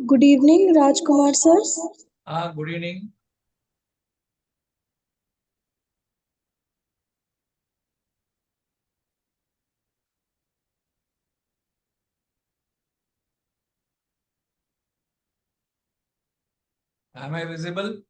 Good evening, Rajkumar sir. Good evening. Am I visible?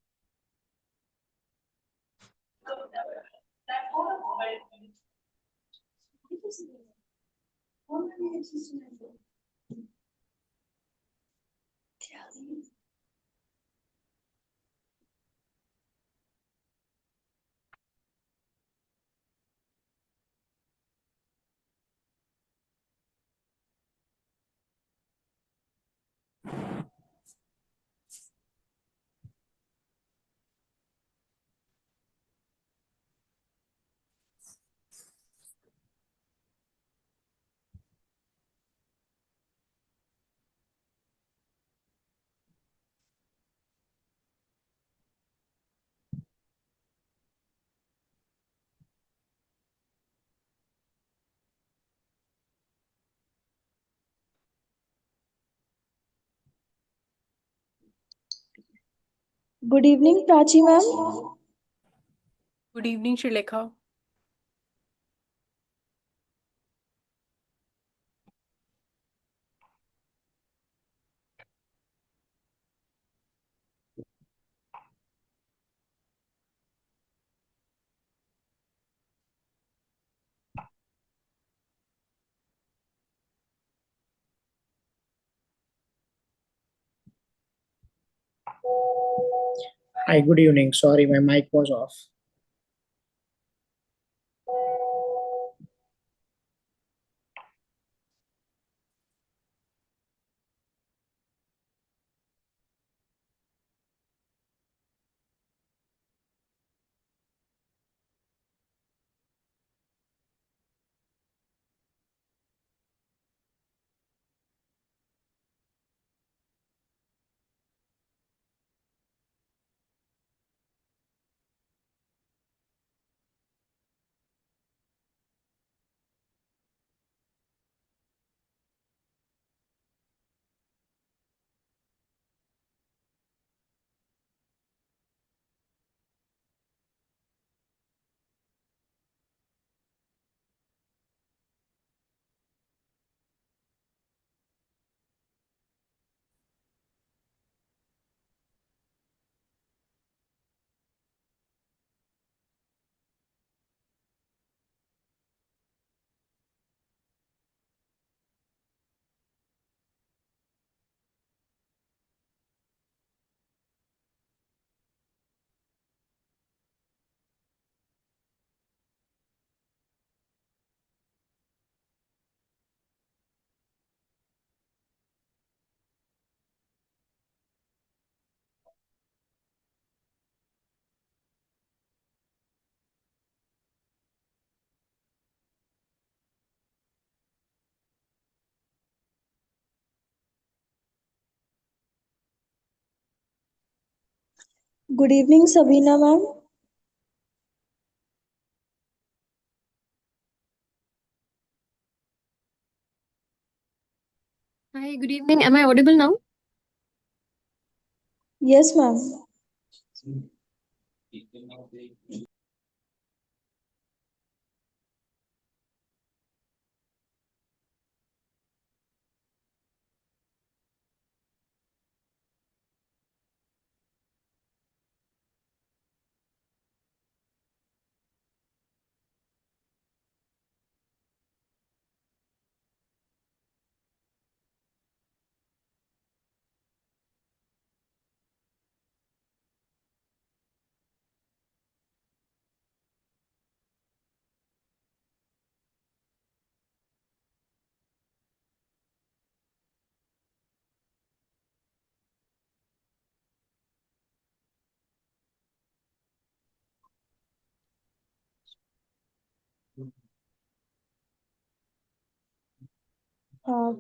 Good evening, Prachi ma'am. Good evening, Shrilekha. Hi, good evening. Sorry, my mic was off. Good evening, Sabina ma'am. Hi, good evening. Am I audible now? Yes, ma'am.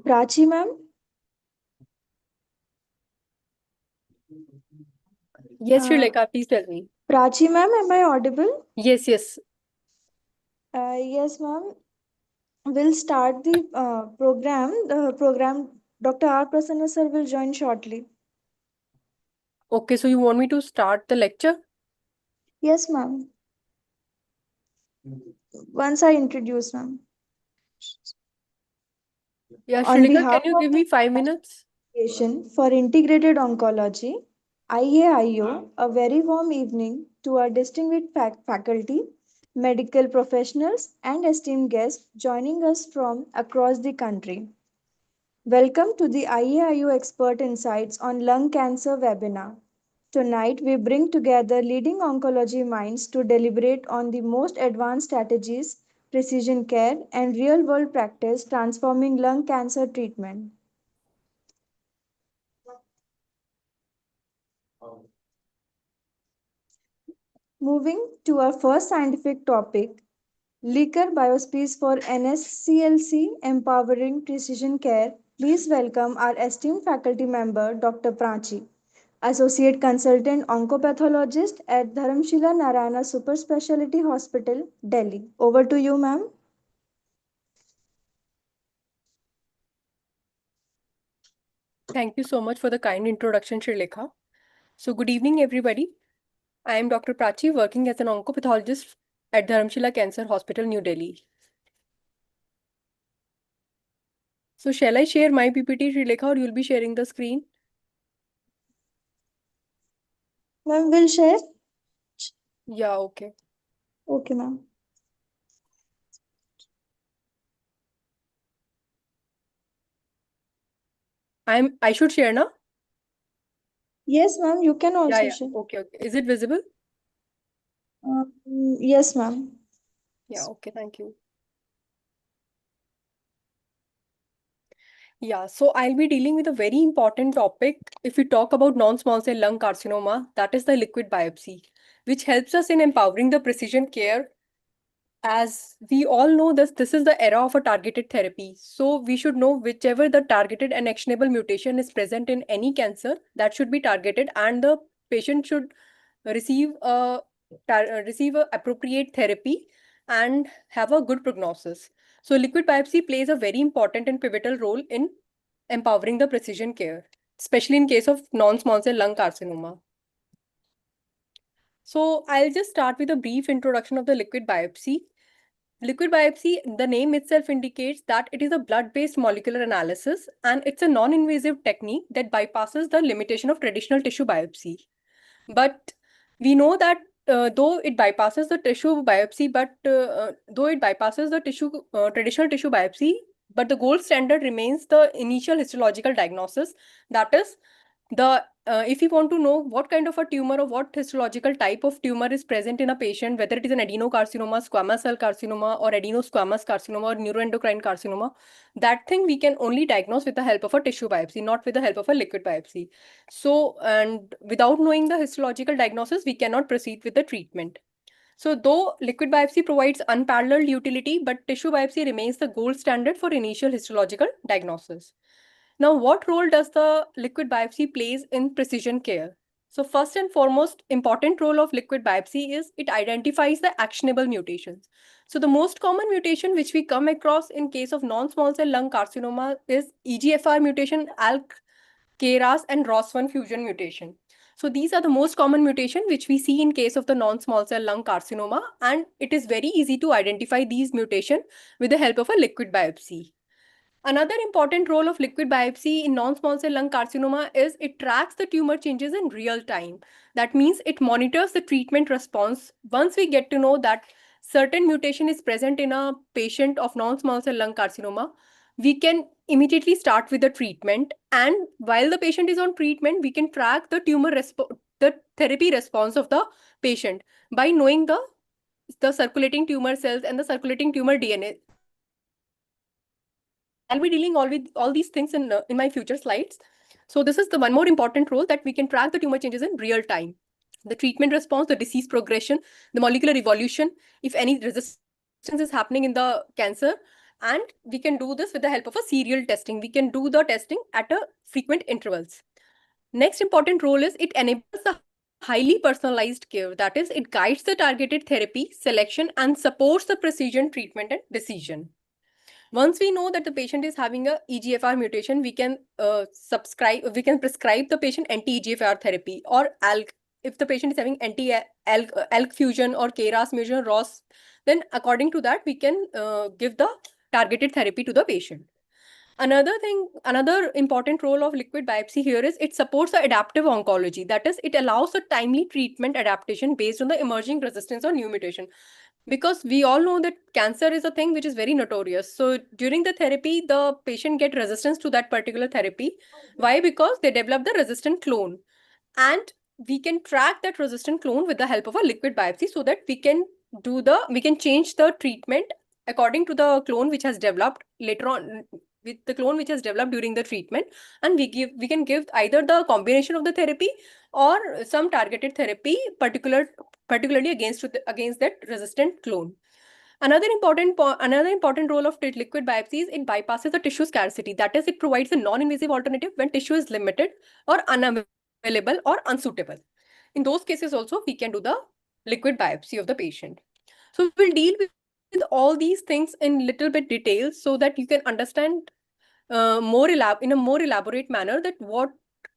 Prachi ma'am. Yes, Uh, Shrilekha, please tell me. Prachi ma'am, am I audible? Yes. Yes, ma'am. We'll start the program. The program, Dr. R. Prasanna sir will join shortly. Okay, so you want me to start the lecture? Yes, ma'am. Once I introduce, ma'am. Yeah, On Srilekha, behalf can you of give the me 5 minutes? Association for Integrated Oncology, IAIO, a very warm evening to our distinguished faculty, medical professionals, and esteemed guests joining us from across the country. Welcome to the IAIO Expert Insights on Lung Cancer webinar. Tonight, we bring together leading oncology minds to deliberate on the most advanced strategies, precision care, and real world practice transforming lung cancer treatment. Moving to our first scientific topic, Liquor Biospace for NSCLC Empowering Precision Care. Please welcome our esteemed faculty member, Dr. Prachi, Associate Consultant Oncopathologist at Dharamshila Narayana Super Speciality Hospital, Delhi. Over to you, ma'am. Thank you so much for the kind introduction, Srilekha. So, good evening, everybody. I am Dr. Prachi, working as an oncopathologist at Dharamshila Cancer Hospital, New Delhi. So, shall I share my PPT, Srilekha, or you'll be sharing the screen? Ma'am, will share? Yeah, okay. Okay, ma'am. I should share now? Yes, ma'am, you can also Yeah. share. Okay. Is it visible? Yes, ma'am. Yeah, okay, thank you. Yeah, so I'll be dealing with a very important topic if we talk about non-small cell lung carcinoma, that is the liquid biopsy, which helps us in empowering the precision care. As we all know, this is the era of a targeted therapy. So we should know whichever the targeted and actionable mutation is present in any cancer, that should be targeted, and the patient should receive receive a appropriate therapy and have a good prognosis. So liquid biopsy plays a very important and pivotal role in empowering the precision care, especially in case of non-small cell lung carcinoma. So I'll just start with a brief introduction of the liquid biopsy. Liquid biopsy, the name itself indicates that it is a blood-based molecular analysis, and it's a non-invasive technique that bypasses the limitation of traditional tissue biopsy. But we know that though it bypasses the tissue biopsy, traditional tissue biopsy, but the gold standard remains the initial histological diagnosis. That is, the if you want to know what kind of a tumor or what histological type of tumor is present in a patient, whether it is an adenocarcinoma, squamous cell carcinoma, or adenosquamous carcinoma, or neuroendocrine carcinoma, that thing we can only diagnose with the help of a tissue biopsy, not with the help of a liquid biopsy. So, and without knowing the histological diagnosis, we cannot proceed with the treatment. So, though liquid biopsy provides unparalleled utility, but tissue biopsy remains the gold standard for initial histological diagnosis. Now, what role does the liquid biopsy plays in precision care? So first and foremost important role of liquid biopsy is it identifies the actionable mutations. So the most common mutation which we come across in case of non-small cell lung carcinoma is EGFR mutation, ALK, KRAS, and ROS1 fusion mutation. So these are the most common mutation which we see in case of the non-small cell lung carcinoma, and it is very easy to identify these mutation with the help of a liquid biopsy. Another important role of liquid biopsy in non-small cell lung carcinoma is it tracks the tumor changes in real time. That means it monitors the treatment response. Once we get to know that certain mutation is present in a patient of non-small cell lung carcinoma, we can immediately start with the treatment. And while the patient is on treatment, we can track the the therapy response of the patient by knowing the circulating tumor cells and the circulating tumor DNA. I'll be dealing all with all these things in my future slides. So this is the one more important role, that we can track the tumor changes in real time. The treatment response, the disease progression, the molecular evolution, if any resistance is happening in the cancer, and we can do this with the help of a serial testing. We can do the testing at a frequent intervals. Next important role is it enables the highly personalized care. That is, it guides the targeted therapy selection and supports the precision treatment and decision. Once we know that the patient is having a EGFR mutation, we can prescribe the patient anti-EGFR therapy or ALK. If the patient is having anti-ALK fusion or KRAS mutation, ROS, then according to that, we can give the targeted therapy to the patient. Another important role of liquid biopsy here is it supports the adaptive oncology. That is, it allows a timely treatment adaptation based on the emerging resistance or new mutation. Because we all know that cancer is a thing which is very notorious. So during the therapy, the patient get resistance to that particular therapy. Why? Because they develop the resistant clone. And we can track that resistant clone with the help of a liquid biopsy so that we can change the treatment according to the clone which has developed later on, with the clone which has developed during the treatment, and we can give either the combination of the therapy or some targeted therapy particularly against that resistant clone. Another important role of liquid biopsy is it bypasses the tissue scarcity. That is, it provides a non-invasive alternative when tissue is limited or unavailable or unsuitable. In those cases also, we can do the liquid biopsy of the patient. So we'll deal with all these things in little bit detail so that you can understand in a more elaborate manner that what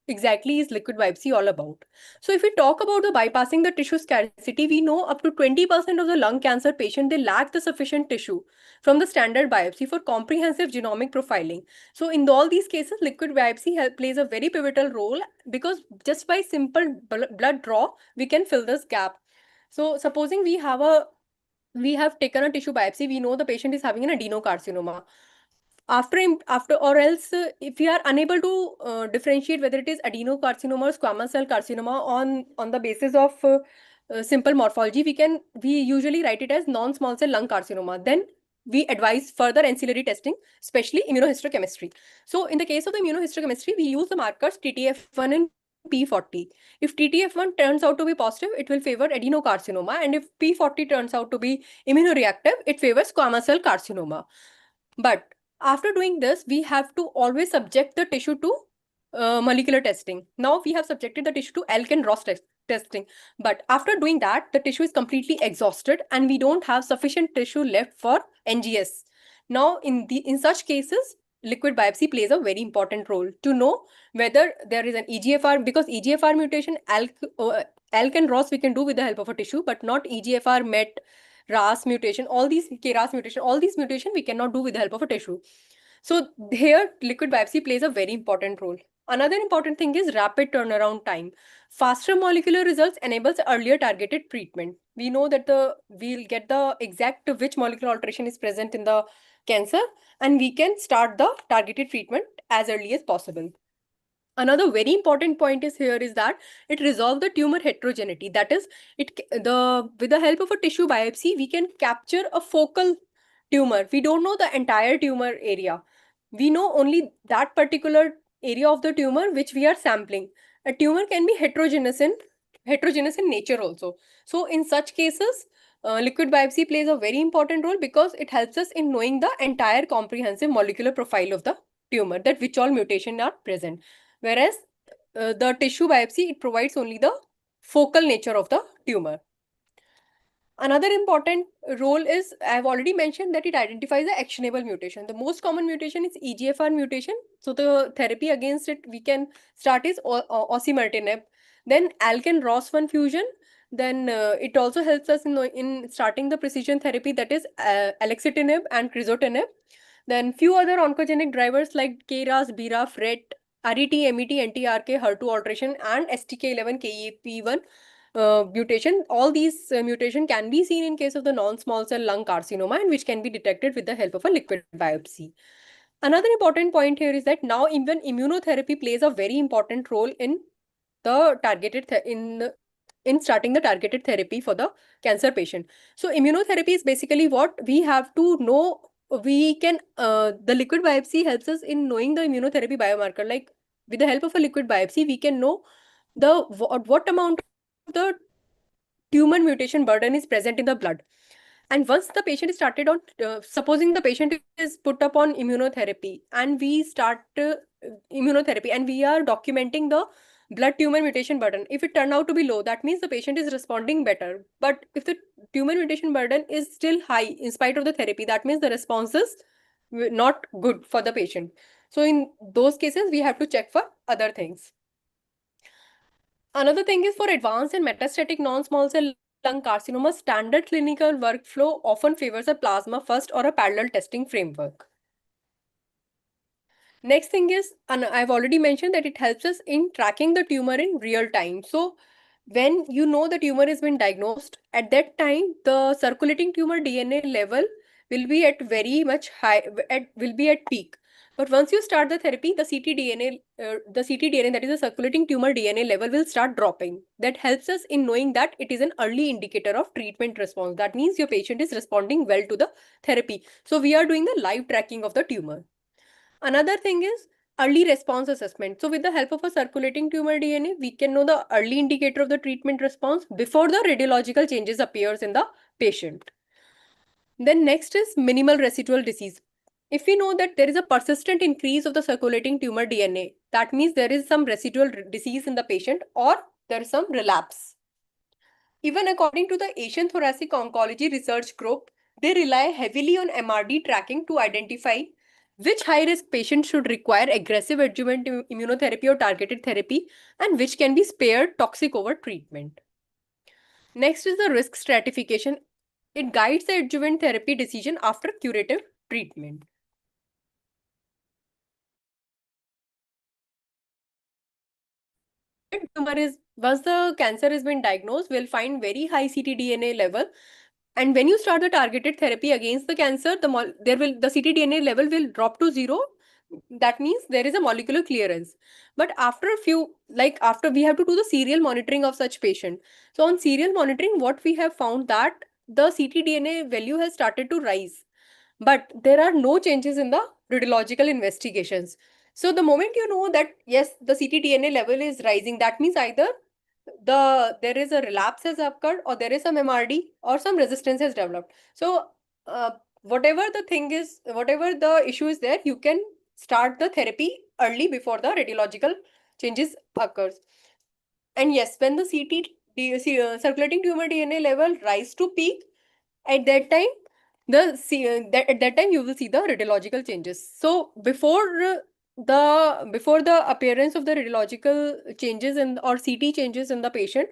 exactly is liquid biopsy all about. So if we talk about the bypassing the tissue scarcity, we know up to 20% of the lung cancer patient, they lack the sufficient tissue from the standard biopsy for comprehensive genomic profiling. So in all these cases, liquid biopsy plays a very pivotal role because just by simple blood draw, we can fill this gap. So supposing we have taken a tissue biopsy, we know the patient is having an adenocarcinoma. After or else if we are unable to differentiate whether it is adenocarcinoma or squamous cell carcinoma on the basis of simple morphology, we usually write it as non-small cell lung carcinoma. Then we advise further ancillary testing, especially immunohistochemistry. So in the case of the immunohistochemistry, we use the markers TTF1 and P40. If TTF1 turns out to be positive, it will favor adenocarcinoma, and if P40 turns out to be immunoreactive, it favors squamous cell carcinoma. But after doing this, we have to always subject the tissue to molecular testing. Now we have subjected the tissue to ALK and ROS testing. But after doing that, the tissue is completely exhausted and we don't have sufficient tissue left for NGS. Now, in such cases, liquid biopsy plays a very important role to know whether there is an EGFR, because EGFR mutation, ALK and ROS we can do with the help of a tissue, but not EGFR, MET, RAS mutation, all these KRAS mutation, all these mutation we cannot do with the help of a tissue. So here liquid biopsy plays a very important role. Another important thing is rapid turnaround time. Faster molecular results enables earlier targeted treatment. We know that we'll get the exact which molecular alteration is present in the cancer, and we can start the targeted treatment as early as possible. Another very important point is that it resolves the tumor heterogeneity. That is, with the help of a tissue biopsy, we can capture a focal tumor. We don't know the entire tumor area. We know only that particular area of the tumor which we are sampling. A tumor can be heterogeneous in nature also. So in such cases, liquid biopsy plays a very important role because it helps us in knowing the entire comprehensive molecular profile of the tumor, that which all mutations are present. Whereas the tissue biopsy, it provides only the focal nature of the tumor. Another important role is, I have already mentioned that it identifies the actionable mutation. The most common mutation is EGFR mutation. So the therapy against it we can start is osimertinib. Then ALK and ROS1 fusion. Then it also helps us in starting the precision therapy, that is axitinib and crizotinib. Then few other oncogenic drivers like KRAS, BRAF, RET, RET, MET, NTRK, HER2 alteration, and STK11, KEP1 mutation. All these mutation can be seen in case of the non-small cell lung carcinoma, and which can be detected with the help of a liquid biopsy. Another important point here is that now even immunotherapy plays a very important role in the targeted in starting the targeted therapy for the cancer patient. So immunotherapy is basically what we have to know. We can the liquid biopsy helps us in knowing the immunotherapy biomarker. Like with the help of a liquid biopsy, we can know what amount of the tumor mutation burden is present in the blood. And once the patient is started on, supposing the patient is put up on immunotherapy, and we start immunotherapy, and we are documenting the blood tumor mutation burden. If it turned out to be low, that means the patient is responding better. But if the tumor mutation burden is still high in spite of the therapy, that means the response is not good for the patient. So in those cases, we have to check for other things. Another thing is for advanced and metastatic non-small cell lung carcinoma, standard clinical workflow often favors a plasma first or a parallel testing framework. Next thing is, and I've already mentioned that it helps us in tracking the tumor in real time. So when you know the tumor has been diagnosed, at that time, the circulating tumor DNA level will be at very much high, will be at peak. But once you start the therapy, the ctDNA, that is the circulating tumor DNA level will start dropping. That helps us in knowing that it is an early indicator of treatment response. That means your patient is responding well to the therapy. So we are doing the live tracking of the tumor. Another thing is early response assessment. So with the help of a circulating tumor DNA, we can know the early indicator of the treatment response before the radiological changes appears in the patient. Then next is minimal residual disease. If we know that there is a persistent increase of the circulating tumor DNA, that means there is some residual disease in the patient or there is some relapse. Even according to the Asian Thoracic Oncology Research Group, they rely heavily on MRD tracking to identify which high-risk patient should require aggressive adjuvant immunotherapy or targeted therapy and which can be spared toxic over treatment. Next is the risk stratification. It guides the adjuvant therapy decision after curative treatment. Once the cancer has been diagnosed, we'll find very high ctDNA level. And when you start the targeted therapy against the cancer, the ctDNA level will drop to 0. That means there is a molecular clearance. But after after we have to do the serial monitoring of such patient. So on serial monitoring, what we have found that the ctDNA value has started to rise. But there are no changes in the radiological investigations. So the moment you know that, yes, the ctDNA level is rising, that means either there is a relapse has occurred or there is some MRD or some resistance has developed. So whatever the issue is there, you can start the therapy early before the radiological changes occurs. And yes, when the circulating tumor DNA level rise to peak, at that time at that time you will see the radiological changes. So before the appearance of the radiological changes or CT changes in the patient,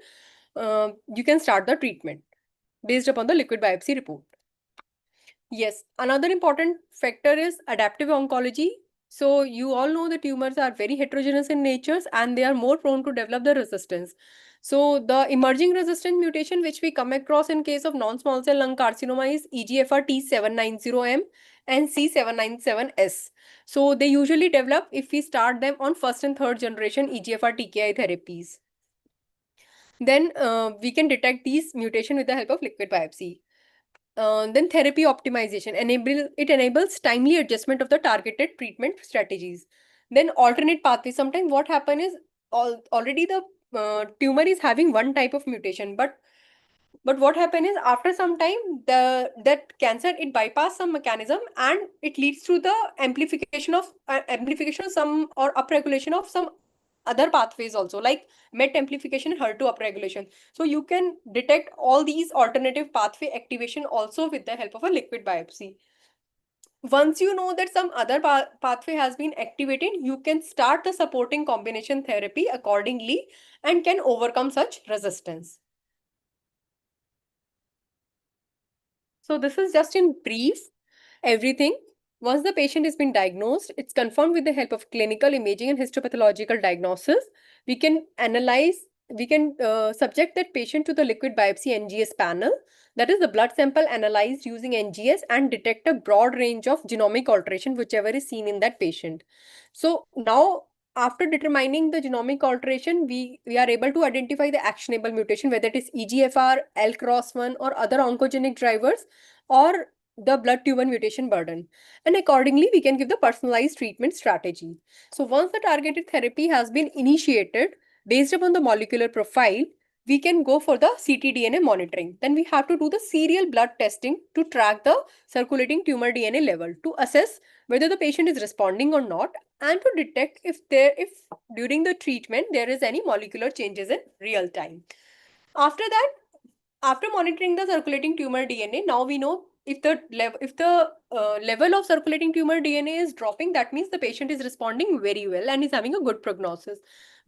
you can start the treatment based upon the liquid biopsy report. Yes, another important factor is adaptive oncology. So you all know the tumors are very heterogeneous in nature and they are more prone to develop the resistance. So the emerging resistant mutation which we come across in case of non-small cell lung carcinoma is EGFR T790M and C797S. So they usually develop if we start them on first and third generation EGFR TKI therapies. Then we can detect these mutations with the help of liquid biopsy. Then therapy optimization enables timely adjustment of the targeted treatment strategies. Then alternate pathways. Sometimes what happens is already the tumor is having one type of mutation, but what happens is after some time that cancer it bypass some mechanism and it leads to the amplification of some or upregulation of some other pathways also, like MET amplification and HER2 upregulation. So you can detect all these alternative pathway activation also with the help of a liquid biopsy. Once you know that some other pathway has been activated, you can start the supporting combination therapy accordingly and can overcome such resistance. So this is just in brief everything. Once the patient has been diagnosed, it's confirmed with the help of clinical imaging and histopathological diagnosis. We can subject that patient to the liquid biopsy NGS panel. That is the blood sample analyzed using NGS and detect a broad range of genomic alteration, whichever is seen in that patient. So now, after determining the genomic alteration, we are able to identify the actionable mutation, whether it is EGFR, L-CROS1 or other oncogenic drivers or the blood tumor mutation burden. And accordingly, we can give the personalized treatment strategy. So once the targeted therapy has been initiated, based upon the molecular profile, we can go for the ctDNA monitoring. Then we have to do the serial blood testing to track the circulating tumor DNA level to assess whether the patient is responding or not, and to detect if during the treatment there is any molecular changes in real time. After that, after monitoring the circulating tumor DNA, now we know if the level of circulating tumor DNA is dropping, that means the patient is responding very well and is having a good prognosis.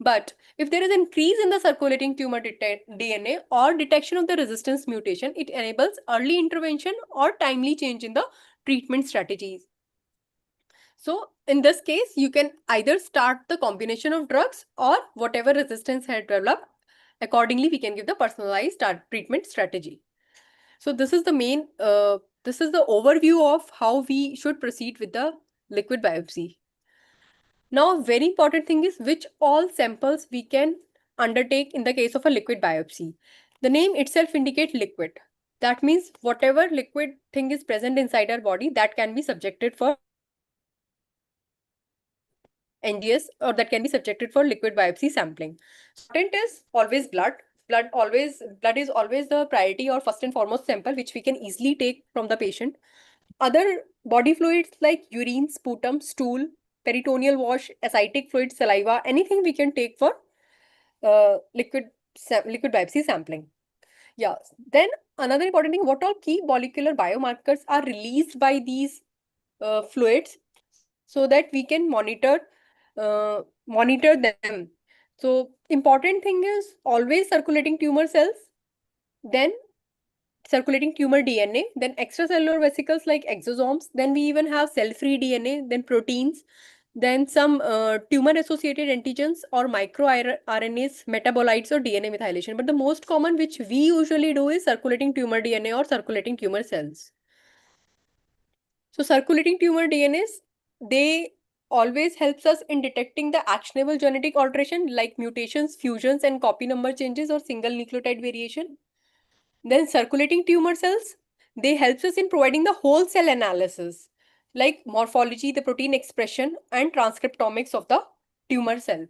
But if there is increase in the circulating tumor DNA or detection of the resistance mutation, it enables early intervention or timely change in the treatment strategies. So in this case, you can either start the combination of drugs or whatever resistance had developed. Accordingly, we can give the personalized treatment strategy. So this is the main, this is the overview of how we should proceed with the liquid biopsy. Now, very important thing is which all samples we can undertake in the case of a liquid biopsy. The name itself indicates liquid. That means whatever liquid thing is present inside our body, that can be subjected for NGS, or that can be subjected for liquid biopsy sampling. Important is always blood. Blood is always the priority or first and foremost sample which we can easily take from the patient. Other body fluids like urine, sputum, stool, peritoneal wash, ascitic fluid, saliva, anything we can take for liquid biopsy sampling. Yeah. Then another important thing, what all key molecular biomarkers are released by these fluids, so that we can monitor them. So important thing is always circulating tumor cells, then circulating tumor DNA, then extracellular vesicles like exosomes, then we even have cell-free DNA, then proteins, then some tumor-associated antigens or microRNAs, metabolites, or DNA methylation. But the most common which we usually do is circulating tumor DNA or circulating tumor cells. So circulating tumor DNAs, they always helps us in detecting the actionable genetic alteration like mutations, fusions, and copy number changes or single nucleotide variation. Then circulating tumor cells, they helps us in providing the whole cell analysis like morphology, the protein expression, and transcriptomics of the tumor cell.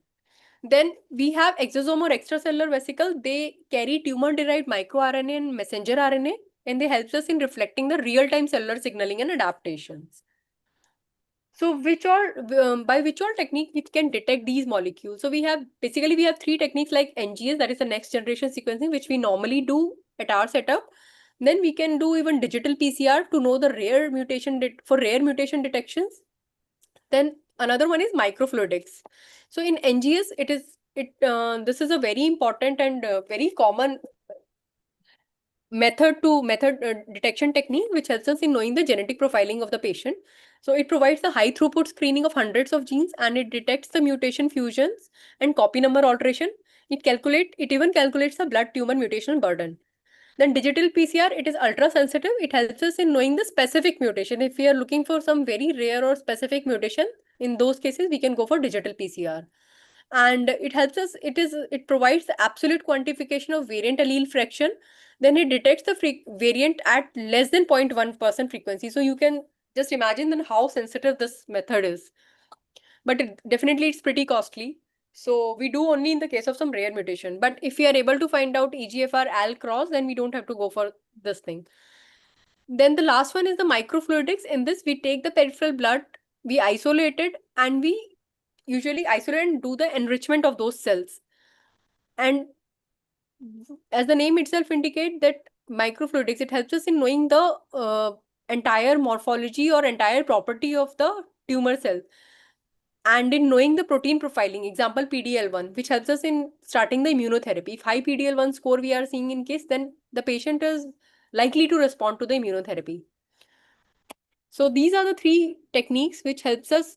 Then we have exosome or extracellular vesicle. They carry tumor-derived microRNA and messenger RNA, and they helps us in reflecting the real-time cellular signaling and adaptations. So by which all technique we can detect these molecules? So we have three techniques like NGS, that is the next generation sequencing, which we normally do at our setup. Then we can do even digital PCR to know the rare mutation detections. Then another one is microfluidics. So in NGS, this is a very important and very common method detection technique which helps us in knowing the genetic profiling of the patient. So it provides the high throughput screening of hundreds of genes, and it detects the mutation fusions and copy number alteration. It even calculates the blood tumor mutational burden. Then digital PCR, it is ultra sensitive. It helps us in knowing the specific mutation. If we are looking for some very rare or specific mutation, in those cases we can go for digital PCR. And it helps us, it provides the absolute quantification of variant allele fraction. Then it detects the variant at less than 0.1% frequency. So you can just imagine then how sensitive this method is. But definitely it's pretty costly. So we do only in the case of some rare mutation. But if we are able to find out EGFR AL cross, then we don't have to go for this thing. Then the last one is the microfluidics. In this, we take the peripheral blood, we isolate it, and we usually isolate and do the enrichment of those cells. And as the name itself indicates, that microfluidics, it helps us in knowing the entire morphology or entire property of the tumor cell, and in knowing the protein profiling, example PDL1, which helps us in starting the immunotherapy. If high PDL1 score we are seeing in case, then the patient is likely to respond to the immunotherapy. So these are the three techniques which helps us,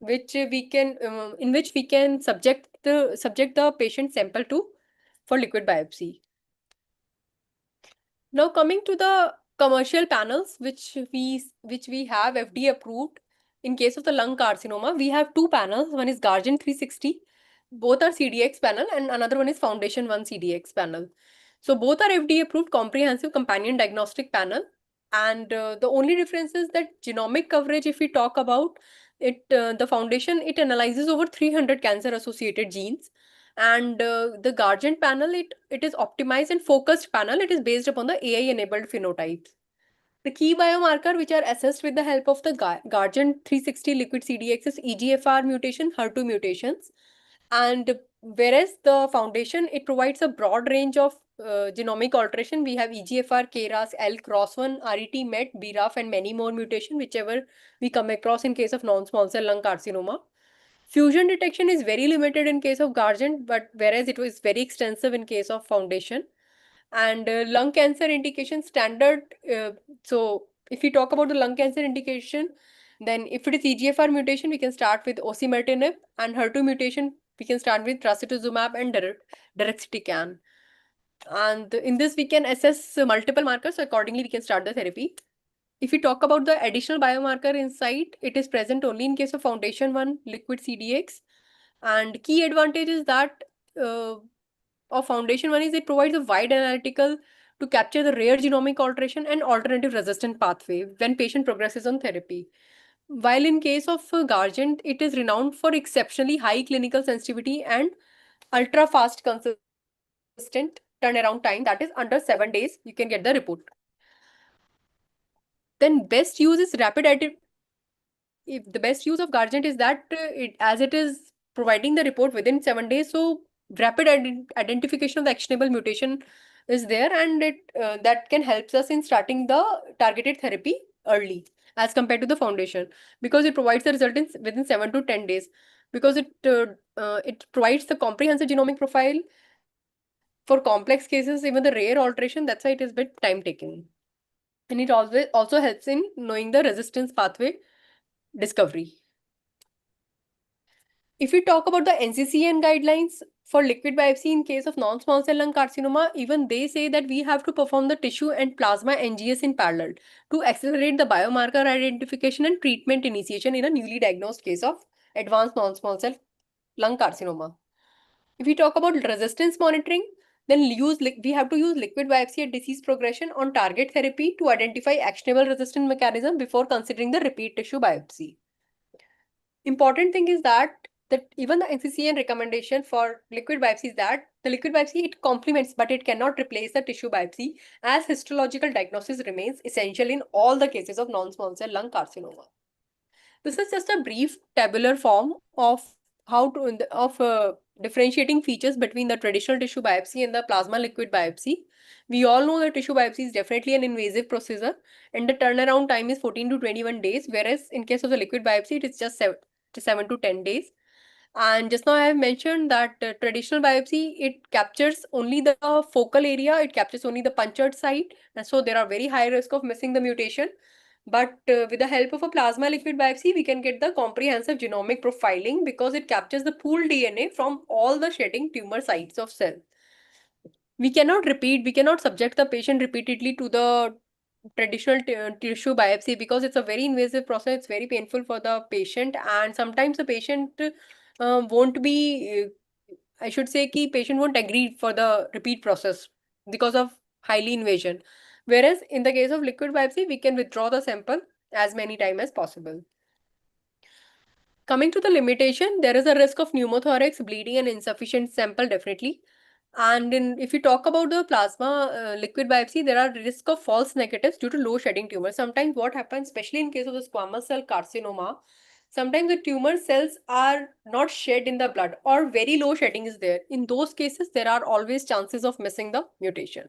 in which we can subject the patient sample to for liquid biopsy. Now coming to the commercial panels which we have FDA approved. In case of the lung carcinoma, we have two panels. One is Guardian 360. Both are CDX panel, and another one is Foundation 1 CDX panel. So both are FDA approved comprehensive companion diagnostic panel. And the only difference is that genomic coverage, if we talk about it, the Foundation, it analyzes over 300 cancer associated genes. And the Guardian panel, it is optimized and focused panel. It is based upon the AI-enabled phenotypes. The key biomarker which are assessed with the help of the Guardian 360 liquid CDX is EGFR mutation, HER2 mutations. And whereas the foundation, it provides a broad range of genomic alteration. We have EGFR, KRAS, ALK, ROS1, RET, MET, BRAF, and many more mutation, whichever we come across in case of non-small cell lung carcinoma. Fusion detection is very limited in case of Guardian, but whereas it was very extensive in case of foundation. And lung cancer indication standard. So if we talk about the lung cancer indication, then if it is EGFR mutation, we can start with osimertinib, and HER2 mutation, we can start with trastuzumab and deruxtecan. And in this, we can assess multiple markers. So accordingly, we can start the therapy. If we talk about the additional biomarker inside, it is present only in case of foundation 1 liquid CDX. And key advantage is that of foundation 1 is it provides a wide analytical to capture the rare genomic alteration and alternative resistant pathway when patient progresses on therapy. While in case of Guardian, it is renowned for exceptionally high clinical sensitivity and ultra fast consistent turnaround time, that is under 7 days you can get the report. Then best use is if the best use of Guardian is that as it is providing the report within 7 days, so rapid identification of the actionable mutation is there, and it that can help us in starting the targeted therapy early as compared to the foundation, because it provides the result within 7 to 10 days, because it provides the comprehensive genomic profile for complex cases, even the rare alteration. That's why it is a bit time taking, and it also helps in knowing the resistance pathway discovery. If we talk about the NCCN guidelines for liquid biopsy in case of non-small cell lung carcinoma, even they say that we have to perform the tissue and plasma NGS in parallel to accelerate the biomarker identification and treatment initiation in a newly diagnosed case of advanced non-small cell lung carcinoma. If we talk about resistance monitoring, then we have to use liquid biopsy at disease progression on target therapy to identify actionable resistant mechanism before considering the repeat tissue biopsy. Important thing is that even the NCCN recommendation for liquid biopsy is that the liquid biopsy, it complements, but it cannot replace the tissue biopsy, as histological diagnosis remains essential in all the cases of non-small cell lung carcinoma. This is just a brief tabular form of how to differentiating features between the traditional tissue biopsy and the plasma liquid biopsy. We all know that tissue biopsy is definitely an invasive procedure, and the turnaround time is 14 to 21 days, whereas in case of the liquid biopsy, it is just 7 to 10 days. And just now I have mentioned that traditional biopsy, it captures only the focal area, it captures only the punctured site, and so there are very high risk of missing the mutation. But with the help of a plasma liquid biopsy, we can get the comprehensive genomic profiling, because it captures the pooled DNA from all the shedding tumor sites of cell. We cannot subject the patient repeatedly to the traditional tissue biopsy, because it's a very invasive process. It's very painful for the patient, and sometimes the patient won't be, I should say, patient won't agree for the repeat process because of highly invasion. Whereas in the case of liquid biopsy, we can withdraw the sample as many times as possible. Coming to the limitation, there is a risk of pneumothorax, bleeding, and insufficient sample, definitely. And if you talk about the plasma liquid biopsy, there are risk of false negatives due to low shedding tumors. Sometimes what happens, especially in case of the squamous cell carcinoma, sometimes the tumor cells are not shed in the blood, or very low shedding is there. In those cases, there are always chances of missing the mutation.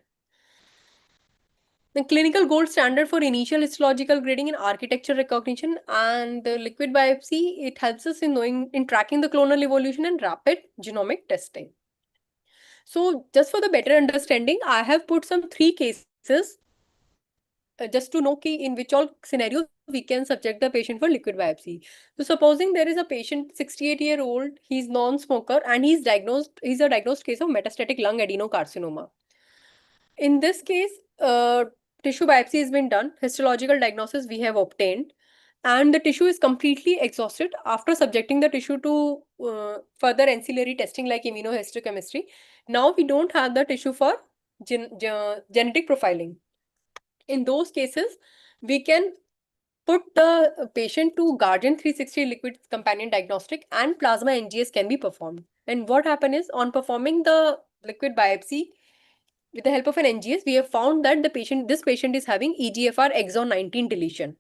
The clinical gold standard for initial histological grading and architecture recognition, and the liquid biopsy, it helps us in tracking the clonal evolution and rapid genomic testing. So just for the better understanding, I have put some 3 cases just to know in which all scenarios we can subject the patient for liquid biopsy. So supposing there is a patient, 68-year-old, he's non-smoker, and he's a diagnosed case of metastatic lung adenocarcinoma. In this case, tissue biopsy has been done, histological diagnosis we have obtained, and the tissue is completely exhausted. After subjecting the tissue to further ancillary testing like immunohistochemistry, now we don't have the tissue for genetic profiling. In those cases, we can put the patient to Guardian 360 liquid companion diagnostic, and plasma NGS can be performed. And what happened is, on performing the liquid biopsy with the help of an NGS, we have found that this patient is having EGFR exon 19 deletion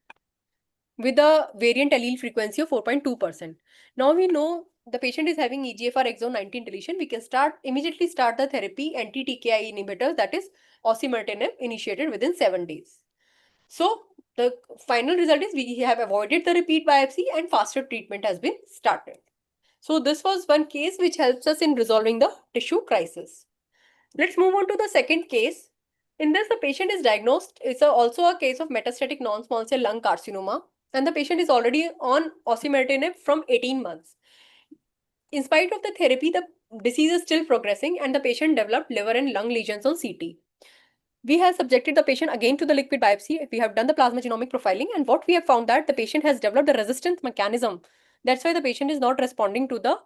with a variant allele frequency of 4.2%. Now we know the patient is having EGFR exon 19 deletion. We can immediately start the therapy anti-TKI inhibitor, that is osimertinib, initiated within 7 days. So the final result is we have avoided the repeat biopsy and faster treatment has been started. So this was one case which helps us in resolving the tissue crisis. Let's move on to the second case. In this, the patient is diagnosed. It's also a case of metastatic non-small cell lung carcinoma, and the patient is already on osimertinib from 18 months. In spite of the therapy, the disease is still progressing and the patient developed liver and lung lesions on CT. We have subjected the patient again to the liquid biopsy. We have done the plasma genomic profiling, and what we have found that the patient has developed a resistance mechanism. That's why the patient is not responding to the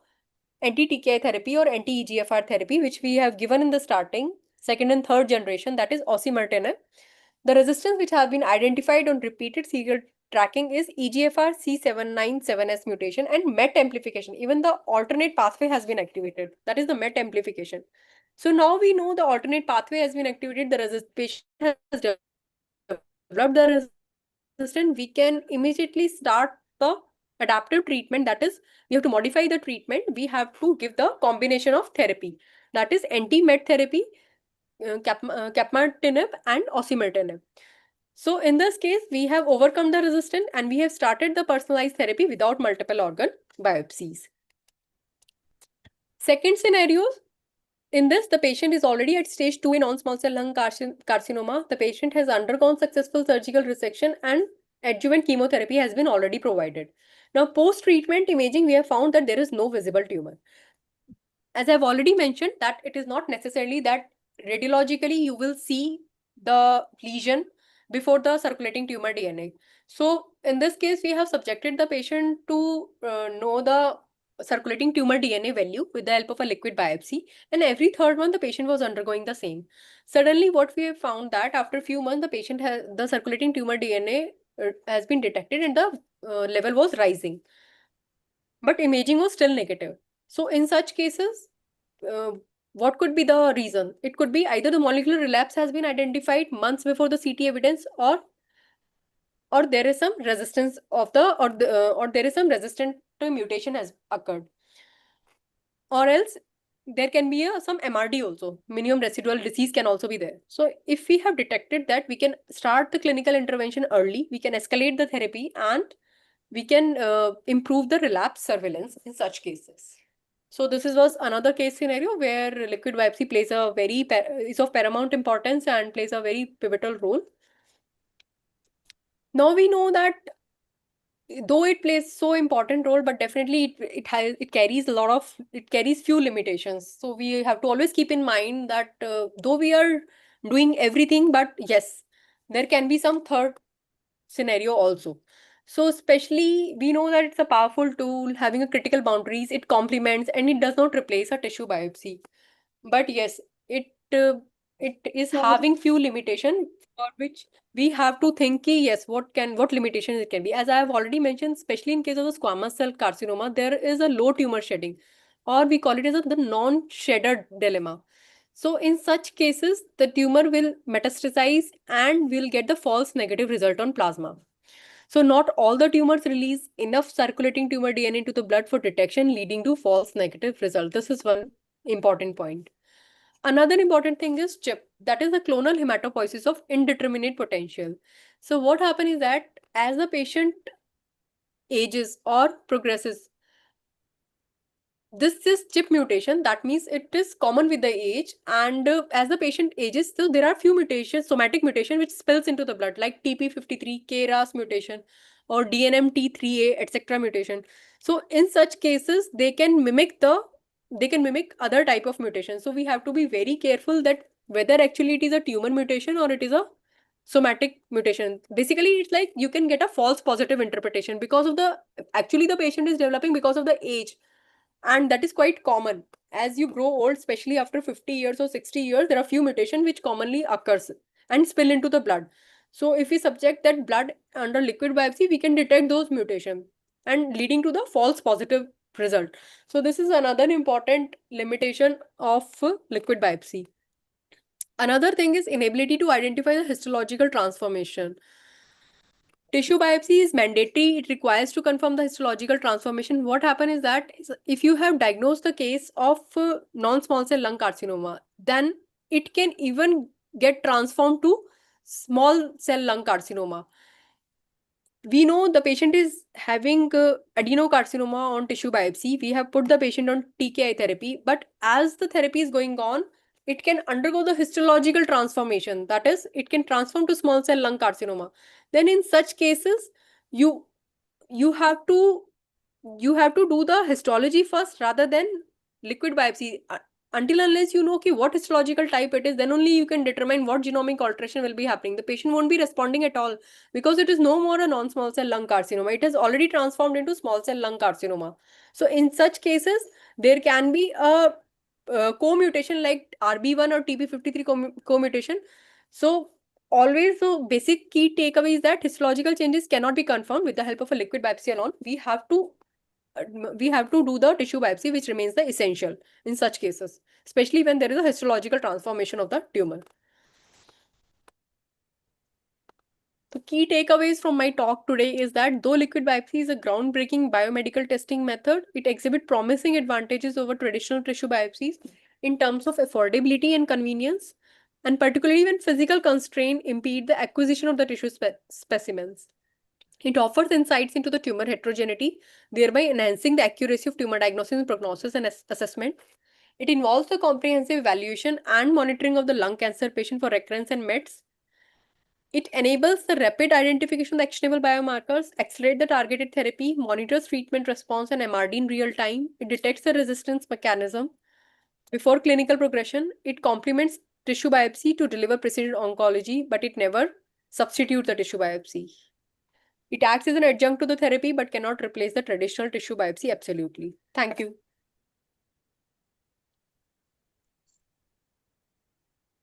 anti-TKI therapy or anti-EGFR therapy, which we have given in the starting, second and third generation, that is osimertinib. The resistance which have been identified on repeated serial tracking is EGFR C797S mutation and MET amplification. Even the alternate pathway has been activated. That is the MET amplification. So now we know the alternate pathway has been activated. The patient has developed the resistance. We can immediately start the adaptive treatment. That is, we have to modify the treatment. We have to give the combination of therapy. That is anti-MET therapy, capmatinib and osimertinib. So in this case, we have overcome the resistance and we have started the personalized therapy without multiple organ biopsies. Second scenario, in this, the patient is already at stage 2 in non-small cell lung carcinoma. The patient has undergone successful surgical resection and adjuvant chemotherapy has been already provided. Now, post-treatment imaging, we have found that there is no visible tumor. As I've already mentioned, that it is not necessarily that radiologically you will see the lesion before the circulating tumor DNA. So in this case, we have subjected the patient to know the circulating tumor DNA value with the help of a liquid biopsy, and every third month the patient was undergoing the same. Suddenly, what we have found that after a few months, the patient has the circulating tumor DNA has been detected and the level was rising, but imaging was still negative. So in such cases, what could be the reason? It could be either the molecular relapse has been identified months before the CT evidence, or there is some resistance of the or there is some resistant mutation has occurred, or else there can be some MRD also, minimum residual disease can also be there. So if we have detected that, we can start the clinical intervention early, we can escalate the therapy, and we can improve the relapse surveillance in such cases. So this was another case scenario where liquid biopsy plays a is of paramount importance and plays a very pivotal role. Now we know that though it plays so important role, but definitely it carries few limitations. So we have to always keep in mind that though we are doing everything, but yes, there can be some third scenario also. So especially we know that it's a powerful tool having a critical boundaries, it complements and it does not replace a tissue biopsy. But yes, it is having few limitations for which we have to think yes, what limitations it can be. As I have already mentioned, especially in case of the squamous cell carcinoma, there is a low tumor shedding, or we call it as the non-shedder dilemma. So in such cases, the tumor will metastasize and will get the false negative result on plasma. So not all the tumors release enough circulating tumor DNA into the blood for detection, leading to false negative result. This is one important point. Another important thing is CHIP, that is the clonal hematopoiesis of indeterminate potential. So what happens is that as the patient ages or progresses, this is CHIP mutation. That means it is common with the age, and as the patient ages, so there are few mutations, somatic mutation, which spills into the blood, like TP53, KRAS mutation, or DNMT3A, etc. mutation. So in such cases, they can mimic other type of mutation. So we have to be very careful that whether actually it is a tumor mutation or it is a somatic mutation. Basically, it's like you can get a false positive interpretation because of the patient is developing because of the age. And that is quite common. As you grow old, especially after 50 years or 60 years, there are few mutations which commonly occurs and spill into the blood. So if we subject that blood under liquid biopsy, we can detect those mutations and leading to the false positive result. So this is another important limitation of liquid biopsy. Another thing is inability to identify the histological transformation. Tissue biopsy is mandatory. It requires to confirm the histological transformation. What happens is that if you have diagnosed the case of non-small cell lung carcinoma, then it can even get transformed to small cell lung carcinoma. We know the patient is having adenocarcinoma on tissue biopsy. We have put the patient on TKI therapy, but as the therapy is going on, it can undergo the histological transformation. That is, it can transform to small cell lung carcinoma. Then in such cases, you have to do the histology first rather than liquid biopsy. Until unless you know what histological type it is, then only you can determine what genomic alteration will be happening. The patient won't be responding at all because it is no more a non-small cell lung carcinoma. It has already transformed into small cell lung carcinoma. So in such cases, there can be a co-mutation like RB1 or TP53 co-mutation. So always the basic key takeaway is that histological changes cannot be confirmed with the help of a liquid biopsy alone. We have to do the tissue biopsy, which remains the essential in such cases, especially when there is a histological transformation of the tumor. The key takeaways from my talk today is that though liquid biopsy is a groundbreaking biomedical testing method, it exhibits promising advantages over traditional tissue biopsies in terms of affordability and convenience, and particularly when physical constraints impede the acquisition of the tissue specimens. It offers insights into the tumor heterogeneity, thereby enhancing the accuracy of tumor diagnosis, prognosis, and assessment. It involves the comprehensive evaluation and monitoring of the lung cancer patient for recurrence and mets. It enables the rapid identification of the actionable biomarkers, accelerate the targeted therapy, monitors treatment response and MRD in real time. It detects the resistance mechanism before clinical progression. It complements tissue biopsy to deliver precision oncology, but it never substitutes the tissue biopsy. It acts as an adjunct to the therapy, but cannot replace the traditional tissue biopsy absolutely. Thank you.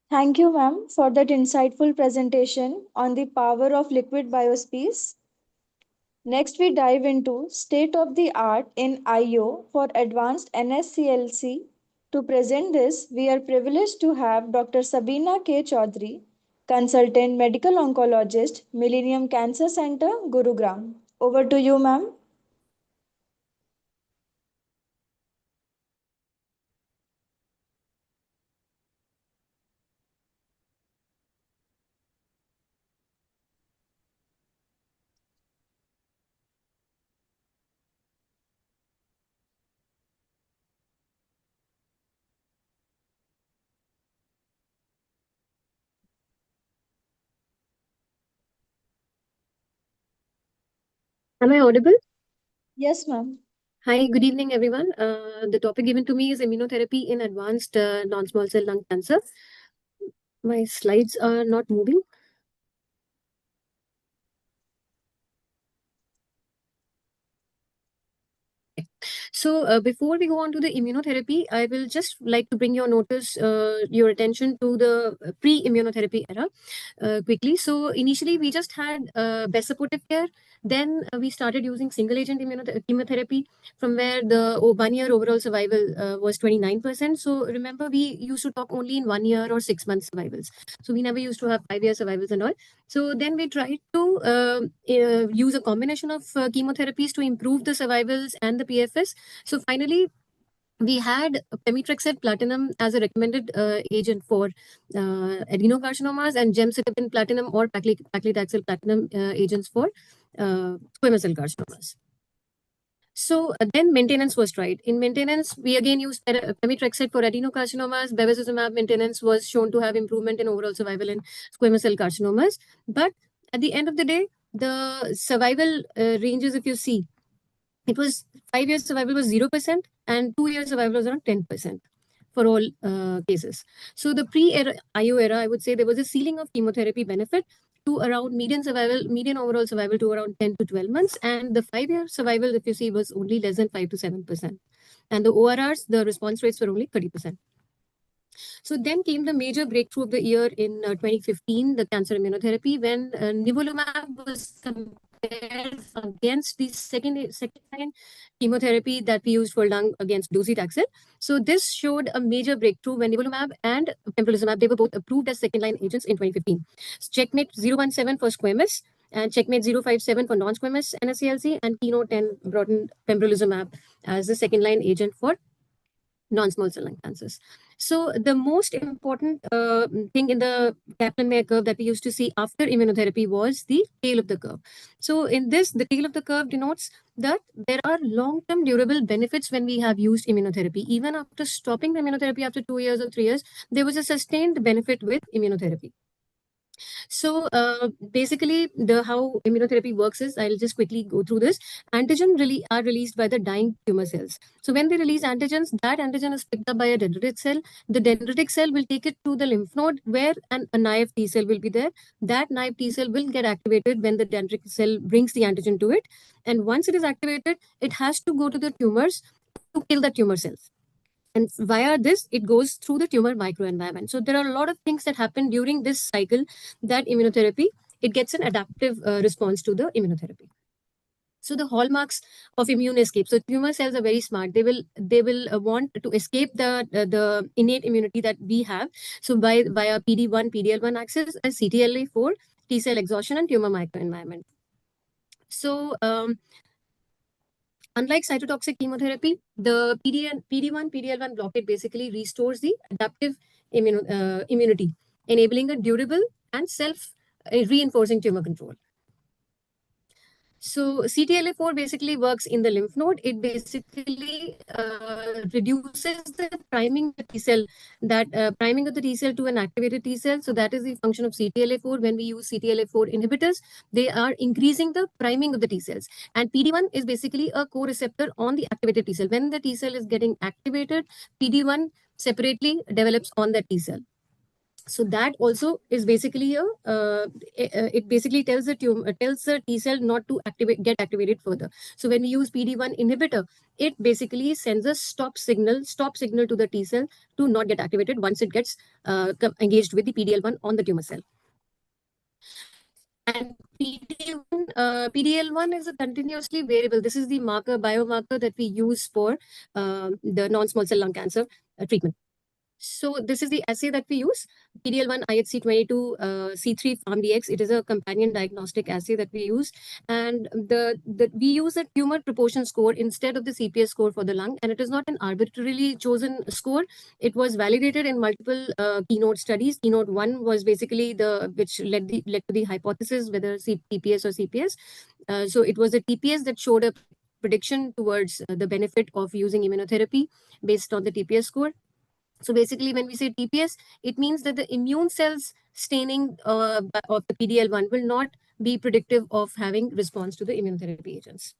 Thank you, ma'am, for that insightful presentation on the power of liquid biopsies. Next, we dive into state of the art in IO for advanced NSCLC. To present this, we are privileged to have Dr. Sabina K. Chaudhary, consultant medical oncologist, Millennium Cancer Center, Gurugram. Over to you, ma'am. Am I audible? Yes, ma'am. Hi, good evening, everyone. The topic given to me is immunotherapy in advanced non-small cell lung cancer. My slides are not moving. So before we go on to the immunotherapy, I will just like to bring your attention to the pre-immunotherapy era quickly. So initially, we just had best supportive care. Then we started using single-agent chemotherapy, from where the 1-year overall survival was 29%. So remember, we used to talk only in 1 year or 6 months survivals. So we never used to have 5-year survivals and all. So then we tried to use a combination of chemotherapies to improve the survivals and the PFS. So finally, we had pemetrexed platinum as a recommended agent for adenocarcinomas, and gemcitabine platinum or paclitaxel platinum agents for squamous cell carcinomas. So then maintenance was tried. In maintenance, we again used pemetrexed for adenocarcinomas. Bevacizumab maintenance was shown to have improvement in overall survival in squamous cell carcinomas. But at the end of the day, the survival ranges, if you see, it was 5 years survival was 0% and 2 years survival was around 10% for all cases. So the pre-IO era, I would say there was a ceiling of chemotherapy benefit to around median overall survival to around 10 to 12 months. And the 5-year survival, if you see, was only less than 5 to 7%. And the ORRs, the response rates were only 30%. So then came the major breakthrough of the year in 2015, the cancer immunotherapy, when nivolumab was compared compares against the second line chemotherapy that we used for lung against docetaxel. So this showed a major breakthrough when nivolumab and pembrolizumab, they were both approved as second line agents in 2015. Checkmate 017 for squamous and Checkmate 057 for non-squamous NSCLC, and Keynote 10 brought in pembrolizumab as the second line agent for non-small cell lung cancers. So the most important thing in the Kaplan-Meier curve that we used to see after immunotherapy was the tail of the curve. So in this, the tail of the curve denotes that there are long-term durable benefits when we have used immunotherapy. Even after stopping the immunotherapy after 2 years or 3 years, there was a sustained benefit with immunotherapy. So basically, how immunotherapy works is, I'll just quickly go through this. Antigen are released by the dying tumor cells. So when they release antigens, that antigen is picked up by a dendritic cell. The dendritic cell will take it to the lymph node where a naive T cell will be there. That naive T cell will get activated when the dendritic cell brings the antigen to it. And once it is activated, it has to go to the tumors to kill the tumor cells. And via this, it goes through the tumor microenvironment. So there are a lot of things that happen during this cycle that immunotherapy, it gets an adaptive response to the immunotherapy. So the hallmarks of immune escape. So tumor cells are very smart. They will want to escape the innate immunity that we have. So via PD-1, PD-L1 axis and CTLA-4, T cell exhaustion and tumor microenvironment. So unlike cytotoxic chemotherapy, the PD-1, PD-L1 blockade basically restores the adaptive immunity, enabling a durable and self-reinforcing tumor control. So CTLA-4 basically works in the lymph node. It basically reduces the priming of the T cell, priming of the T cell to an activated T cell. So that is the function of CTLA-4. When we use CTLA-4 inhibitors, they are increasing the priming of the T cells. And PD-1 is basically a co-receptor on the activated T cell. When the T cell is getting activated, PD-1 separately develops on the T cell. So that also is basically it basically tells the T cell not to get activated further. So when we use PD-1 inhibitor, it basically sends a stop signal to the T cell to not get activated once it gets engaged with the PD-L1 on the tumor cell. And PD-L1 is a continuously variable. This is the biomarker that we use for the non-small cell lung cancer treatment. So this is the assay that we use, PD-L1 IHC22 C3 PharmDx. It is a companion diagnostic assay that we use, and we use a tumor proportion score instead of the CPS score for the lung, and it is not an arbitrarily chosen score. It was validated in multiple Keynote studies. Keynote 1 was basically which led to the hypothesis whether TPS or CPS. So it was the TPS that showed a prediction towards the benefit of using immunotherapy based on the TPS score. So basically, when we say TPS, it means that the immune cells staining of the PD-L1 will not be predictive of having response to the immunotherapy agents.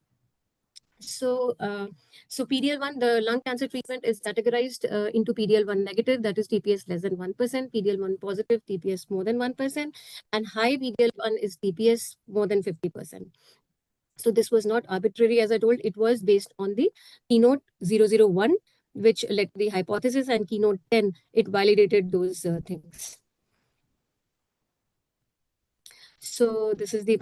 So, PD-L1, the lung cancer treatment is categorized into PD-L1 negative, that is TPS less than 1%, PD-L1 positive, TPS more than 1%, and high PD-L1 is TPS more than 50%. So this was not arbitrary, as I told, it was based on the Keynote 001, which led to the hypothesis, and Keynote 10, it validated those things. So this is the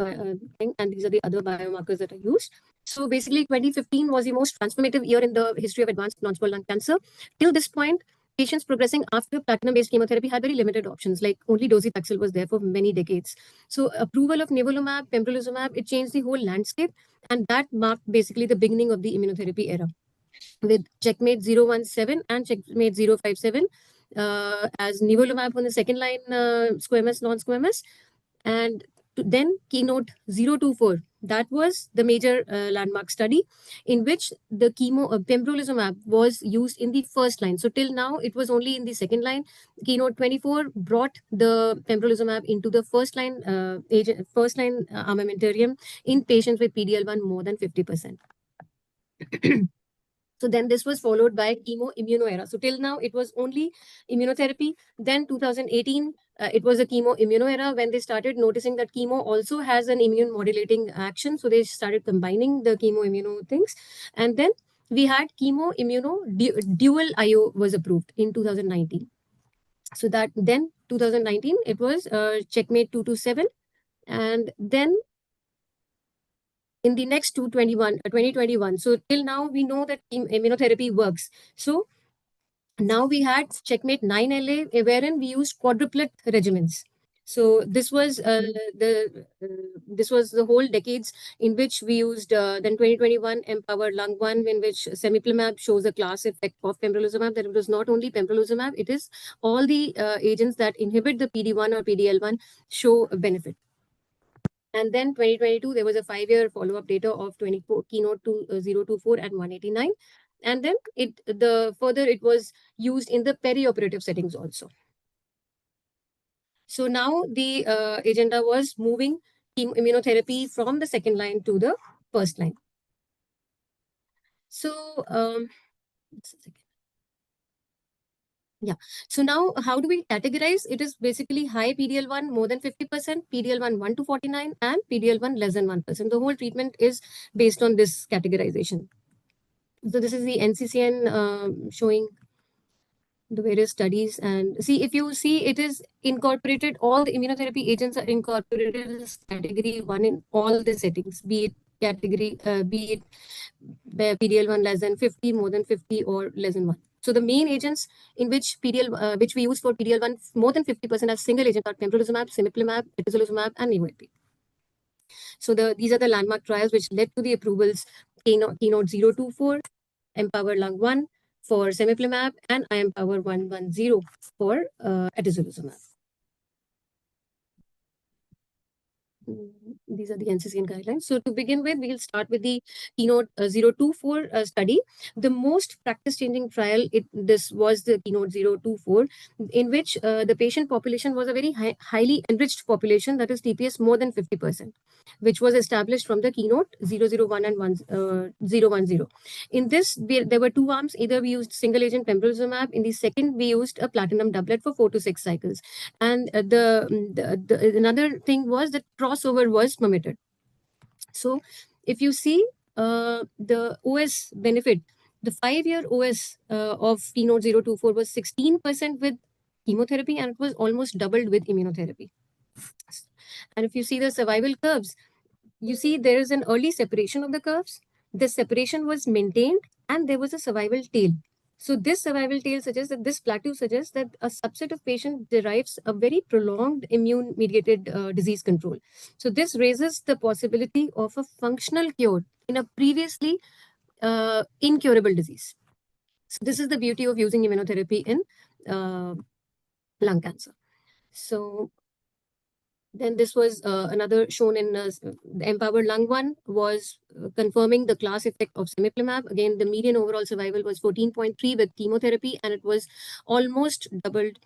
thing, and these are the other biomarkers that are used. So basically, 2015 was the most transformative year in the history of advanced non-small lung cancer. Till this point, patients progressing after platinum-based chemotherapy had very limited options, like only docetaxel was there for many decades. So approval of nivolumab, pembrolizumab, it changed the whole landscape, and that marked basically the beginning of the immunotherapy era, with Checkmate 017 and Checkmate 057 as nivolumab on the second line squamous, non-squamous, and then Keynote 024. That was the major landmark study in which the pembrolizumab was used in the first line. So till now, it was only in the second line. Keynote 24 brought the pembrolizumab into the first line armamentarium in patients with PD-L1 more than 50%. So then this was followed by chemo-immuno era. So till now, it was only immunotherapy. Then 2018, it was a chemo-immuno era when they started noticing that chemo also has an immune modulating action. So they started combining the chemo-immuno things. And then we had chemo-immuno dual IO was approved in 2019. So that then 2019, it was Checkmate 227. And then in the next 2021. So till now, we know that immunotherapy works. So now we had Checkmate 9LA, wherein we used quadruplet regimens. So this was the whole decades in which we used then 2021 Empower Lung 1, in which cemiplimab shows a class effect of pembrolizumab. That it was not only pembrolizumab, it is all the agents that inhibit the PD-1 or PDL1 show a benefit. And then 2022, there was a 5-year follow-up data of Keynote 024 and 189. And then it was used in the perioperative settings also. So now the agenda was moving immunotherapy from the second line to the first line. So just a second. Yeah. So now how do we categorize? It is basically high PDL1 more than 50%, PDL1 1 to 49, and PDL1 less than 1%. The whole treatment is based on this categorization. So this is the NCCN showing the various studies. And see, if you see, it is incorporated, all the immunotherapy agents are incorporated as category 1 in all the settings, be it category, be it PDL1 less than 50, more than 50, or less than 1. So the main agents in which which we use for PDL1 more than 50% as single agent are pembrolizumab, cemiplimab, atezolizumab, and nivolumab. So these are the landmark trials which led to the approvals: Keynote 024, Empower Lung 1 for cemiplimab, and IEMpower 110 for atezolizumab. These are the NCCN guidelines. So to begin with, we'll start with the Keynote 024 study. The most practice-changing trial, this was the Keynote 024, in which the patient population was a very highly enriched population, that is TPS more than 50%, which was established from the Keynote 001 and 010. In this, there were two arms. Either we used single-agent pembrolizumab. In the second, we used a platinum doublet for 4 to 6 cycles. And another thing was that crossover was permitted. So if you see the OS benefit, the 5-year OS of Keynote 024 was 16% with chemotherapy, and it was almost doubled with immunotherapy. And if you see the survival curves, you see there is an early separation of the curves. The separation was maintained, and there was a survival tail. So this survival tail suggests that this plateau suggests that a subset of patients derives a very prolonged immune-mediated disease control. So this raises the possibility of a functional cure in a previously incurable disease. So this is the beauty of using immunotherapy in lung cancer. So then this was another shown in the Empower Lung 1 was confirming the class effect of cemiplimab. Again, the median overall survival was 14.3 with chemotherapy, and it was almost doubled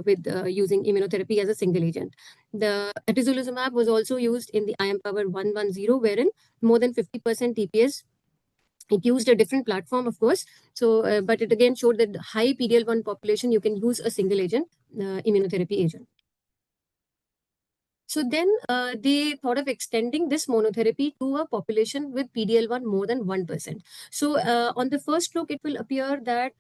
with using immunotherapy as a single agent. The atezolizumab was also used in the IEMpower 110, wherein more than 50% TPS. It used a different platform, of course. So, but it again showed that high PDL1 population, you can use a single agent immunotherapy agent. So then they thought of extending this monotherapy to a population with PDL1 more than 1%. So on the first look, it will appear that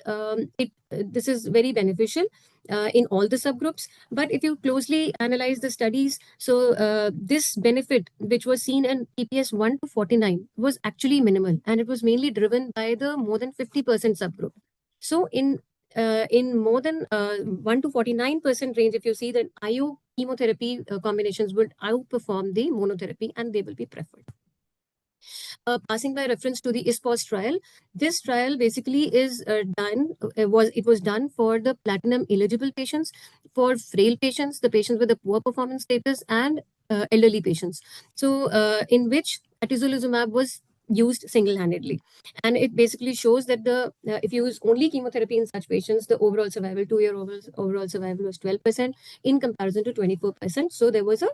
this is very beneficial in all the subgroups. But if you closely analyze the studies, so this benefit, which was seen in TPS 1 to 49, was actually minimal. And it was mainly driven by the more than 50% subgroup. So in more than 1 to 49% range, if you see that IO chemotherapy combinations would outperform the monotherapy, and they will be preferred. Passing by reference to the ISPOS trial, this trial basically is it was done for the platinum eligible patients, for frail patients, the patients with a poor performance status, and elderly patients. So in which atezolizumab was used single-handedly, and it basically shows that the if you use only chemotherapy in such patients, the overall survival, 2-year overall survival was 12% in comparison to 24%. So there was a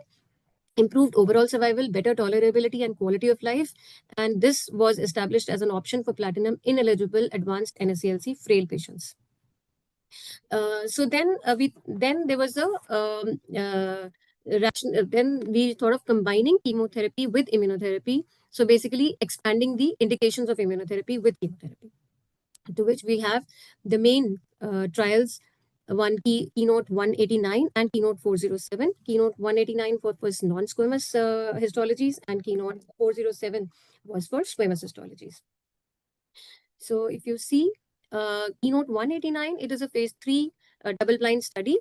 improved overall survival, better tolerability, and quality of life, and this was established as an option for platinum ineligible advanced NSCLC frail patients. So then there was a then we thought of combining chemotherapy with immunotherapy. So basically expanding the indications of immunotherapy with chemotherapy, to which we have the main trials Keynote 189 and Keynote 407. Keynote 189 was non-squamous histologies, and Keynote 407 was for squamous histologies. So if you see Keynote 189, it is a phase 3 double-blind study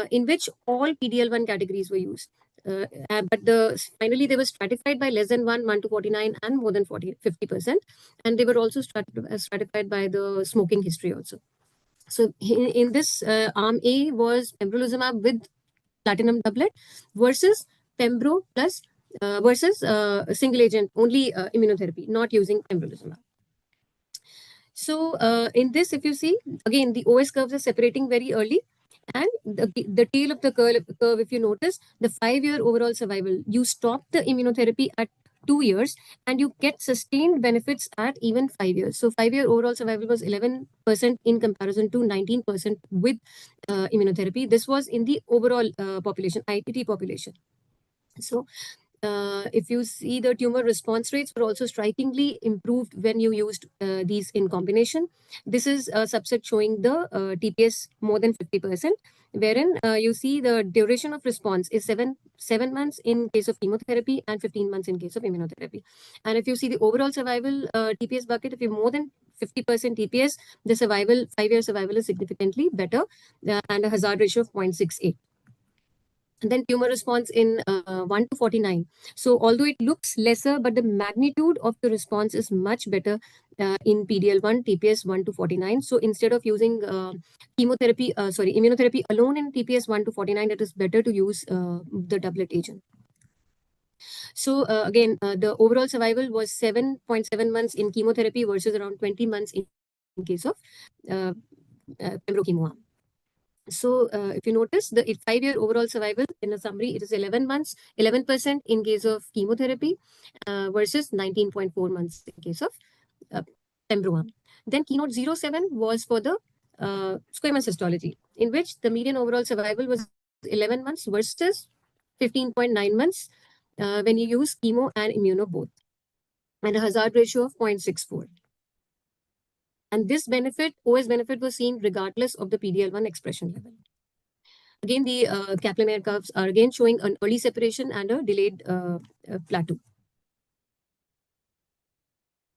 in which all PDL1 categories were used. But finally, they were stratified by less than 1 to 49, and more than 50%. And they were also stratified by the smoking history also. So in this, arm A was pembrolizumab with platinum doublet versus pembro plus versus single agent only immunotherapy, not using pembrolizumab. So in this, if you see, again, the OS curves are separating very early. And the tail of the curve, if you notice, the 5-year overall survival, you stop the immunotherapy at 2 years and you get sustained benefits at even 5 years. So 5-year overall survival was 11% in comparison to 19% with immunotherapy. This was in the overall population, ITT population. So if you see, the tumor response rates were also strikingly improved when you used these in combination. This is a subset showing the TPS more than 50%, wherein you see the duration of response is 7 months in case of chemotherapy and 15 months in case of immunotherapy. And if you see the overall survival TPS bucket, if you more than 50% TPS, the survival, 5-year survival is significantly better and a hazard ratio of 0.68. And then tumor response in 1 to 49. So although it looks lesser, but the magnitude of the response is much better in PDL1, TPS 1 to 49. So instead of using immunotherapy alone in TPS 1 to 49, it is better to use the doublet agent. So again, the overall survival was 7.7 months in chemotherapy versus around 20 months in case of pembrolizumab. So if you notice, the 5-year overall survival, in a summary, it is 11 months, 11% in case of chemotherapy versus 19.4 months in case of pembrolizumab. Then Keynote 07 was for the squamous histology, in which the median overall survival was 11 months versus 15.9 months when you use chemo and immuno both, and a hazard ratio of 0.64. And this benefit, OS benefit, was seen regardless of the PDL1 expression level. Again, the Kaplan-Meier curves are again showing an early separation and a delayed plateau.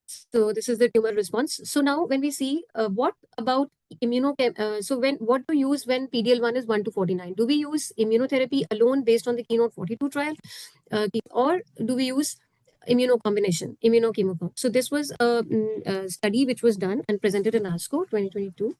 So this is the tumor response. So now when we see what about what to use when PDL1 is 1 to 49? Do we use immunotherapy alone based on the Keynote 42 trial, or do we use immunochemo? So this was a study which was done and presented in ASCO 2022.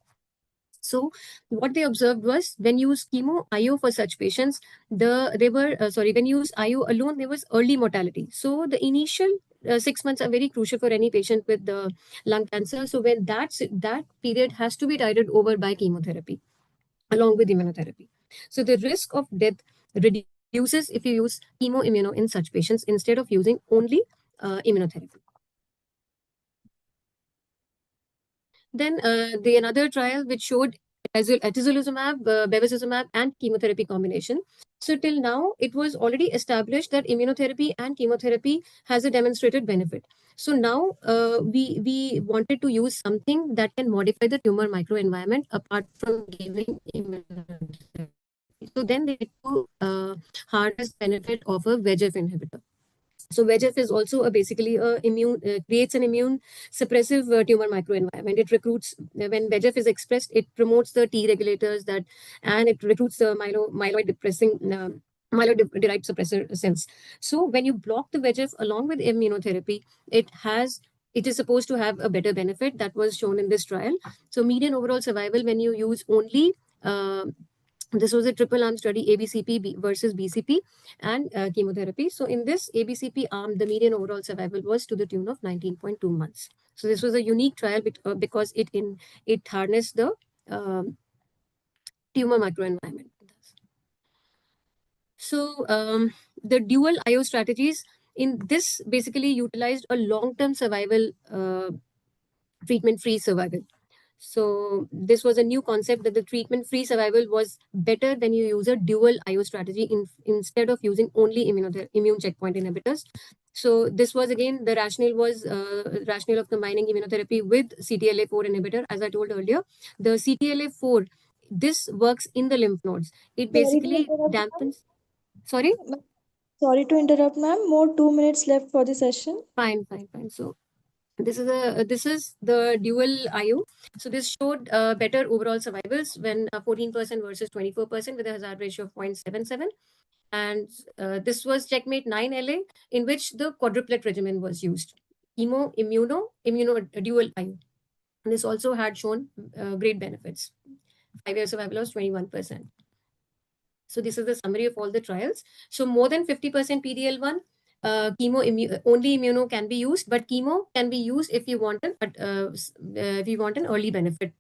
So what they observed was, when you use chemo IO for such patients, when you use IO alone, there was early mortality. So the initial 6 months are very crucial for any patient with the lung cancer. So when that period has to be tided over by chemotherapy along with immunotherapy. So the risk of death reduces if you use chemo-immuno in such patients instead of using only immunotherapy. Then another trial which showed atezolizumab, bevacizumab, and chemotherapy combination. So till now, it was already established that immunotherapy and chemotherapy has a demonstrated benefit. So now we wanted to use something that can modify the tumor microenvironment apart from giving immunotherapy. So then they harness benefit of a VEGF inhibitor. So VEGF is also basically creates an immune suppressive tumor microenvironment. It recruits, when VEGF is expressed, it promotes the T regulators and it recruits the myeloid-derived suppressor cells. So when you block the VEGF along with immunotherapy, it is supposed to have a better benefit. That was shown in this trial. So median overall survival when you use only this was a triple arm study, ABCP versus BCP and chemotherapy. So in this ABCP arm, the median overall survival was to the tune of 19.2 months. So this was a unique trial because it harnessed the tumor microenvironment. So the dual IO strategies in this basically utilized a long-term survival, treatment-free survival. So this was a new concept that the treatment-free survival was better when you use a dual IO strategy instead of using only immune checkpoint inhibitors. So this was, again, the rationale of combining immunotherapy with CTLA-4 inhibitor. As I told earlier, the CTLA-4 this works in the lymph nodes. It Sorry to basically interrupt, ma'am. dampens. Sorry? Sorry to interrupt, ma'am. More 2 minutes left for the session. Fine. So this is the dual IO. So this showed better overall survivals when 14% versus 24% with a hazard ratio of 0.77. And this was Checkmate 9LA, in which the quadruplet regimen was used. Chemo, immuno dual IO. And this also had shown great benefits. 5-year survival was 21%. So this is the summary of all the trials. So more than 50% PDL1, only immuno can be used, but chemo can be used if you want an early benefit,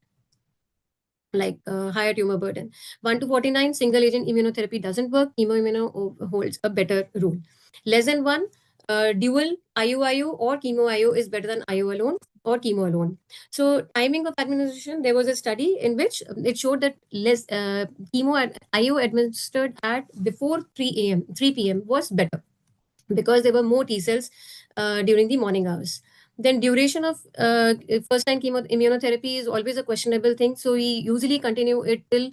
like higher tumor burden. 1 to 49, single agent immunotherapy doesn't work. Chemo-immuno holds a better role. Less than 1, dual IO or chemo-IO is better than IO alone or chemo alone. So timing of administration, there was a study in which it showed that less chemo IO administered at before 3 p.m. was better, because there were more T cells during the morning hours. Then duration of first-line immunotherapy is always a questionable thing. So we usually continue it till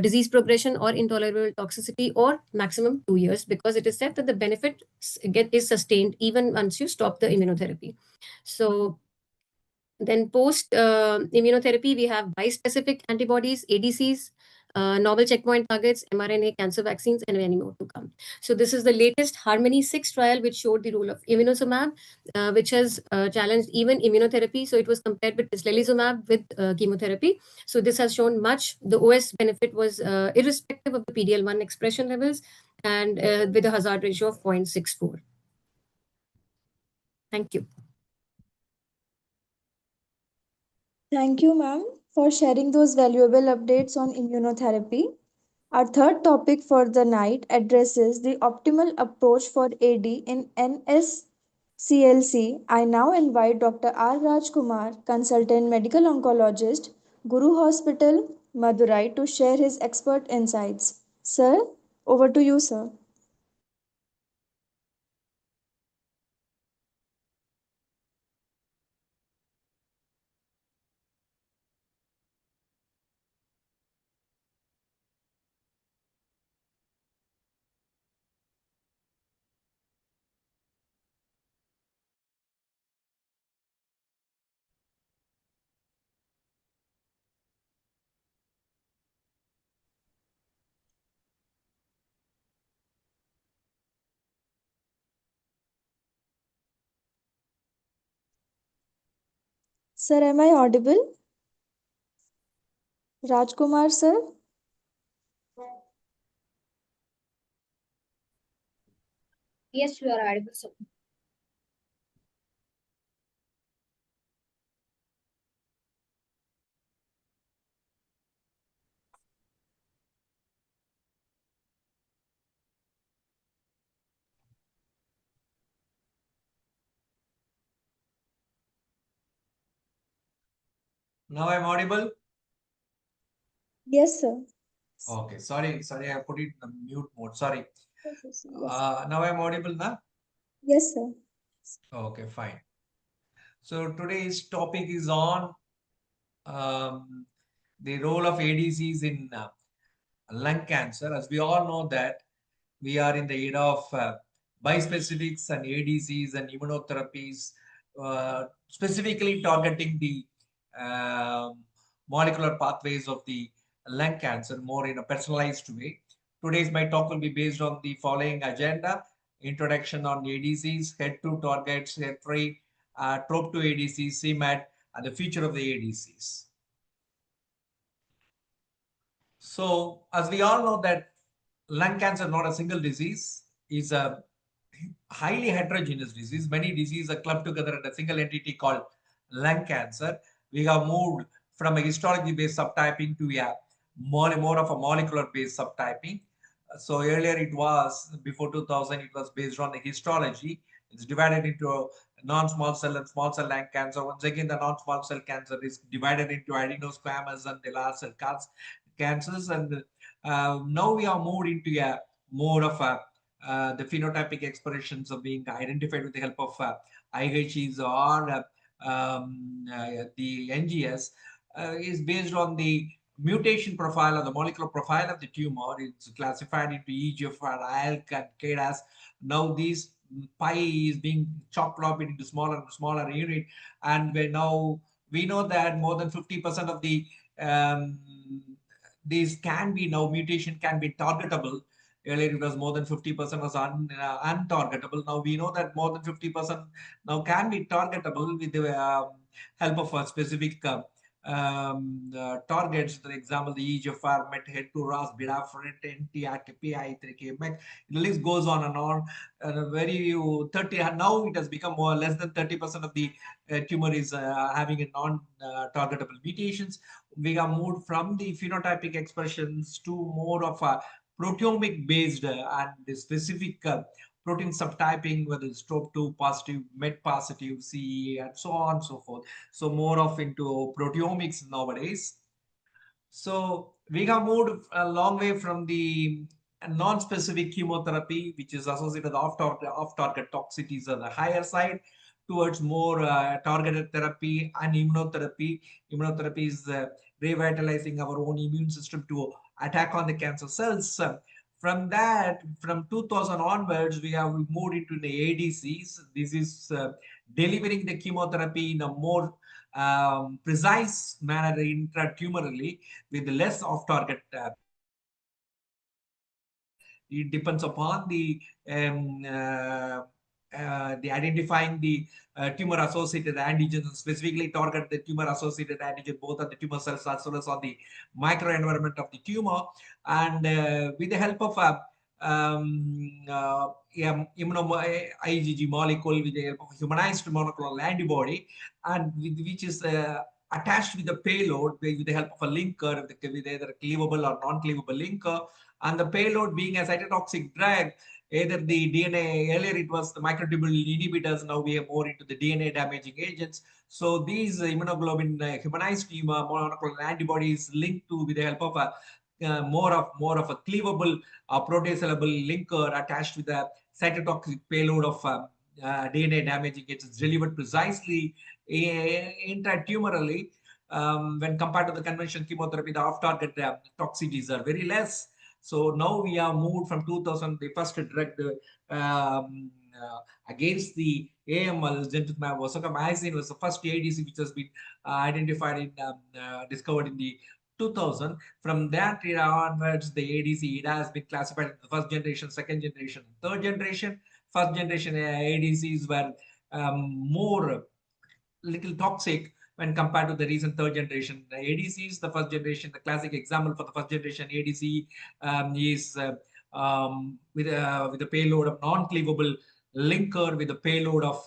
disease progression or intolerable toxicity, or maximum 2 years, because it is said that the benefit is sustained even once you stop the immunotherapy. So then post immunotherapy, we have bispecific antibodies, ADCs, novel checkpoint targets, mRNA cancer vaccines, and many more to come. So this is the latest Harmony 6 trial, which showed the role of immunozumab, which has challenged even immunotherapy. So it was compared with tislelizumab with chemotherapy. So this has shown much. The OS benefit was irrespective of the PDL1 expression levels, and with a hazard ratio of 0.64. Thank you. Thank you, ma'am, for sharing those valuable updates on immunotherapy. Our third topic for the night addresses the optimal approach for AD in NSCLC. I now invite Dr. R. Rajkumar, consultant medical oncologist, Guru Hospital, Madurai, to share his expert insights. Sir, over to you, sir. Sir, am I audible? Rajkumar, sir? Yes, you are audible, sir. Now I'm audible. Yes, sir. Okay, sorry, I put it in the mute mode. Sorry. Yes. Now I'm audible now. Yes, sir. Okay, fine. So today's topic is on the role of ADCs in lung cancer. As we all know that we are in the era of bispecifics and ADCs and immunotherapies, specifically targeting the molecular pathways of the lung cancer more in a personalized way. Today's my talk will be based on the following agenda: introduction on ADCs, HER2 targets, HER3, TROP2 ADCs, CMAT, and the future of the ADCs. So, as we all know that lung cancer, not a single disease, is a highly heterogeneous disease. Many diseases are clubbed together in a single entity called lung cancer. We have moved from a histology-based subtyping to a more of a molecular-based subtyping. So earlier it was, before 2000, it was based on the histology. It's divided into non-small cell and small cell lung cancer. Once again, the non-small cell cancer is divided into adenosquamous and the large cell cancers. And now we are moved into a more of a the phenotypic expressions of being identified with the help of IHEs or the NGS is based on the mutation profile or the molecular profile of the tumor. It's classified into EGFR, ALK, and KRAS. Now these pie is being chopped up into smaller and smaller unit, and we know that more than 50% of the these can be now mutation can be targetable. Earlier it was more than 50% was untargetable. Now we know that more than 50% now can be targetable with the help of a specific targets. For example, the EGFR, MET, HER2, RAS, BRAF, NTR, PI3K, MET. The list goes on and on. Very 30 now it has become more less than 30% of the tumor is having a non-targetable mutations. We have moved from the phenotypic expressions to more of a proteomic based and specific protein subtyping, whether it's TROP2 positive, MET positive, CE, and so on and so forth. So more of into proteomics nowadays. So we have moved a long way from the non-specific chemotherapy, which is associated with off-target toxicities on the higher side, towards more targeted therapy and immunotherapy. Immunotherapy is revitalizing our own immune system to attack on the cancer cells. From that, from 2000 onwards, we have moved into the ADCs. This is delivering the chemotherapy in a more precise manner intratumorally with less off-target. It depends upon the identifying the tumor-associated antigens, specifically target the tumor-associated antigen both on the tumor cells as well as on the microenvironment of the tumor. And with the help of IgG molecule, with the help of humanized monoclonal antibody, and which is attached with the payload with the help of a linker, with either cleavable or non-cleavable linker, and the payload being a cytotoxic drug. Either the DNA, earlier it was the microtubule inhibitors, now we are more into the DNA damaging agents. So these immunoglobulin humanized monoclonal antibodies linked to with the help of a more of a cleavable proteasoluble linker attached with a cytotoxic payload of DNA damaging agents delivered precisely intratumorally. When compared to the conventional chemotherapy, the off-target toxicities are very less. So now we have moved from 2000, the first drug against the AML, Zentuximab osakamycin, was the first ADC which has been identified in discovered in the 2000. From that era onwards, the ADC it has been classified into the first generation, second generation, third generation. First generation ADCs were more little toxic when compared to the recent third generation ADCs. The first generation, the classic example for the first generation ADC is with a payload of non-cleavable linker with a payload of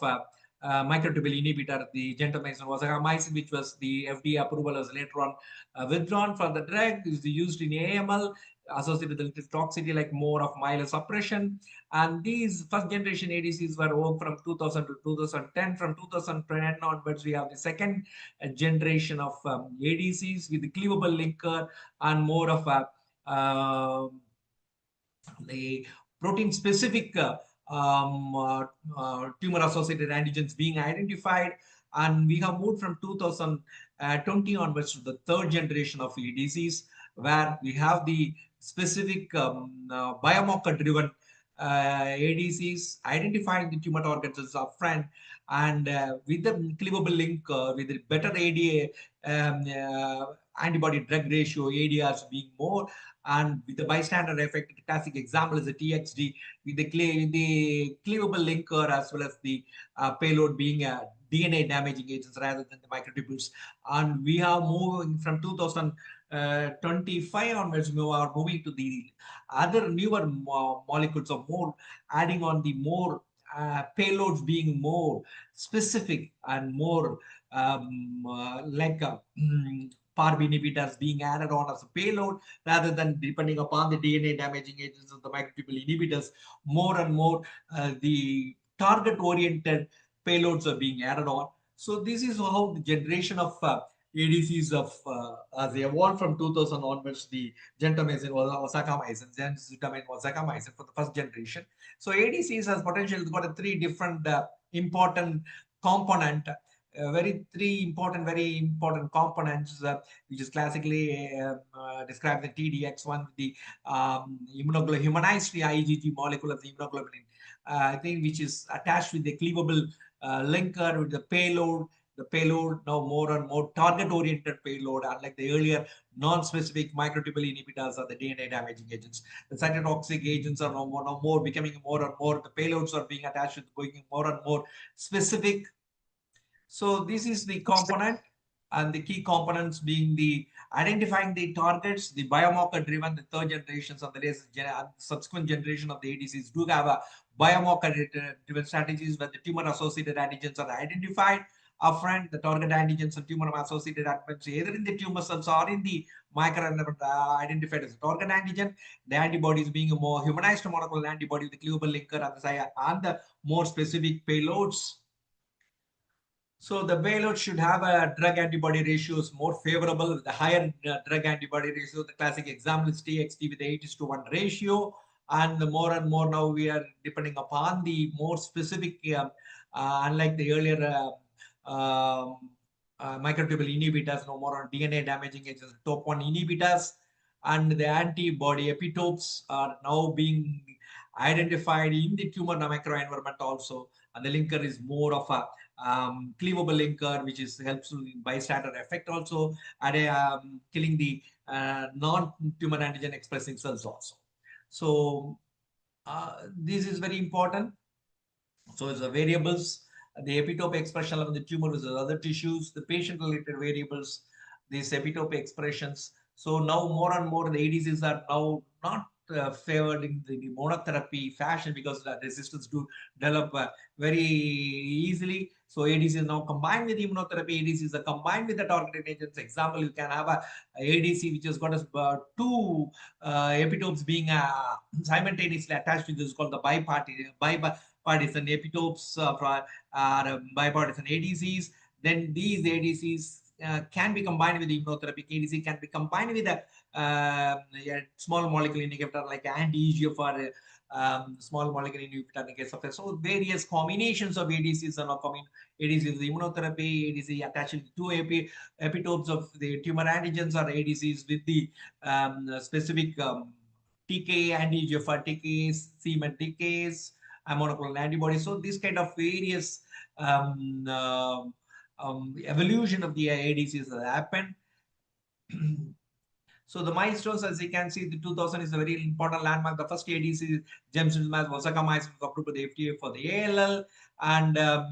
microtubule inhibitor, the gentamicin osakamycin, which was the FDA approval as later on withdrawn for the drug, is used in AML, associated with little toxicity like more of myelosuppression. And these first generation ADCs were worked from 2000 to 2010. From 2010 onwards, we have the second generation of ADCs with the cleavable linker and more of a the protein specific tumor-associated antigens being identified. And we have moved from 2020 onwards to the third generation of ADCs, where we have the specific biomarker-driven ADCs identifying the tumor targets as upfront, and with the cleavable link, with the better ADA antibody drug ratio, ADRs being more, and with the bystander effect. The classic example is the TXD with the cleavable linker as well as the payload being DNA damaging agents rather than the microtubules. And we are moving from 2025 onwards, we are moving to the other newer molecules of more, adding on the more payloads being more specific and more like PARP inhibitors being added on as a payload rather than depending upon the DNA damaging agents of the microtubule inhibitors. More and more the target oriented payloads are being added on. So this is how the generation of ADCs of as they evolved from 2000 onwards, the gentamicin osakamycin, zentuximab osakamycin for the first generation. So ADCs has potential. It's got a three different important component. very important components, which is classically described in TDX1, the immunoglobulin, humanized IgG molecule of the immunoglobulin, I think, which is attached with the cleavable linker with the payload. The payload now more and more target-oriented payload, unlike the earlier non-specific microtubule inhibitors or the DNA damaging agents. The cytotoxic agents are now more becoming more and more. The payloads are being attached with going more and more specific. So this is the component, and the key components being the identifying the targets, the biomarker-driven, the third generations of the subsequent generation of the ADCs do have a biomarker-driven strategies where the tumor-associated antigens are identified upfront. The target antigens and tumor-associated antigens either in the tumor cells or in the microenvironment identified as a target antigen. The antibodies being a more humanized monoclonal antibody with the cleavable linker and the more specific payloads. So the payload should have a drug antibody ratios more favorable with the higher drug antibody ratio. The classic example is TXT with the 8:1 ratio. And the more and more now we are depending upon the more specific, unlike the earlier microtubule inhibitors, no more on DNA damaging agents, top 1 inhibitors, and the antibody epitopes are now being identified in the tumor microenvironment also. And the linker is more of a cleavable linker, which is helps in bystander effect also, and killing the non-tumor antigen expressing cells also. So this is very important. So it's the variables, the epitope expression of the tumor versus other tissues, the patient-related variables, these epitope expressions. So now more and more the ADCs are now not favored in the monotherapy fashion because the resistance do develop very easily. So ADC is now combined with immunotherapy. ADCs are combined with the targeted agents. Example, you can have a ADC which has got two epitopes being simultaneously attached to this is called the bipartisan epitopes are bipartisan ADCs. Then these ADCs can be combined with the immunotherapy. ADC can be combined with a small molecule inhibitor like anti-EGFR small molecule inhibitor in the case of it. So various combinations of ADCs are now coming. ADC is the immunotherapy, ADC attaching two epitopes of the tumor antigens or ADCs with the specific TK, anti-EGFR TKs, cMET TKs, monoclonal antibodies. So this kind of various evolution of the ADCs has happened. So the milestones, as you can see, the 2000 is a very important landmark. The first ADC, gemcitabine was approved by the FDA for the ALL and ALL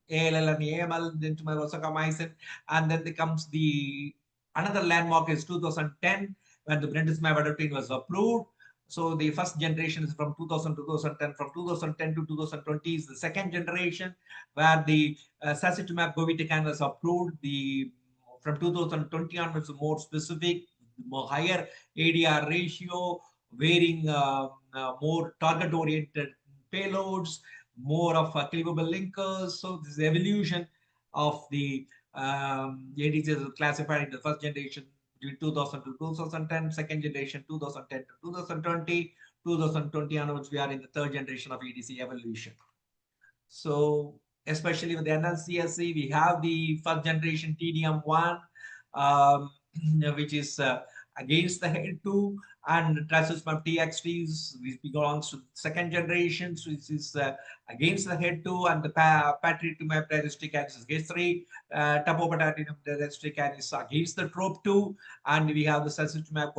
and AML, then to my vancomycin, and then there comes the another landmark is 2010 when the brentuximab vedotin was approved. So the first generation is from 2000 to 2010. From 2010 to 2020 is the second generation where the sacituzumab govitecan was approved. The from 2020 onwards, more specific, more higher ADR ratio, wearing more target-oriented payloads, more of cleavable linkers. So this is the evolution of the ADCs classified in the first generation between 2000 to 2010, second generation 2010 to 2020, 2020 onwards, we are in the third generation of ADC evolution. So especially with the NLCSC, we have the first generation TDM1, which is against the HER2, and trastuzumab TXTs, which belongs to second generation, which is against the HER2, and the patritumab deruxtecan is against 3, topotecan deruxtecan is against the TROP2, and we have the sacituzumab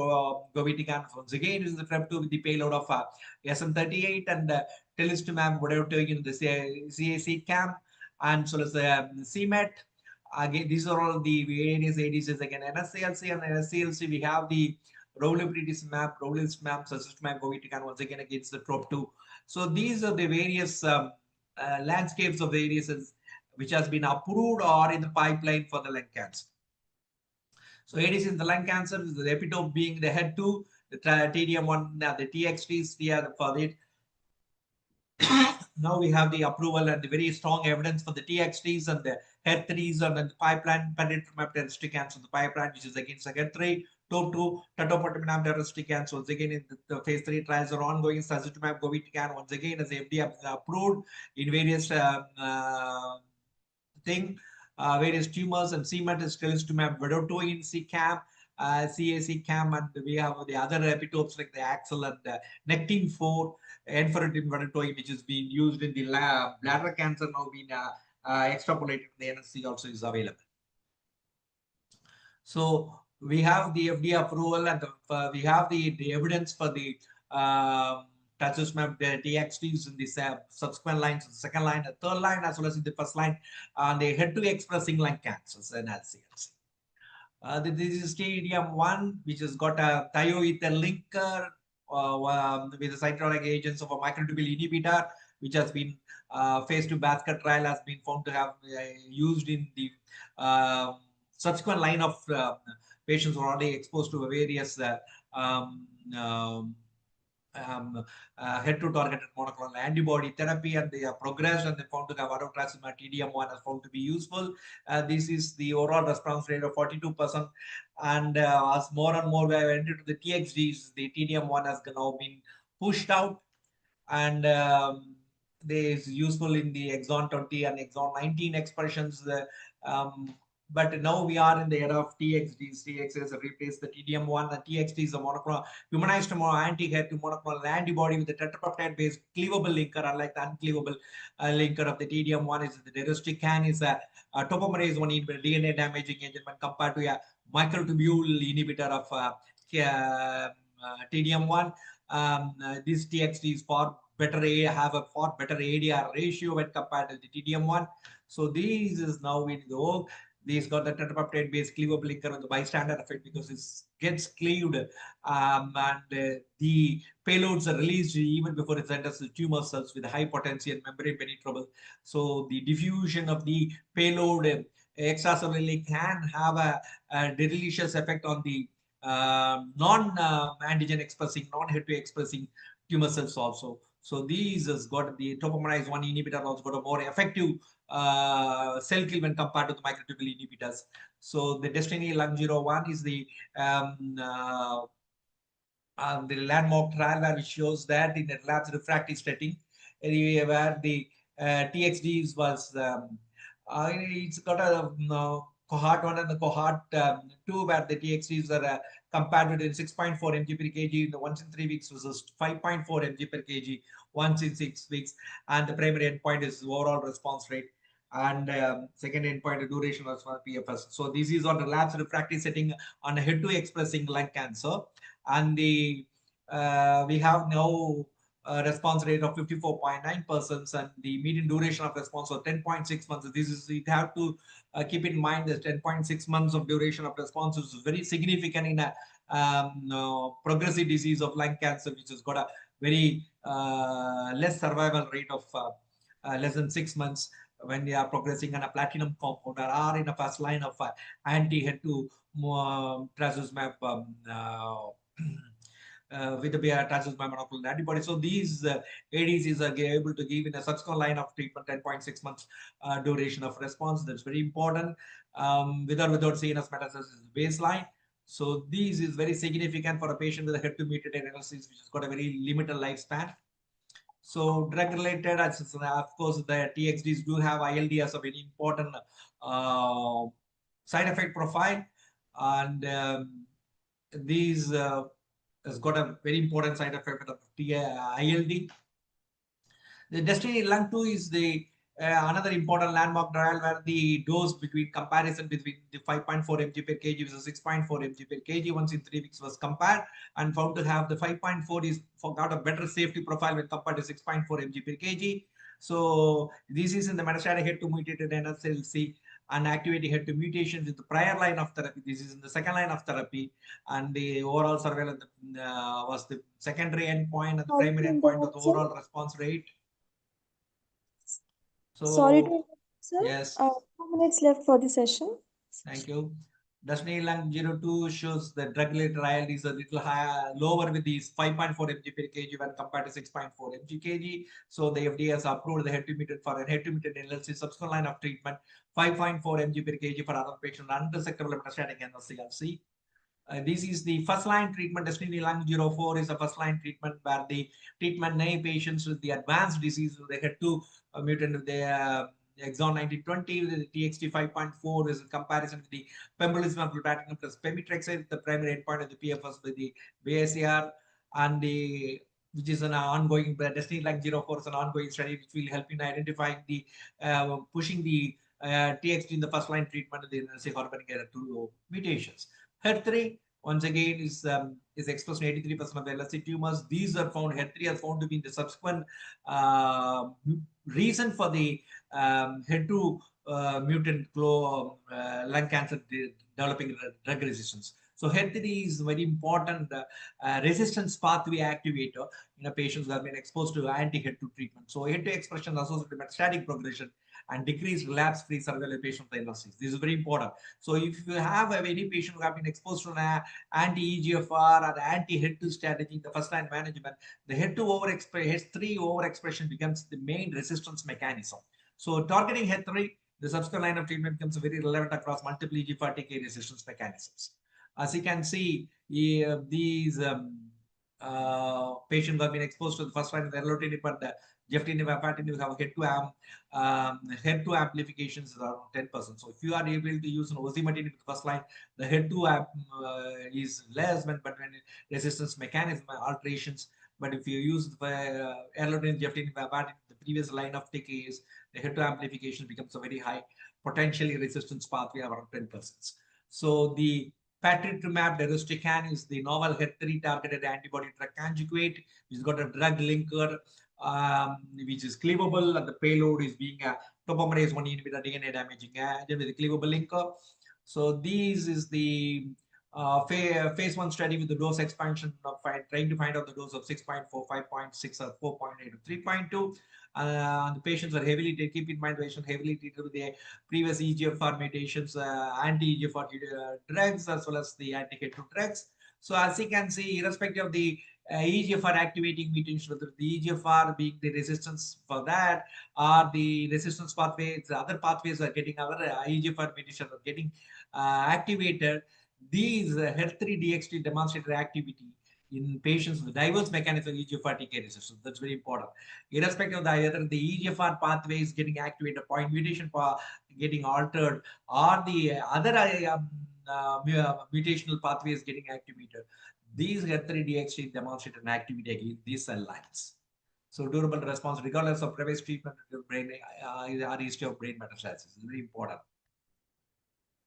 govitecan once again is the TROP2 with the payload of SM38, and telistumab vedotin in the CAC camp, and so as the cMET. Again, these are all the various ADCs. Again, NSCLC and NSCLC, we have the rolipritizumab, sacituzumab govitecan once again against the TROP2. So these are the various landscapes of ADCs which has been approved or in the pipeline for the lung cancer. So ADC in the lung cancer is the epitope being the HER2, the TDM1, the TXTs for it. Now we have the approval and the very strong evidence for the TXTs and the HER3s and then the pipeline, patritumab deruxtecan, so the pipeline which is against the HER3, TOP2, topotecan deruxtecan. So once again, in the phase 3 trials are ongoing. Sacituzumab govitecan once again as FDA approved in various thing. various tumors, and CMET is trastuzumab vedotin, CCAM, CAC-CAM, and we have the other epitopes like the AXL and Nectin-4, enfortumab vedotin, which is being used in the bladder cancer, now being extrapolated in the NSC also is available. So we have the FDA approval, and we have the evidence for the trastuzumab TXTs in the subsequent lines, the second line, the third line, as well as in the first line, and the HER2 expressing lung cancers and LCLC. This is TDM1, which has got a thioether linker with the cytotoxic agents of a microtubule inhibitor, which has been phase 2 basket trial has been found to have used in the subsequent line of patients who are already exposed to various HER2 targeted monoclonal antibody therapy, and they have progressed and they found to have adagrasib TDM1 has found to be useful. This is the overall response rate of 42%, and as more and more we have entered the TXDs, the TDM1 has now been pushed out, and this is useful in the exon 20 and exon 19 expressions. But now we are in the era of TXDs. TXDs have replaced the TDM1, and TXD is a monoclonal, humanized anti-HER2 monoclonal antibody with a tetrapeptide-based cleavable linker, unlike the uncleavable linker of the TDM1. Is the deruxtecan is a topomerase 1 inhibitor, DNA damaging agent when compared to a microtubule inhibitor of TDM1. This TXD is far better, have a far better ADR ratio when compared to the TDM1. So this is now in the work. These got the tetrapeptide based cleavable linker with the bystander effect because it gets cleaved, and the payloads are released even before it enters the tumor cells with high potency and membrane penetrable. So the diffusion of the payload extracellularly can have a delicious effect on the non-antigen expressing, non-HER2 expressing tumor cells also. So these has got the topomerase 1 inhibitor also got a more effective cell kill when compared to the microtubule inhibitors. So the Destiny Lung 01 is the landmark trial where it shows that in a relapsed refractory setting, where the TXDs was it's got a cohort 1 and the cohort 2 where the TXDs are compared with 6.4 mg per kg in the once in 3 weeks versus 5.4 mg per kg once in 6 weeks, and the primary endpoint is overall response rate, and second endpoint the duration of PFS. So this is on the relapsed refractory setting on a HER2 expressing lung cancer, and the we have now response rate of 54.9%, and the median duration of response of 10.6 months. This is, you have to keep in mind that 10.6 months of duration of response is very significant in a progressive disease of lung cancer, which has got a very less survival rate of less than 6 months when they are progressing on a platinum compound or in a first line of anti-HER2 trastuzumab with the trastuzumab monoclonal antibody. So these ADCs are able to give in a subsequent line of treatment 10.6 months duration of response. That's very important. With or without CNS metastasis baseline. So this is very significant for a patient with a HER2 mutated NSCs, which has got a very limited lifespan. So drug related, of course, the TXDs do have ILD as a very important side effect profile, and these has got a very important side effect of ILD. The Destiny Lung 2 is the another important landmark trial where the dose comparison between the 5.4 mg per kg versus 6.4 mg per kg once in 3 weeks was compared and found to have the 5.4 is got a better safety profile when compared to 6.4 mg per kg. So this is in the metastatic HER2 mutated NSCLC and activating HER2 mutations in the prior line of therapy. This is in the second line of therapy, and the overall surveillance was the secondary endpoint, and the primary endpoint was the overall response rate. So, sorry to interrupt, sir. Yes. 2 minutes left for the session. Thank you. Destiny Lung 02 shows the drug-related trial is a little higher, lower with these 5.4 mg per kg when compared to 6.4 mg kg. So the FDA has approved the HER2 mutant for a HER2 mutant NSCLC subsequent line of treatment 5.4 mg per kg for other patients unresectable metastatic NSCLC. This is the first line treatment. Destiny Lung 04 is a first line treatment where the treatment naive patients with the advanced disease with the HER2 mutant with the exon 1920 with the TXT 5.4 is in comparison with the pembrolizumab glutatinib plus pemetrexed, the primary endpoint of the PFS with the BACR, and the which is an ongoing Destiny Lung 04 is an ongoing study which will help in identifying the pushing the TXT in the first line treatment of the NRC harboring HER2 mutations. HER3 once again is expressed in 83% of the LSC tumors. These are found, HER3 are found to be in the subsequent reason for the HER2 mutant lung cancer developing drug resistance. So HER3 is very important resistance pathway activator in a patients who have been exposed to anti-HER2 treatment. So HER2 expression associated with metastatic progression and decreased relapse-free survival in patients with NRCs. This is very important. So if you have any patient who have been exposed to an anti-EGFR or anti-HER2 strategy in the first-line management, the HER3 overexpression becomes the main resistance mechanism. So targeting HER3, the subsequent line of treatment becomes very relevant across multiple EGFR TK resistance mechanisms. As you can see, these patients have been exposed to the first line of erlotinib, but the gefitinib, afatinib have HER2 amplifications is around 10%. So if you are able to use an osimertinib in the first line, the HER2 is less, but when resistance mechanism alterations. But if you use erlotinib, gefitinib, afatinib, the previous line of TKs, the HER2 amplification becomes a very high potentially resistance pathway around 10%. So the patritumab deruxtecan is the novel HER3 targeted antibody drug conjugate, which has got a drug linker, which is cleavable, and the payload is being a topomerase 1 inhibitor DNA damaging agent with a cleavable linker. So this is the phase 1 study with the dose expansion of trying to find out the dose of 6.4, 5.6, or 4.8, or 3.2. The patients are heavily, keep in mind, patients heavily treated with the previous EGFR mutations, anti-EGFR drugs, as well as the anti-HER2 drugs. So as you can see, irrespective of the EGFR activating mutations, whether the EGFR being the resistance for that, or the resistance pathways, the other pathways are getting, other EGFR mutations are getting activated. These HER3-DXd demonstrated activity in patients with diverse mechanism of EGFR TK resistance. That's very important. Irrespective of whether the EGFR pathway is getting activated, point mutation getting altered, or the other mutational pathway is getting activated, these HER3-DXd demonstrated an activity against these cell lines. So durable response regardless of previous treatment to brain or history of brain metastasis is very important.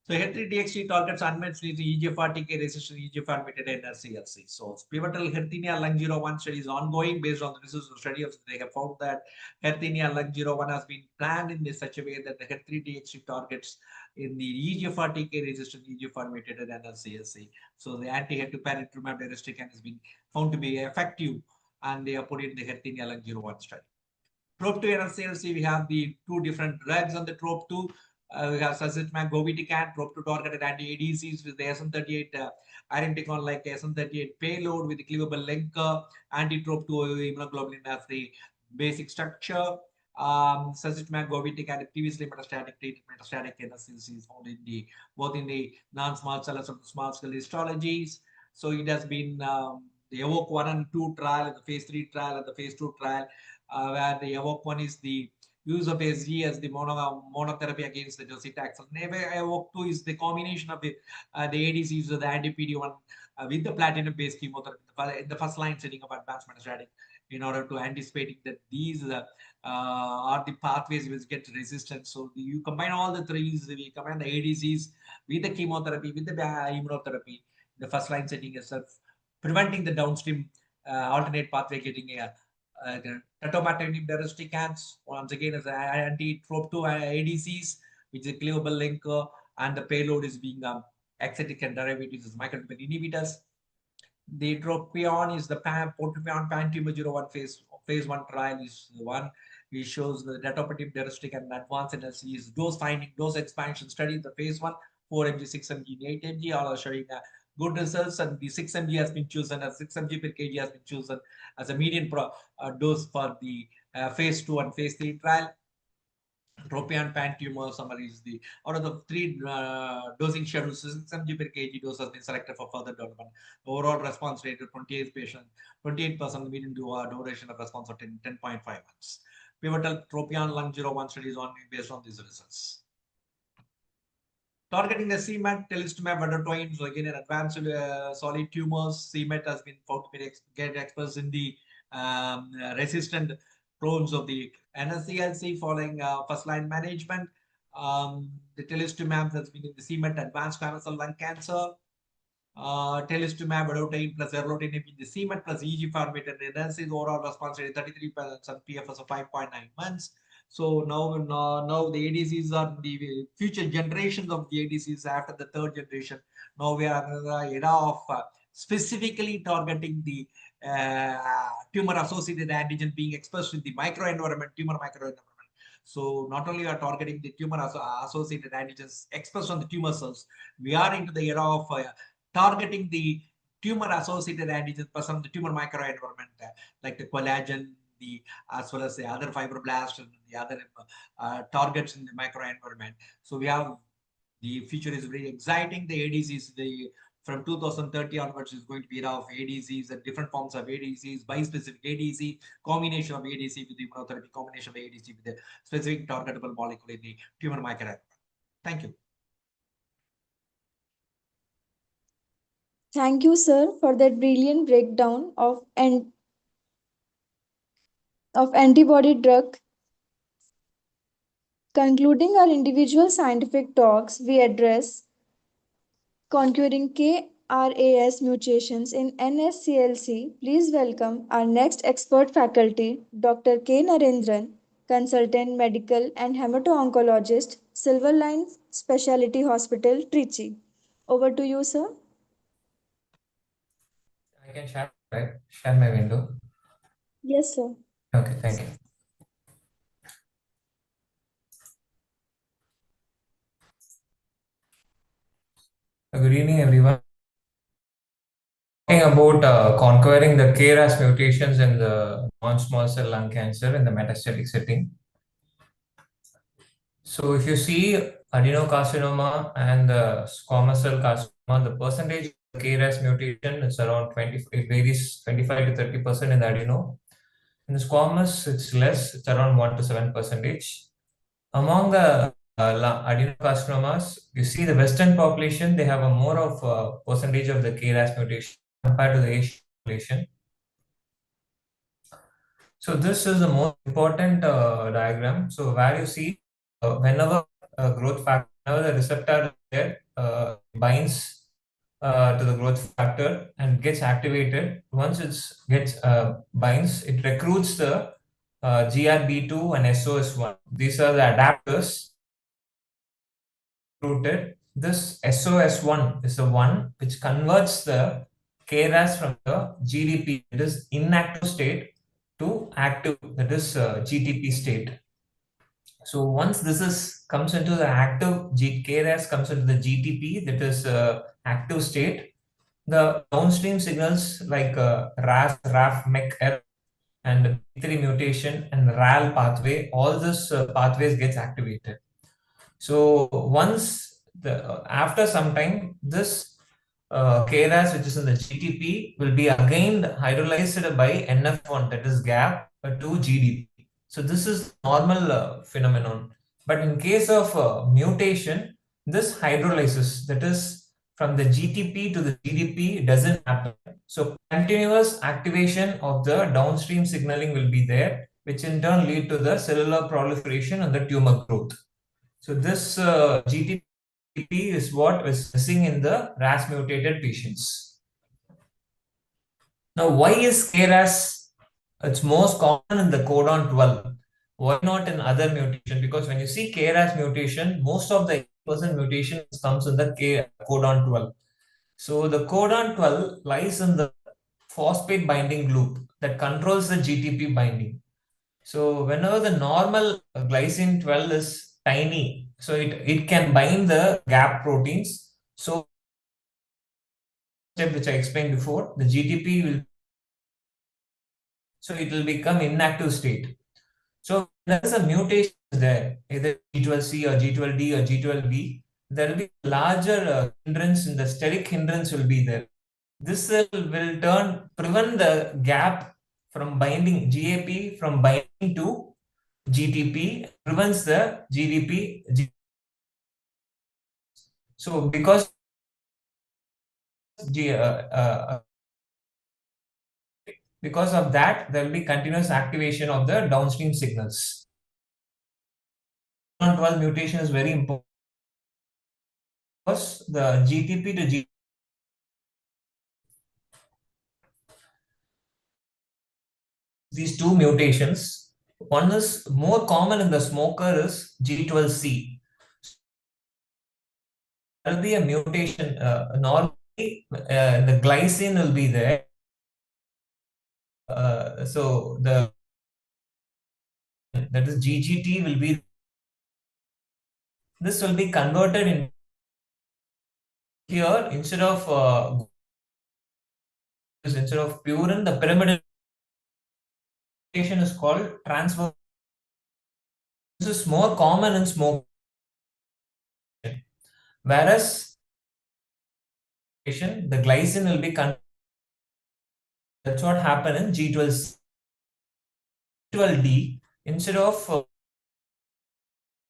So HER3-DXd targets unmet needs EGFR TK resistant EGFR mutated NSCLC. So pivotal HERTHENIA Lung 01 study is ongoing based on the results of study. They have found that HERTHENIA Lung 01 has been planned in such a way that the HER3-DXd targets in the EGFR TK resistant EGFR mutated NSCLC. So the anti-HER2 patritumab deruxtecan has been found to be effective, and they are put in the HERTHENIA Lung 01 study. TROP2 NSCLC, we have the two different drugs on the TROP2. We have sacituzumab govitecan, TROP2 targeted anti-ADCs with the SN38 irinotecan like SN38 payload with the cleavable linker, anti-TROP2 immunoglobulin as the basic structure. Sacituzumab govitecan previously metastatic NSCLC is found in the both in the non-small cell as well as small cell histologies. So it has been the EVOKE 1 and 2 trial, the phase 3 trial, and the phase 2 trial, where the EVOKE 1 is the use of SG as the monotherapy against the docetaxel. EVOKE 2 is the combination of the ADCs with the anti-PD-1 with the platinum-based chemotherapy in the first line setting of advanced metastatic, in order to anticipating that these are the pathways which get resistant. So you combine all the three, we combine the ADCs with the chemotherapy, with the immunotherapy, the first line setting itself, preventing the downstream alternate pathway getting a tatomatinib deruxtecan, once again as anti-TROP2 ADCs, which is a cleavable linker, and the payload is being exatecan derivatives as microtubule inhibitors. The tropion is the tropion pan-tumor 01 phase 1 trial is the one which shows the datopatinib deruxtecan and advanced NSCLC is dose finding, dose expansion study. The phase 1, 4 mg, 6 mg, 8 mg, all are showing good results, and the 6 mg has been chosen as 6 mg per kg has been chosen as a median dose for the phase 2 and phase 3 trial. Tropion pan-tumor summary is the out of the 3 dosing schedules, 6 mg per kg dose has been selected for further development. Overall response rate of 28%, median duration of response of 10.5 months. pivotal Tropion Lung 01 studies on based on these results. Targeting the CMET, telistumab vedotin, so again in advanced solid tumors, CMET has been found to get expressed in the resistant clones of the NSCLC following first-line management. The telistumab has been in the CMET advanced squamous cell lung cancer. Telistumab vedotin plus erlotinib in the CMET plus EGFR mutated NSCLC overall response rate 33% and PFS of 5.9 months. So now the ADCs are the future generations of the ADCs after the third generation. Now we are in the era of specifically targeting the tumor-associated antigen being expressed in the microenvironment, tumor microenvironment. So not only are targeting the tumor-associated antigens expressed on the tumor cells, we are into the era of targeting the tumor-associated antigens present on the tumor microenvironment, like the collagen, as well as the other fibroblasts and the other targets in the microenvironment. So we have the future is very exciting. The ADCs, from 2030 onwards is going to be era of ADCs and different forms of ADCs, bispecific ADC, combination of ADC with immunotherapy, combination of ADC with the specific targetable molecule in the tumor microenvironment. Thank you. Thank you, sir, for that brilliant breakdown of antibody drug. Concluding our individual scientific talks, we address conquering KRAS mutations in NSCLC. Please welcome our next expert faculty, Dr. K. Narendran, consultant medical and hemato-oncologist, Silverline Specialty Hospital, Trichy. Over to you, sir. I can share, right? Share my window. Yes, sir. Okay, thank you. Good evening, everyone. Talking about conquering the KRAS mutations in the non-small cell lung cancer in the metastatic setting. So if you see adenocarcinoma and the squamous cell carcinoma, the percentage of KRAS mutation is around 20, it varies 25 to 30% in the adeno. In the squamous, it's less, it's around 1 to 7%. Among the adenocarcinomas, you see the Western population, they have a more of percentage of the KRAS mutation compared to the Asian population. So this is the most important diagram. So where you see whenever growth factor, whenever the receptor there binds to the growth factor and gets activated, once it gets binds, it recruits the GRB2 and SOS1. These are the adapters recruited. This SOS1 is the one which converts the KRAS from the GDP, that is inactive state, to active, that is GTP state. So once this comes into the active, KRAS comes into the GTP, that is active state, the downstream signals like RAS, RAF, MEK, and P3 mutation and RAL pathway, all this pathways gets activated. So once after some time, this KRAS, which is in the GTP, will be again hydrolyzed by NF1, that is GAP, to GDP. So this is normal phenomenon. But in case of mutation, this hydrolysis, that is from the GTP to the GDP, doesn't happen. So continuous activation of the downstream signaling will be there, which in turn lead to the cellular proliferation and the tumor growth. So this GTP is what is missing in the RAS mutated patients. Now, why is KRAS? It's most common in the codon 12. Why not in other mutation? Because when you see KRAS mutation, most of the 8% mutation comes in the codon 12. So the codon 12 lies in the phosphate binding loop that controls the GTP binding. So whenever the normal glycine 12 is tiny, so it can bind the gap proteins. So step which I explained before, the GTP will, so it will become inactive state. So there is a mutation there, either G12C or G12D or G12V. There will be larger hindrance in the steric hindrance will be there. This will prevent the gap from binding, GAP from binding to GTP, prevents the GDP. So because of that, there will be continuous activation of the downstream signals. 12 mutation is very important because the GTP to G. These two mutations, one is more common in the smoker is G12C. There will be a mutation. Normally, the glycine will be there. So that is GGT will be. This will be converted in here instead of purine. The pyrimidine mutation is called transfer. This is more common in smoke. Whereas the glycine will be converted. That's what happened in G12D. Instead of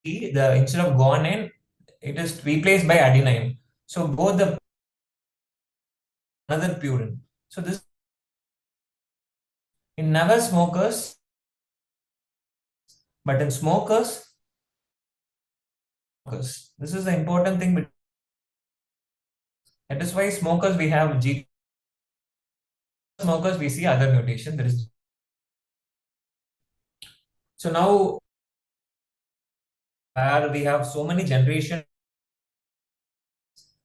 instead of guanine, it is replaced by adenine. So both the another purine. So this in never smokers, but in smokers, this is the important thing. That is why smokers we have G. Smokers we see other mutation. There is. So now where we have so many generations,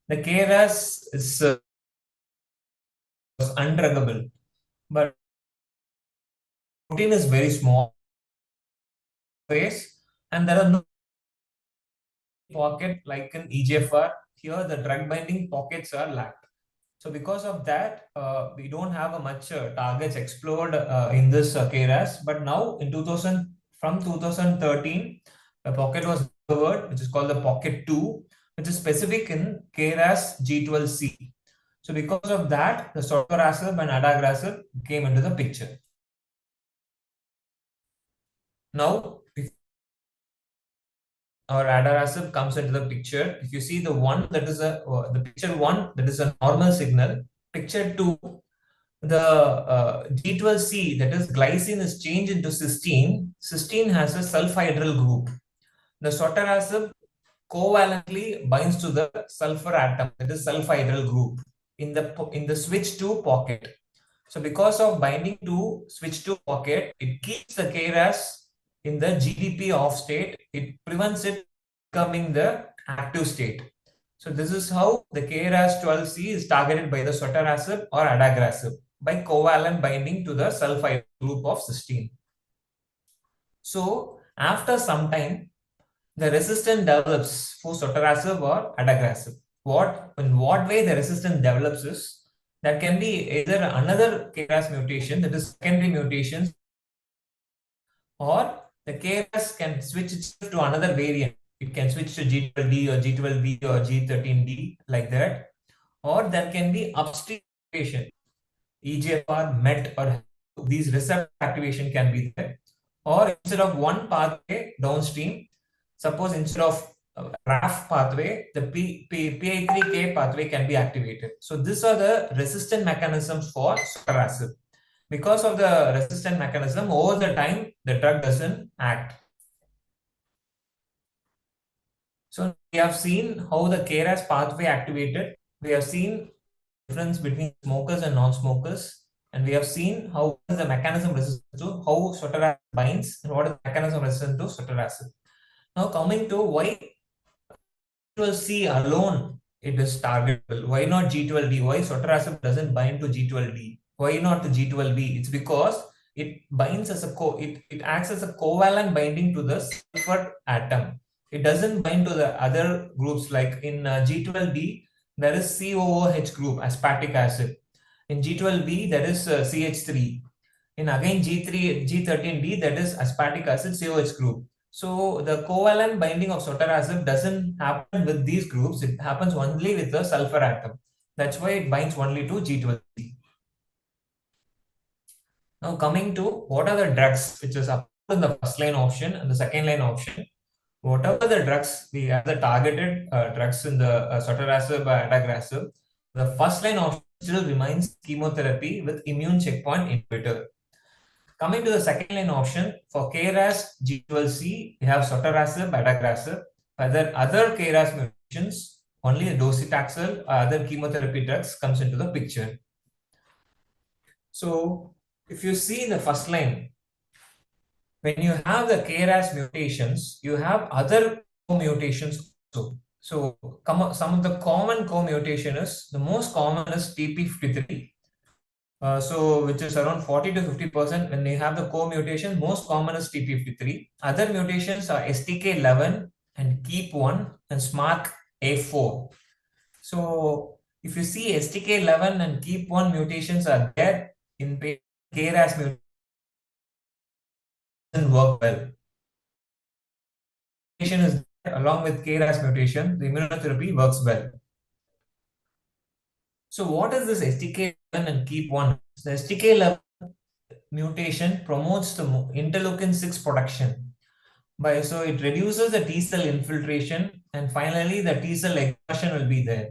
the KRAS is undruggable, but protein is very small space, and there are no pocket like in EGFR. Here the drug binding pockets are lacked. So because of that, we don't have a much targets explored in this KRAS. But now in 2013, a pocket was discovered, which is called the pocket 2, which is specific in KRAS G12C. So because of that, the sotorasib and adagrasib came into the picture. Now, if our adagrasib comes into the picture, if you see the one that is the picture 1, that is a normal signal. Picture 2, the G12C, that is glycine, is changed into cysteine. Cysteine has a sulfhydryl group. The sotorasib covalently binds to the sulfur atom, that is sulfhydryl group, in the switch 2 pocket. So because of binding to switch 2 pocket, it keeps the KRAS in the GDP off state. It prevents it becoming the active state. So this is how the KRAS 12C is targeted by the sotorasib or adagrasib, by covalent binding to the sulfide group of cysteine. So after some time, the resistance develops for sotorasib or adagrasib. In what way the resistance develops is, that can be either another KRAS mutation, that is secondary mutations, or the KRAS can switch itself to another variant. It can switch to G12D or G12V or G13D, like that. Or there can be upstream activation, EGFR, MET, or these receptor activation can be there. Or instead of one pathway downstream, suppose instead of RAF pathway, the PI3K pathway can be activated. So these are the resistant mechanisms for sotorasib. Because of the resistant mechanism, over the time, the drug doesn't act. So we have seen how the KRAS pathway activated. We have seen difference between smokers and non-smokers. And we have seen how is the mechanism resistant to how sotorasib binds and what is the mechanism resistant to sotorasib. Now coming to why G12C alone it is targetable. Why not G12D? Why sotorasib doesn't bind to G12D? Why not to G12V? It's because it binds as it acts as a covalent binding to the sulfur atom. It doesn't bind to the other groups, like in G12D, there is COOH group, aspartic acid. In G12V, there is CH3. In again G13D, that is aspartic acid COH group. So the covalent binding of sotorasib doesn't happen with these groups. It happens only with the sulfur atom. That's why it binds only to G12C. Now coming to what are the drugs which is in the first line option and the second line option, whatever the drugs we have, the targeted drugs in the sotorasib or adagrasib, the first line option still remains chemotherapy with immune checkpoint inhibitor. Coming to the second line option, for KRAS G12C, we have sotorasib, adagrasib. Other KRAS mutations, only docetaxel or other chemotherapy drugs comes into the picture. So, if you see in the first line, when you have the KRAS mutations, you have other co-mutations also. So, some of the common co-mutation is, the most common is TP53. So, which is around 40 to 50% when they have the co-mutation, most common is TP53. Other mutations are STK11 and KEAP1 and SMARCA4. So, if you see STK11 and KEAP1 mutations are there in KRAS mutation, doesn't work well. Mutation is there along with KRAS mutation, the immunotherapy works well. So, what is this STK11 and KEAP1? The STK11 mutation promotes the interleukin 6 production. So it reduces the T cell infiltration, and finally the T cell exhaustion will be there.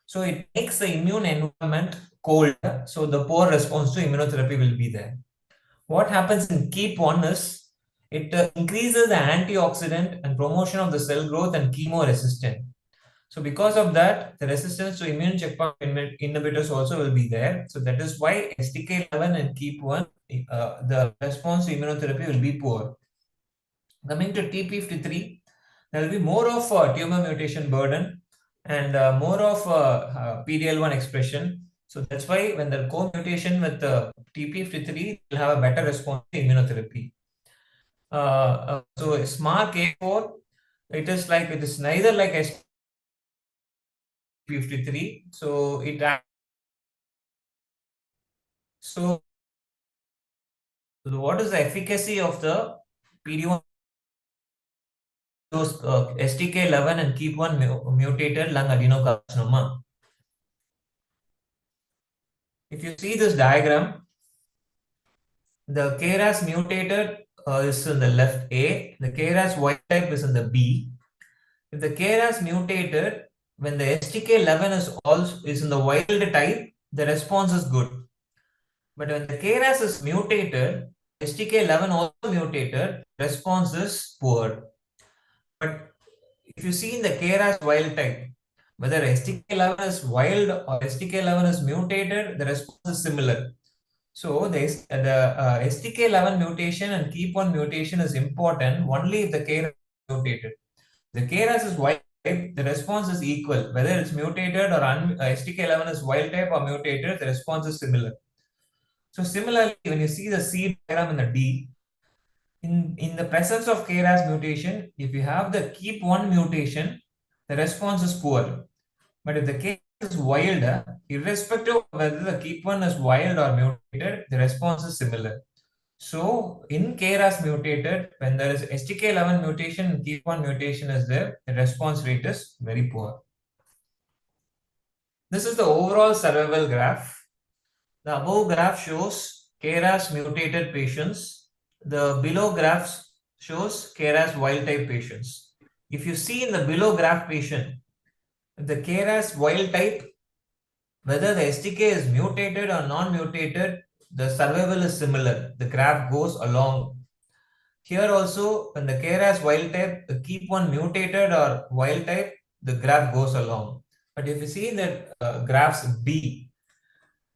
So it makes the immune environment cold, so the poor response to immunotherapy will be there. What happens in KEAP1 is it increases the antioxidant and promotion of the cell growth and chemo resistance. So because of that, the resistance to immune checkpoint inhibitors also will be there. So that is why STK11 and KEAP1, the response to immunotherapy will be poor. Coming to TP53, there will be more of tumor mutation burden and more of PD-L1 expression. So that's why when the co-mutation with TP53 will have a better response to immunotherapy. So SMARCA4, it is neither like TP53. So what is the efficacy of the PD-1? Those STK11 and KEAP1 mutated lung adenocarcinoma. If you see this diagram, the KRAS mutated is in the left A, the KRAS wild type is in the B. If the KRAS mutated, when the STK11 is in the wild type, the response is good. But when the KRAS is mutated, STK11 also mutated, response is poor. But if you see in the KRAS wild type, whether STK11 is wild or STK11 is mutated, the response is similar. So the STK11 mutation and KEAP1 mutation is important only if the KRAS is mutated. The KRAS is wild type, the response is equal. Whether it's mutated or STK11 is wild type or mutated, the response is similar. So similarly, when you see the C diagram in the D, in the presence of KRAS mutation, if you have the KEAP1 mutation, the response is poor. But if the KRAS is wild, irrespective of whether the KEAP1 is wild or mutated, the response is similar. So in KRAS mutated, when there is STK11 mutation and KEAP1 mutation is there, the response rate is very poor. This is the overall survival graph. The above graph shows KRAS mutated patients. The below graphs shows KRAS wild type patients. If you see in the below graph patient, the KRAS wild type, whether the STK is mutated or non-mutated, the survival is similar. The graph goes along. Here also, when the KRAS wild type, the KEAP1 mutated or wild type, the graph goes along. But if you see in the graphs B,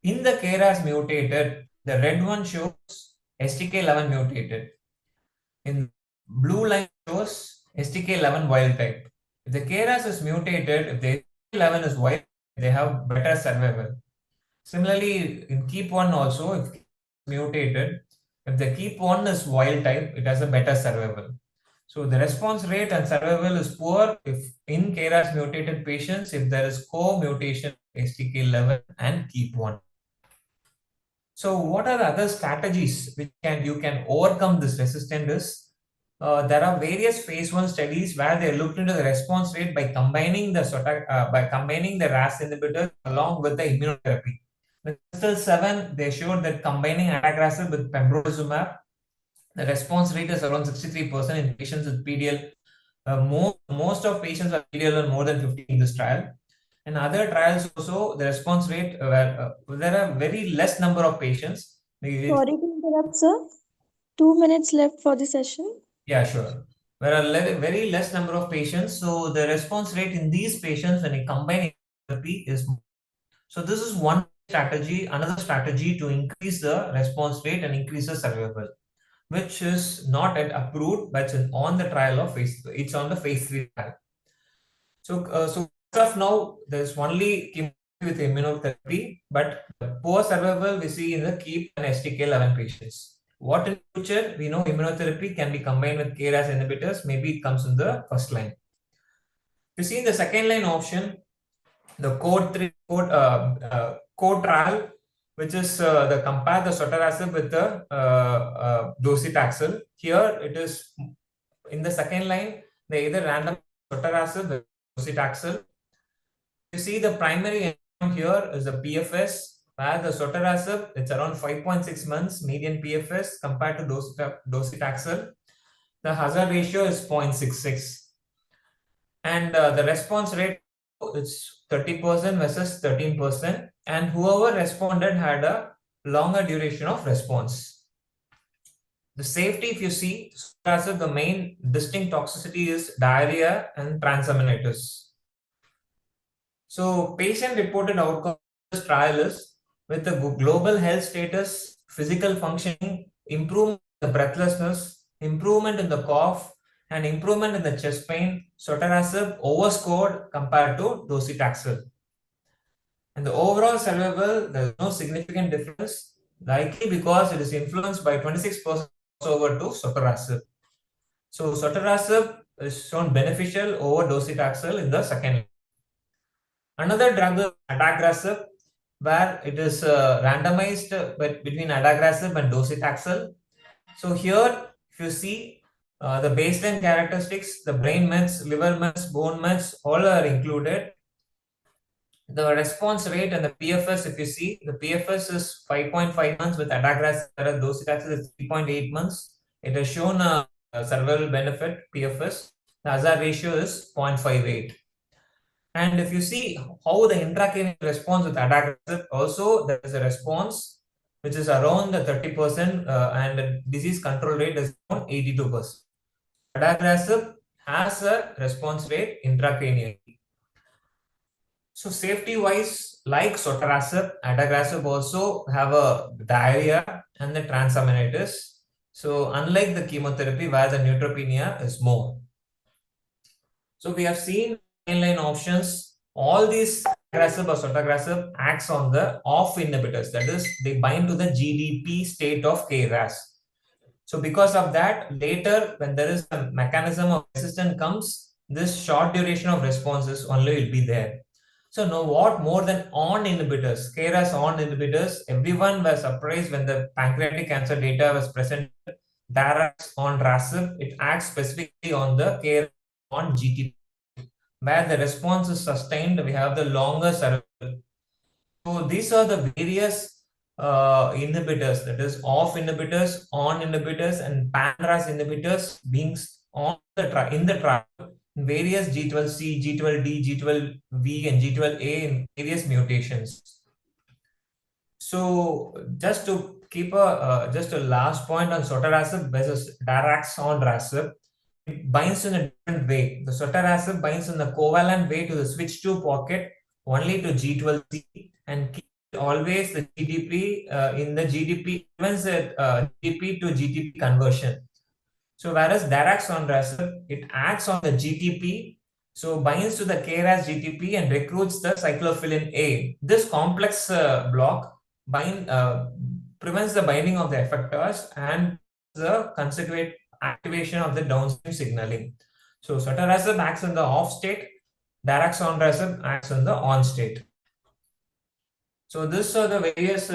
in the KRAS mutated, the red one shows STK11 mutated. In blue line shows STK11 wild type. If the KRAS is mutated, if the STK11 is wild, they have better survival. Similarly, in KEAP1 also, if mutated, if the KEAP1 is wild type, it has a better survival. So the response rate and survival is poor if in KRAS mutated patients, if there is co-mutation STK11 and KEAP1. So what are the other strategies which you can overcome this resistance? There are various phase 1 studies where they looked into the response rate by combining the RAS inhibitors along with the immunotherapy. In CRISTAL-7, they showed that combining adagrasib with pembrolizumab The response rate is around 63% in patients with PDL. Most of patients are PDL more than 50 in this trial. In other trials also, the response rate, there are very less number of patients. Sorry to interrupt, sir. 2 minutes left for the session. Yeah, sure. There are very less number of patients. So the response rate in these patients when you combine therapy is more. So this is one strategy, another strategy to increase the response rate and increase the survival, which is not yet approved, but it's on the trial of it's on the phase 3 trial. So, so as of now, there's only chemotherapy with immunotherapy, but the poor survival we see in the KEAP and STK11 patients. What in future, we know immunotherapy can be combined with KRAS inhibitors, maybe it comes in the first line. You see in the second line option, the code trial, which is the compare the sotorasib with the docetaxel. Here it is in the second line, they either random sotorasib with docetaxel. You see the primary endpoint here is the PFS, where the sotorasib it's around 5.6 months median PFS compared to docetaxel. The hazard ratio is 0.66, and the response rate it's 30% versus 13%, and whoever responded had a longer duration of response. The safety, if you see, sotorasib, the main distinct toxicity is diarrhea and transaminitis. So patient reported outcome of this trial is with the global health status, physical functioning, improvement in the breathlessness, improvement in the cough, and improvement in the chest pain, sotorasib overscored compared to docetaxel. And the overall survival, there is no significant difference, likely because it is influenced by 26% over to sotorasib. So sotorasib is shown beneficial over docetaxel in the second line. Another drug is adagrasib, where it is randomized between adagrasib and docetaxel. So here, if you see the baseline characteristics, the brain mets, liver mets, bone mets, all are included. The response rate and the PFS, if you see, the PFS is 5.5 months with adagrasib, whereas docetaxel is 3.8 months. It has shown a survival benefit, PFS. The hazard ratio is 0.58. And if you see how the intracranial response with adagrasib, also there is a response which is around the 30%, and the disease control rate is around 82%. Adagrasib has a response rate intracranially. So safety wise, like sotorasib, adagrasib also have a diarrhea and the transaminitis. So unlike the chemotherapy where the neutropenia is more. So we have seen line options. All these adagrasib or sotorasib acts on the off inhibitors. That is, they bind to the GDP state of KRAS. So because of that, later when there is a mechanism of resistance comes, this short duration of responses only will be there. So now what more than on inhibitors, KRAS on inhibitors, everyone was surprised when the pancreatic cancer data was presented. Daraxonrasib, it acts specifically on the KRAS on GTP, where the response is sustained, we have the longer survival. So these are the various inhibitors, that is off inhibitors, on inhibitors, and pan-RAS inhibitors being on the in the trial. Various G12C, G12D, G12V, and G12A in various mutations. So just to keep just a last point on sotorasib versus daraxonrasib, it binds in a different way. The sotorasib binds in the covalent way to the switch 2 pocket only to G12C and keep always the GDP in the GDP, prevents the GDP to GTP conversion. So whereas daraxonrasib, it acts on the GTP, so binds to the KRAS GTP and recruits the cyclophilin A. This complex block prevents the binding of the effectors and the consequent activation of the downstream signaling. So sotorasib acts in the off state, daraxonrasib acts in the on state. So these are the various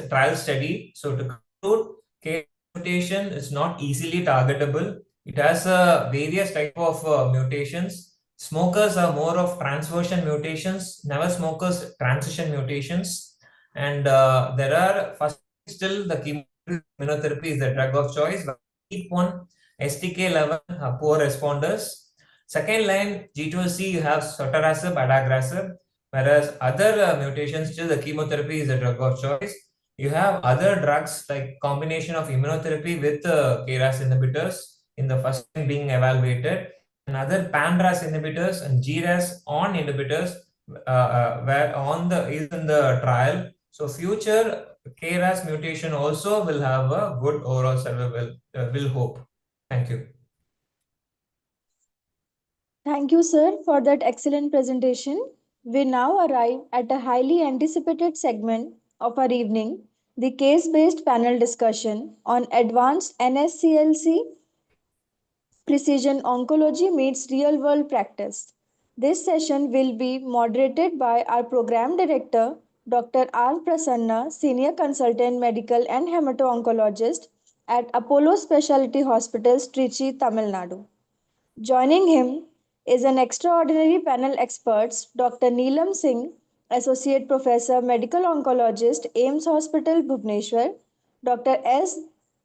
trial study. So to conclude, KRAS mutation is not easily targetable. It has various type of mutations. Smokers are more of transversion mutations, never smokers transition mutations, and there are still the chemotherapy immunotherapy is the drug of choice. One STK11 poor responders. Second line G12C you have sotorasib, adagrasib, whereas other mutations still the chemotherapy is the drug of choice. You have other drugs like combination of immunotherapy with KRAS inhibitors in the first line being evaluated, and other PANRAS inhibitors and GRAS on inhibitors where on the is in the trial. So future KRAS mutation also will have a good overall survival. Will hope. Thank you. Thank you, sir, for that excellent presentation. We now arrive at a highly anticipated segment of our evening, the case-based panel discussion on advanced NSCLC precision oncology meets real-world practice. This session will be moderated by our program director, Dr. R. Prasanna, Senior Consultant Medical and Hemato-Oncologist at Apollo Specialty Hospitals, Trichy, Tamil Nadu. Joining him is an extraordinary panel experts, Dr. Neelam Singh, Associate Professor, Medical Oncologist, AIMS Hospital, Bhubaneswar, Dr. S.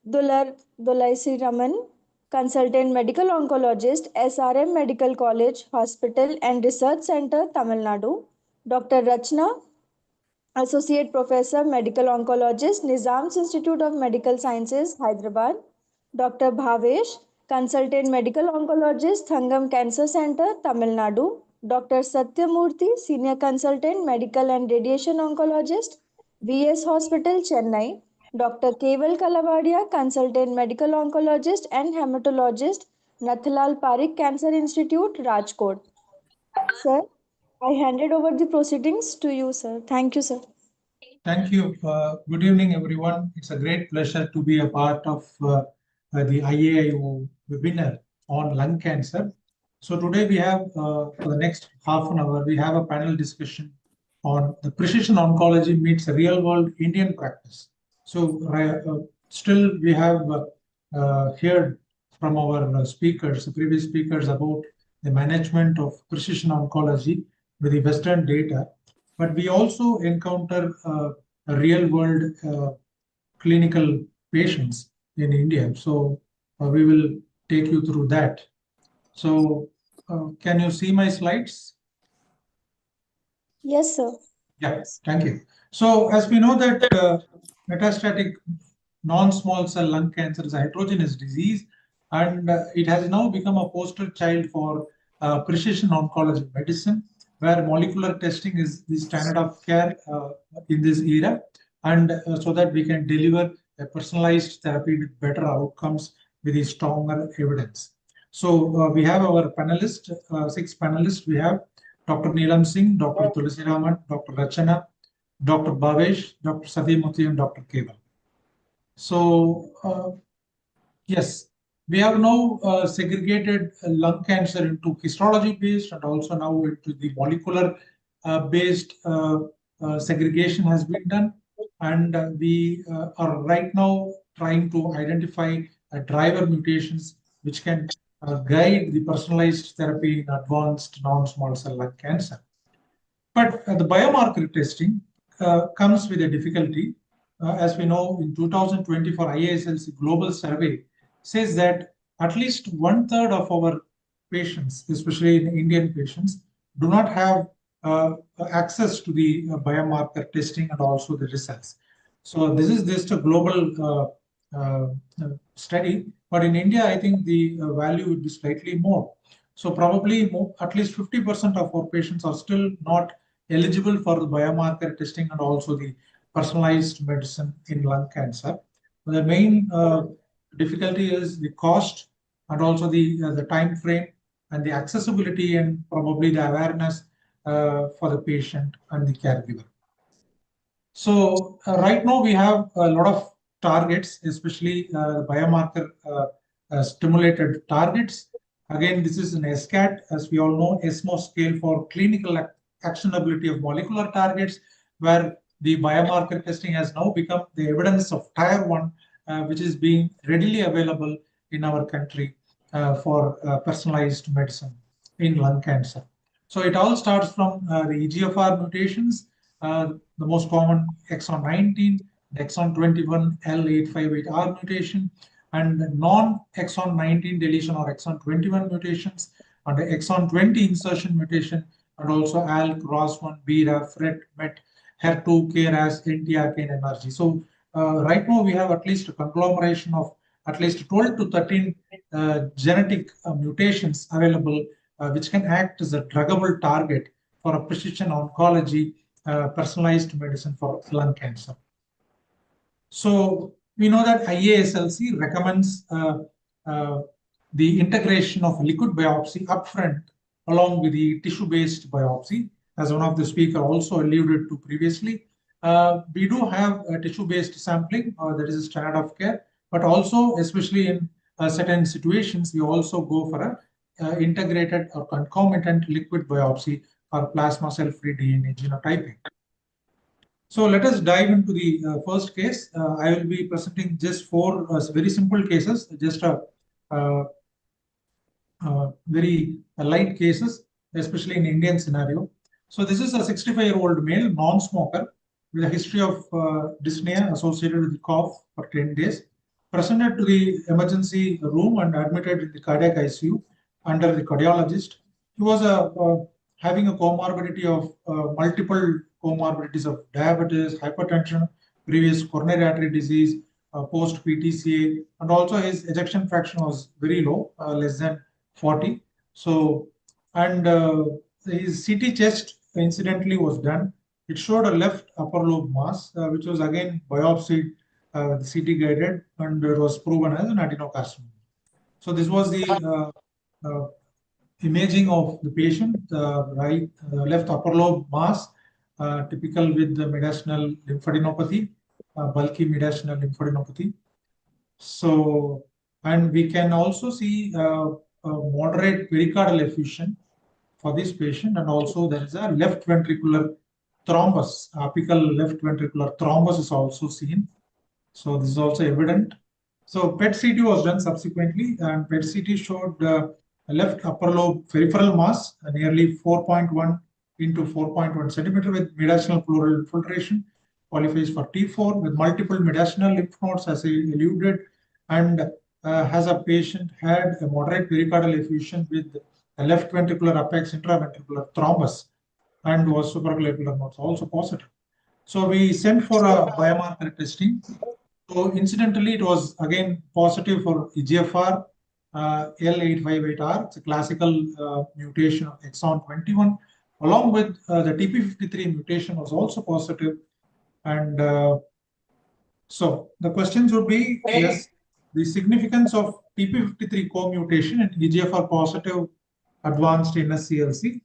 Dulaisiraman, Consultant Medical Oncologist, SRM Medical College, Hospital and Research Center, Tamil Nadu, Dr. Rachna, Associate Professor, Medical Oncologist, Nizam's Institute of Medical Sciences, Hyderabad, Dr. Bhavesh, Consultant Medical Oncologist, Thangam Cancer Center, Tamil Nadu, Dr. Satyamurthy, Senior Consultant Medical and Radiation Oncologist, VS Hospital, Chennai, Dr. Keval Kalavadia, Consultant Medical Oncologist and Hematologist, Nathalal Parikh Cancer Institute, Rajkot. Sir, I handed over the proceedings to you, sir. Thank you, sir. Thank you. Good evening, everyone. It's a great pleasure to be a part of the IAIO webinar on lung cancer. So today we have, for the next half an hour, we have a panel discussion on the precision oncology meets real world Indian practice. So still we have heard from our speakers, the previous speakers, about the management of precision oncology with the Western data, but we also encounter real world clinical patients in India. So we will take you through that. So can you see my slides? Yes, sir. Yeah, thank you. So as we know that metastatic non-small cell lung cancer is a heterogeneous disease, and it has now become a poster child for precision oncology medicine, where molecular testing is the standard of care in this era, and so that we can deliver a personalized therapy with better outcomes with a stronger evidence. So we have our panelists, 6 panelists. We have Dr. Neelam Singh, Dr. Dulaisiraman, Dr. Rachana, Dr. Bhavesh, Dr. Satyamurthy, and Dr. Keval. So yes, we have now segregated lung cancer into histology-based and also now into the molecular-based segregation has been done. And we are right now trying to identify driver mutations which can guide the personalized therapy in advanced non-small cell lung cancer. But the biomarker testing comes with a difficulty. As we know, in 2024 IASLC Global Survey says that at least 1/3 of our patients, especially in Indian patients, do not have access to the biomarker testing and also the results. So this is just a global study, but in India, I think the value would be slightly more. So probably at least 50% of our patients are still not eligible for the biomarker testing and also the personalized medicine in lung cancer. The main difficulty is the cost and also the time frame and the accessibility and probably the awareness for the patient and the caregiver. So right now we have a lot of targets, especially biomarker stimulated targets. Again, this is an SCAT, as we all know, ESMO scale for clinical actionability of molecular targets, where the biomarker testing has now become the evidence of tier 1, which is being readily available in our country for personalized medicine in lung cancer. So it all starts from the EGFR mutations, the most common exon 19, exon 21 L858R mutation, and non-exon 19 deletion or exon 21 mutations, and exon 20 insertion mutation, and also ALK, ROS1, BRAF, FRET, MET, HER2, KRAS, NTRK, and NRG. So right now we have at least a conglomeration of at least 12 to 13 genetic mutations available, which can act as a druggable target for a precision oncology, personalized medicine for lung cancer. So we know that IASLC recommends the integration of liquid biopsy upfront along with the tissue-based biopsy, as one of the speakers also alluded to previously. We do have tissue-based sampling, that is a standard of care, but also, especially in certain situations, we also go for a integrated or concomitant liquid biopsy or plasma cell-free DNA genotyping. So let us dive into the first case. I will be presenting just four very simple cases, just very light cases, especially in Indian scenario. So this is a 65-year-old male, non-smoker, with a history of dyspnea associated with cough for 10 days, presented to the emergency room and admitted in the cardiac ICU under the cardiologist. He was having a comorbidity of multiple comorbidities of diabetes, hypertension, previous coronary artery disease, post PTCA, and also his ejection fraction was very low, less than 40. So, and his CT chest incidentally was done. It showed a left upper lobe mass, which was again biopsied, CT guided, and it was proven as an adenocarcinoma. So this was the imaging of the patient, right, left upper lobe mass, typical with the mediastinal lymphadenopathy, bulky mediastinal lymphadenopathy. So, and we can also see a moderate pericardial effusion for this patient, and also there is a left ventricular thrombus, apical left ventricular thrombus is also seen. So this is also evident. So PET CT was done subsequently, and PET CT showed left upper lobe peripheral mass, nearly 4.1 into 4.1 centimeter with mediastinal pleural infiltration, qualifies for T4 with multiple mediastinal lymph nodes, as I alluded, and has a patient had a moderate pericardial effusion with a left ventricular apex intraventricular thrombus, and was supraclavicular nodes also positive. So we sent for a biomarker testing. So incidentally, it was again positive for EGFR L858R. It's a classical mutation of exon 21, along with the TP53 mutation was also positive. And so the questions would be, yes, the significance of TP53 co-mutation in EGFR positive advanced NSCLC,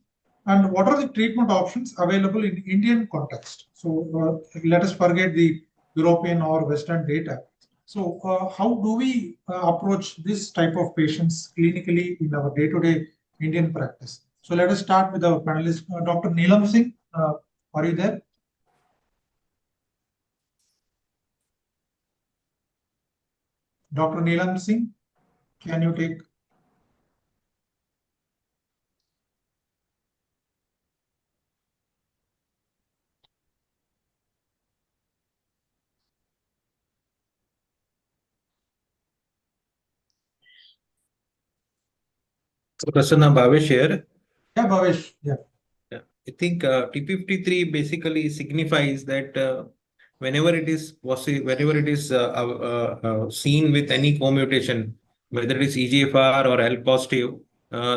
and what are the treatment options available in Indian context. So let us forget the European or Western data. So how do we approach this type of patients clinically in our day-to-day Indian practice? So let us start with our panelist, Dr. Neelam Singh. Are you there? Dr. Neelam Singh, can you take? So Prasanna, Bhavesh here. Yeah, Bhavesh. Yeah. I think TP53 basically signifies that whenever it is seen with any co-mutation, whether it is EGFR or ALK positive,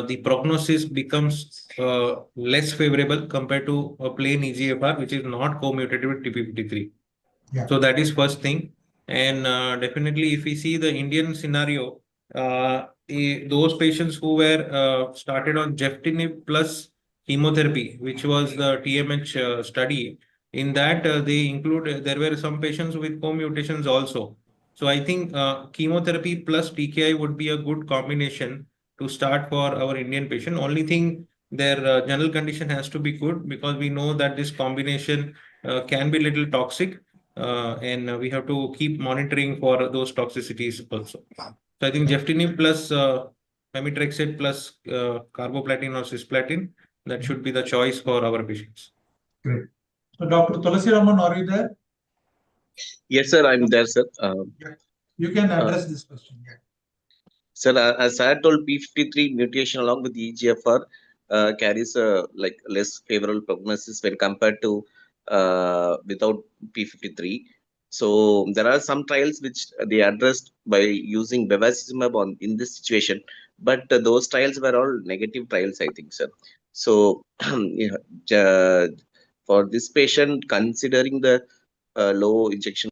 the prognosis becomes less favorable compared to a plain EGFR, which is not co-mutated with TP53. Yeah. So that is first thing. And definitely, if we see the Indian scenario, those patients who were started on Gefitinib plus chemotherapy, which was the TMH study, in that there were some patients with co-mutations also. So I think chemotherapy plus TKI would be a good combination to start for our Indian patient. Only thing, their general condition has to be good, because we know that this combination can be a little toxic, and we have to keep monitoring for those toxicities also. So I think Gefitinib plus Pemetrexed plus carboplatin or cisplatin, that should be the choice for our patients. Great. So Dr. Tulasi Raman, are you there? Yes, sir, I'm there, sir. You can address this question. Yeah. Sir, as I told, P53 mutation along with EGFR carries a like less favorable prognosis when compared to without P53. So there are some trials which they addressed by using bevacizumab on in this situation, but those trials were all negative trials, I think, sir. So yeah, for this patient, considering the low injection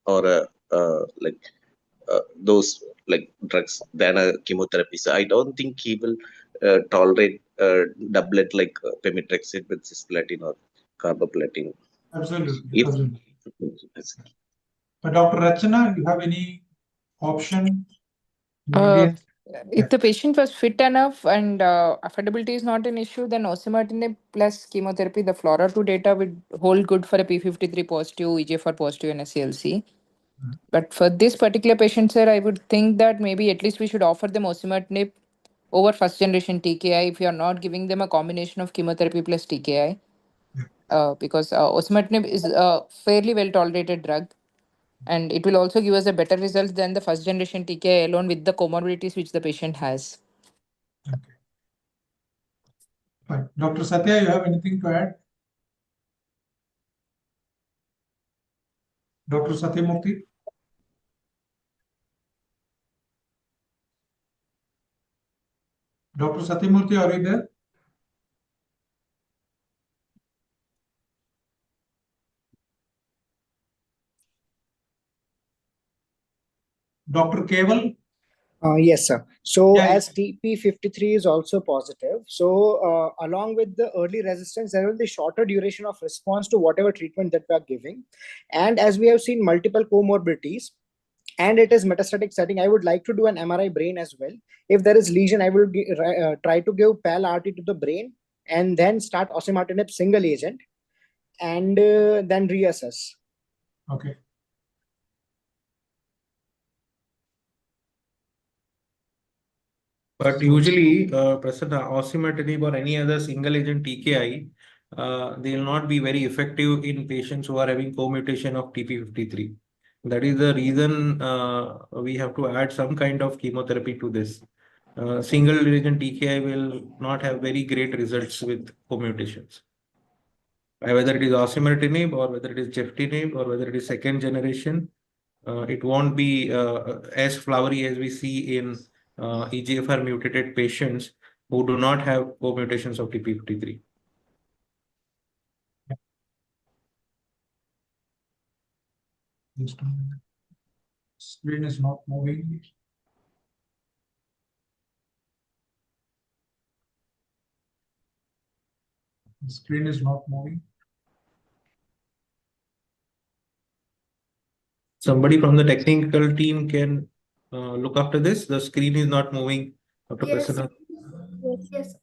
or like those like drugs than a chemotherapy. So I don't think he will tolerate doublet like pemetrexed with cisplatin or carboplatin. Absolutely. If Absolutely. But Dr. Rachana, you have any option? Uh, Yeah. if the patient was fit enough and affordability is not an issue, then osimertinib plus chemotherapy, the FLORA2 data would hold good for a P53 positive, EGFR positive, and SCLC. But for this particular patient, sir, I would think that maybe at least we should offer them osimertinib over first generation TKI if you are not giving them a combination of chemotherapy plus TKI. Because osimertinib is a fairly well tolerated drug. And it will also give us a better result than the first generation TKI alone with the comorbidities which the patient has. Okay. Fine. Dr. Satya, you have anything to add? Dr. Satyamurthy? Dr. Satyamurthy, are you there? Dr. Keval? Yes, sir. So Yeah, as TP53 is also positive, so along with the early resistance, there will be shorter duration of response to whatever treatment that we are giving. And as we have seen multiple comorbidities, and it is metastatic setting, I would like to do an MRI brain as well. If there is lesion, I will try to give PAL-RT to the brain and then start osimertinib single agent and then reassess. Okay. But usually, Prasanna, osimertinib or any other single agent TKI, they will not be very effective in patients who are having co-mutation of TP53. That is the reason we have to add some kind of chemotherapy to this. Single agent TKI will not have very great results with co-mutations. Whether it is osimertinib or whether it is geftinib or whether it is second generation, it won't be as flowery as we see in EGFR mutated patients who do not have co-mutations of TP53. Screen is not moving. The screen is not moving. Somebody from the technical team can look after this. The screen is not moving. Dr. Prasanna. Yes.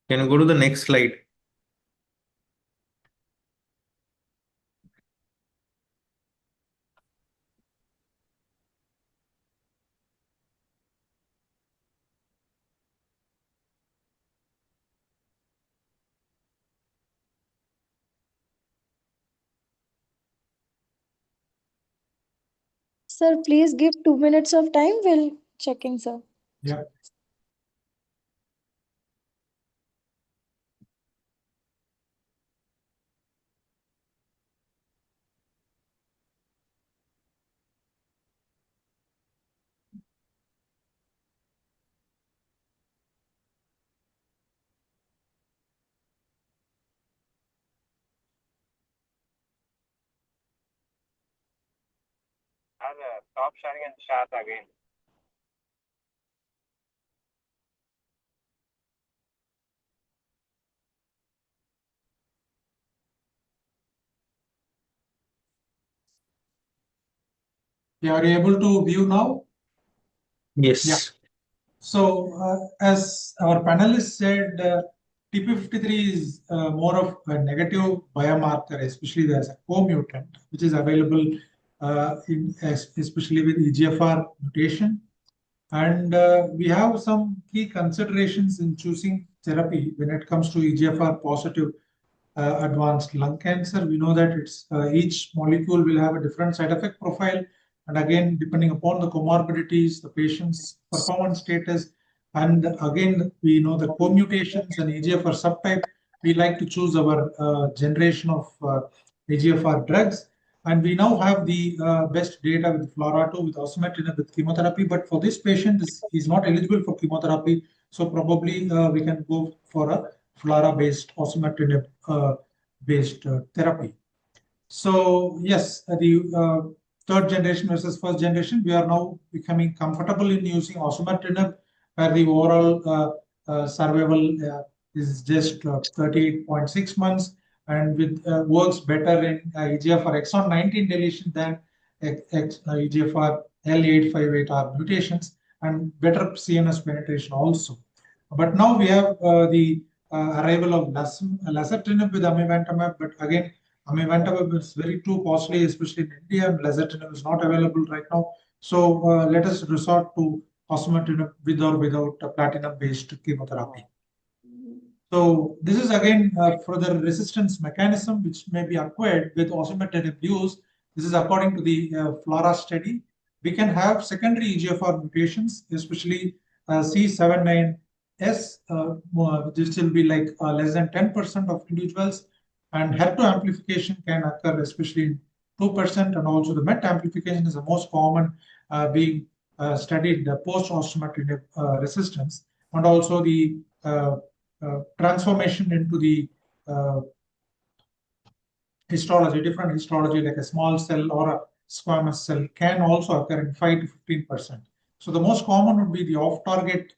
Can you go to the next slide? Sir, please give 2 minutes of time. We'll checking, sir. Yeah. Stop sharing and chat again. Yeah, are you able to view now? Yes. Yeah. So as our panelists said, TP53 is more of a negative biomarker, especially there's a co-mutant, which is available especially with EGFR mutation. And we have some key considerations in choosing therapy when it comes to EGFR positive advanced lung cancer. We know that it's each molecule will have a different side effect profile. And again, depending upon the comorbidities, the patient's performance status, and again, we know the co-mutations and EGFR subtype, we like to choose our generation of EGFR drugs. And we now have the best data with FLAURA2 with osimertinib with chemotherapy. But for this patient, he's not eligible for chemotherapy. So probably we can go for a FLAURA-based osimertinib based therapy. So yes, the third generation versus first generation, we are now becoming comfortable in using osimertinib, where the overall survival is just 38.6 months, and with works better in EGFR exon 19 deletion than EGFR L858R mutations, and better CNS penetration also. But now we have the arrival of lazertinib with amivantamab, but again, amivantamab is very too costly, especially in India, and lazertinib is not available right now. So let us resort to osimertinib with or without a platinum-based chemotherapy. So this is again further resistance mechanism which may be acquired with osimertinib use. This is according to the FLAURA study. We can have secondary EGFR mutations, especially C79S. This will be like less than 10% of individuals, and HER2 amplification can occur especially in 2%, and also the MET amplification is the most common being studied post-osimertinib resistance, and also the transformation into the histology, different histology like a small cell or a squamous cell can also occur in 5 to 15%. So the most common would be the off-target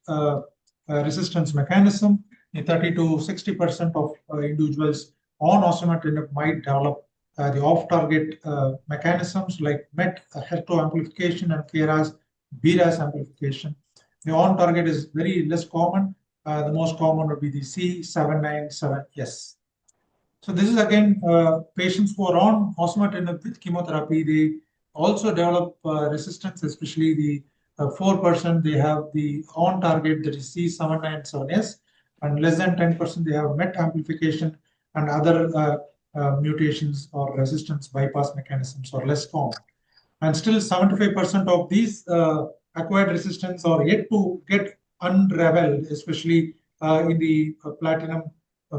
resistance mechanism. 30 to 60% of individuals on osimertinib might develop the off-target mechanisms like MET, HER2 amplification, and KRAS, BRAS amplification. The on-target is very less common. The most common would be the C797S. So this is again patients who are on osimertinib with chemotherapy. They also develop resistance, especially the 4%. They have the on-target, that is C797S, and less than 10% they have MET amplification, and other mutations or resistance bypass mechanisms are less common. And still 75% of these acquired resistance are yet to get unraveled, especially in the platinum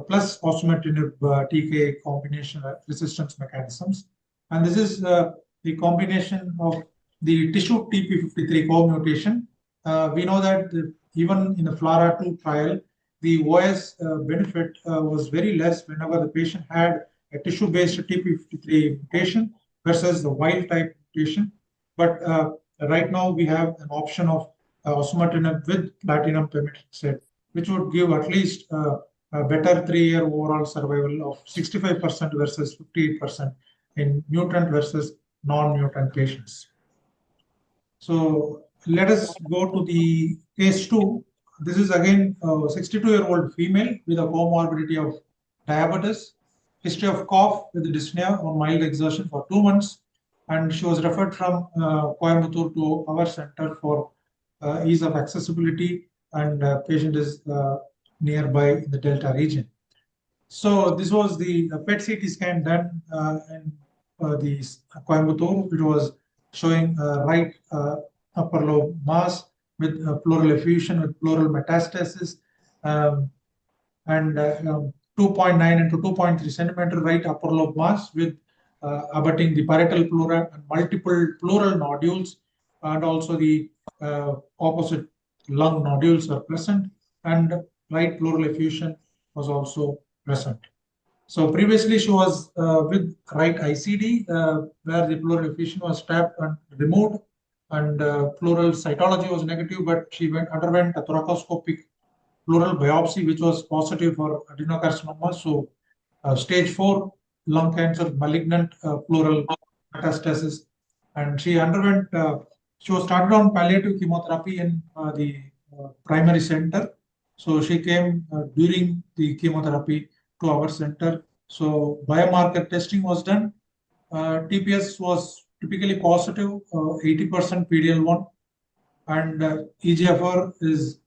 plus osimertinib TKA combination resistance mechanisms. And this is the combination of the tissue TP53 co-mutation. We know that even in the FLAURA2 trial, the OS benefit was very less whenever the patient had a tissue-based TP53 mutation versus the wild-type mutation. But right now we have an option of osimertinib with platinum pemetrexed, which would give at least a better 3-year overall survival of 65% versus 58% in mutant versus non-mutant patients. So let us go to the case 2. This is again a 62-year-old female with a comorbidity of diabetes, history of cough with dyspnea on mild exertion for 2 months, and she was referred from Coimbatore to our center for ease of accessibility, and patient is nearby in the Delta region. So this was the PET CT scan done in the Coimbatore. It was showing right upper lobe mass with pleural effusion with pleural metastasis, and 2.9 into 2.3 centimeter right upper lobe mass with abutting the parietal pleura and multiple pleural nodules, and also the opposite lung nodules are present, and right pleural effusion was also present. So previously she was with right ICD where the pleural effusion was tapped and removed, and pleural cytology was negative, but she underwent a thoracoscopic pleural biopsy which was positive for adenocarcinoma. So stage 4 lung cancer, malignant pleural metastasis, and she underwent. She was started on palliative chemotherapy in the primary center, So she came during the chemotherapy to our center. So biomarker testing was done. TPS was typically positive, 80% PDL1, and EGFR is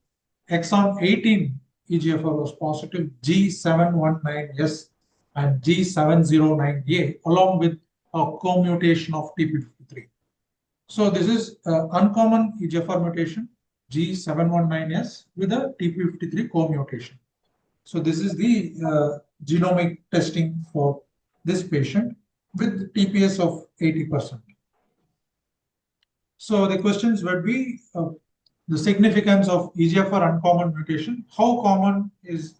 exon 18 EGFR was positive, G719S and G709A, along with a co-mutation of TP53. So this is uncommon EGFR mutation, G719S with a TP53 co-mutation. So this is the genomic testing for this patient with TPS of 80%. So the questions would be the significance of EGFR uncommon mutation, how common is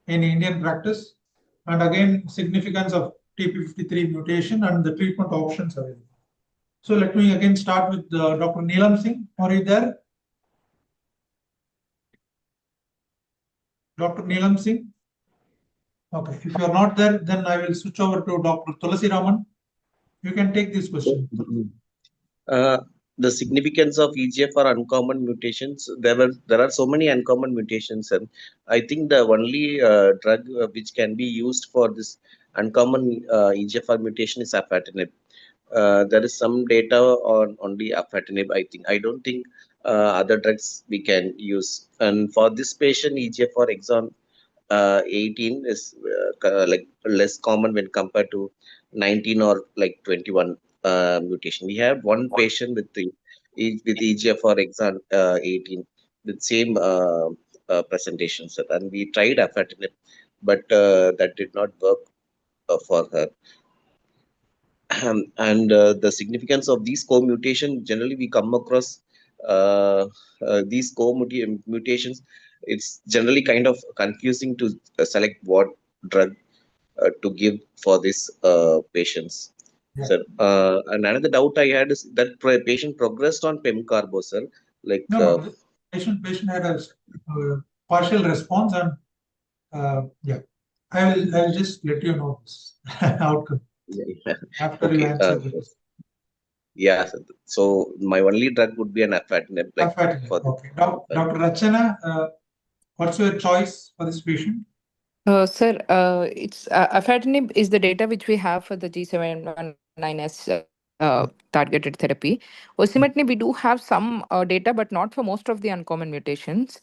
in Indian practice, and again significance of TP53 mutation and the treatment options available. So let me again start with Dr. Neelam Singh. Are you there? Dr. Neelam Singh? Okay, if you are not there, then I will switch over to Dr. Tulasi Raman. You can take this question. The significance of EGFR uncommon mutations. There are so many uncommon mutations, and I think the only drug which can be used for this uncommon EGFR mutation is afatinib. There is some data on only afatinib. I don't think other drugs we can use. And for this patient, EGFR exon 18 is like less common when compared to 19 or like 21 mutation. We have one patient with EGFR exon 18 with same presentation set, and we tried afatinib, but that did not work for her. And the significance of these co-mutation, generally we come across these co-mutations. It's generally kind of confusing to select what drug to give for these patients. Yeah. So, and another doubt I had is that patient progressed on PEMCARBO, sir. Like no, patient had a partial response, and yeah, I'll just let you know this outcome after okay, you answer this. Yeah, so my only drug would be an afatinib. Like Afatinib. Okay, Dr. Rachana, what's your choice for this patient? Sir, it's afatinib is the data which we have for the G719S targeted therapy. Osimertinib, we do have some data, but not for most of the uncommon mutations.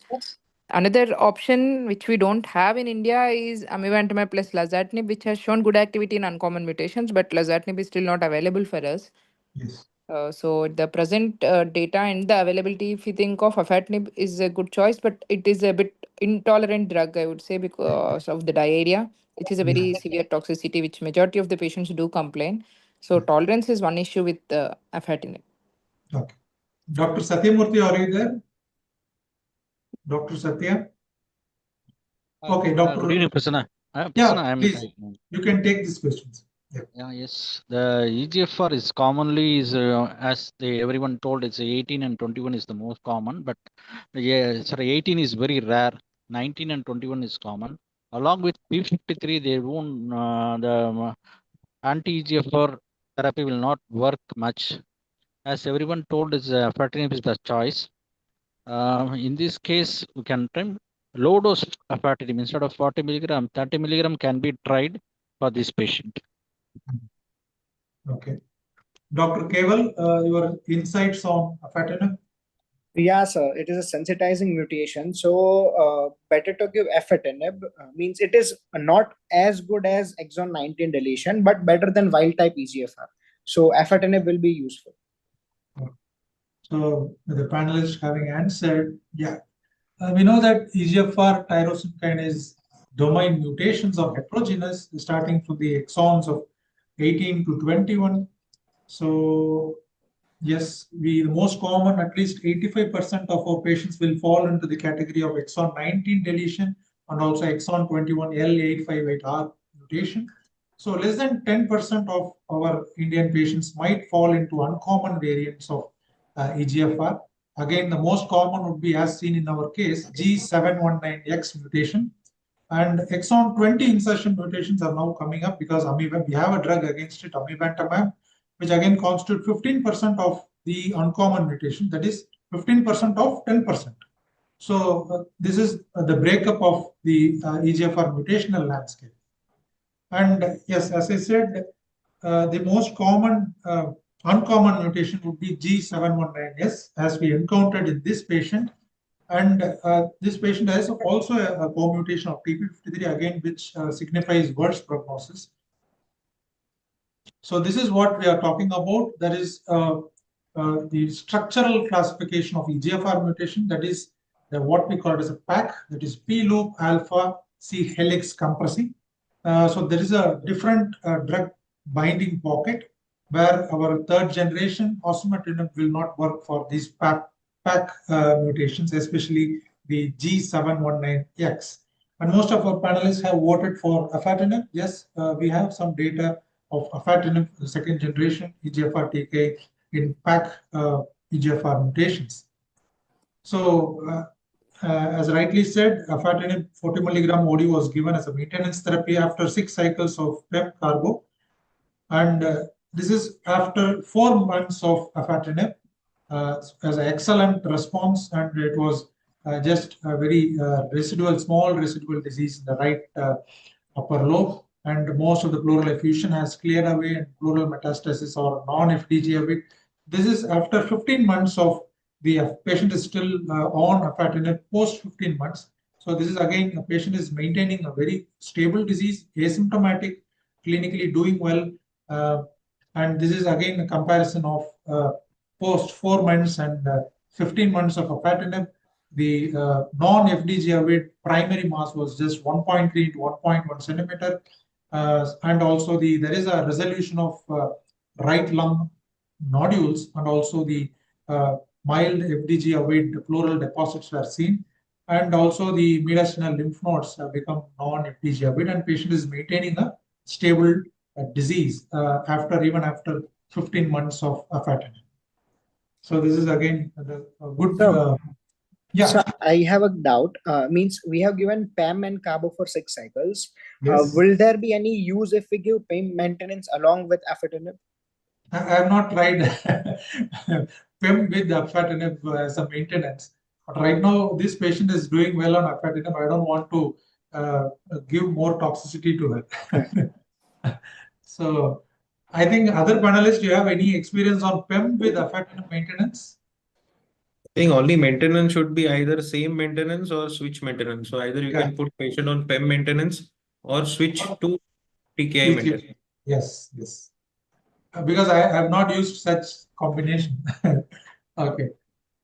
Another option which we don't have in India is amivantamab plus lazertinib, which has shown good activity in uncommon mutations, but lazertinib is still not available for us. Yes. So the present data and the availability, if you think of afatinib, is a good choice, but it is a bit intolerant drug, I would say, because of the diarrhea, which is a very severe toxicity, which majority of the patients do complain. So tolerance is one issue with afatinib. Okay. Dr. Satyamurthy, are you there? Dr. Satya? Okay, Dr. Good evening, Prasanna. Yeah, please. You can take these questions. Yeah, yes. The EGFR is commonly as everyone told, it's 18 and 21 is the most common, but yeah, sorry, 18 is very rare. 19 and 21 is common. Along with P53, they won't the anti-EGFR therapy will not work much. As everyone told, is afatinib is the choice. In this case, we can try low dose afatinib instead of 40 milligram. 30 milligram can be tried for this patient. Okay. Dr. Keval, your insights on afatinib? Yeah, sir. It is a sensitizing mutation. So better to give afatinib. Means it is not as good as exon 19 deletion, but better than wild type EGFR. So afatinib will be useful. So with the panelists having answered, yeah. We know that EGFR tyrosine kinase domain mutations are heterogeneous, starting from the exons of 18 to 21. So yes, the most common, at least 85% of our patients will fall into the category of exon 19 deletion and also exon 21 L858R mutation. So less than 10% of our Indian patients might fall into uncommon variants of EGFR. Again, the most common would be, as seen in our case, G719X mutation. And exon 20 insertion mutations are now coming up because we have a drug against it, amivantamab, which again constitute 15% of the uncommon mutation, that is 15% of 10%. So this is the breakup of the EGFR mutational landscape. And yes, as I said, the most common uncommon mutation would be G719S, as we encountered in this patient. And this patient has also a co-mutation of TP53 again, which signifies worse prognosis. So this is what we are talking about. That is the structural classification of EGFR mutation. That is what we call it as a PAC. That is P-loop alpha C helix compressing. So there is a different drug binding pocket where our third generation osimertinib will not work for these PAC mutations, especially the G719X. And most of our panelists have voted for afatinib. Yes, we have some data of afatinib, the second generation EGFR TKI in PAC EGFR mutations. So, as rightly said, afatinib 40 milligram OD was given as a maintenance therapy after 6 cycles of PEM carbo. And this is after 4 months of afatinib as an excellent response. And it was just a very small residual disease in the right upper lobe. And most of the pleural effusion has cleared away and pleural metastasis or non-FDG. This is after 15 months of the patient is still on afatinib post 15 months. So this is again, a patient is maintaining a very stable disease, asymptomatic, clinically doing well. And this is again a comparison of post 4 months and 15 months of afatinib. The non-FDG primary mass was just 1.3 to 1.1 centimeter. And also there is a resolution of right lung nodules, and also the mild FDG pleural deposits were seen. And also the mediastinal lymph nodes have become non-FDG and patient is maintaining a stable disease even after 15 months of afatinib. So this is again a good. Yeah. So I have a doubt. Means we have given PEM and carbo for 6 cycles. Yes. Will there be any use if we give PEM maintenance along with afatinib? I have not tried PEM with afatinib as a maintenance. But right now, this patient is doing well on afatinib. I don't want to give more toxicity to her. So I think other panelists, do you have any experience on PEM with afatinib maintenance? I think only maintenance should be either same maintenance or switch maintenance. So either you can put patient on PEM maintenance or switch to TKI maintenance. Yes, yes. Because I have not used such combination. Okay.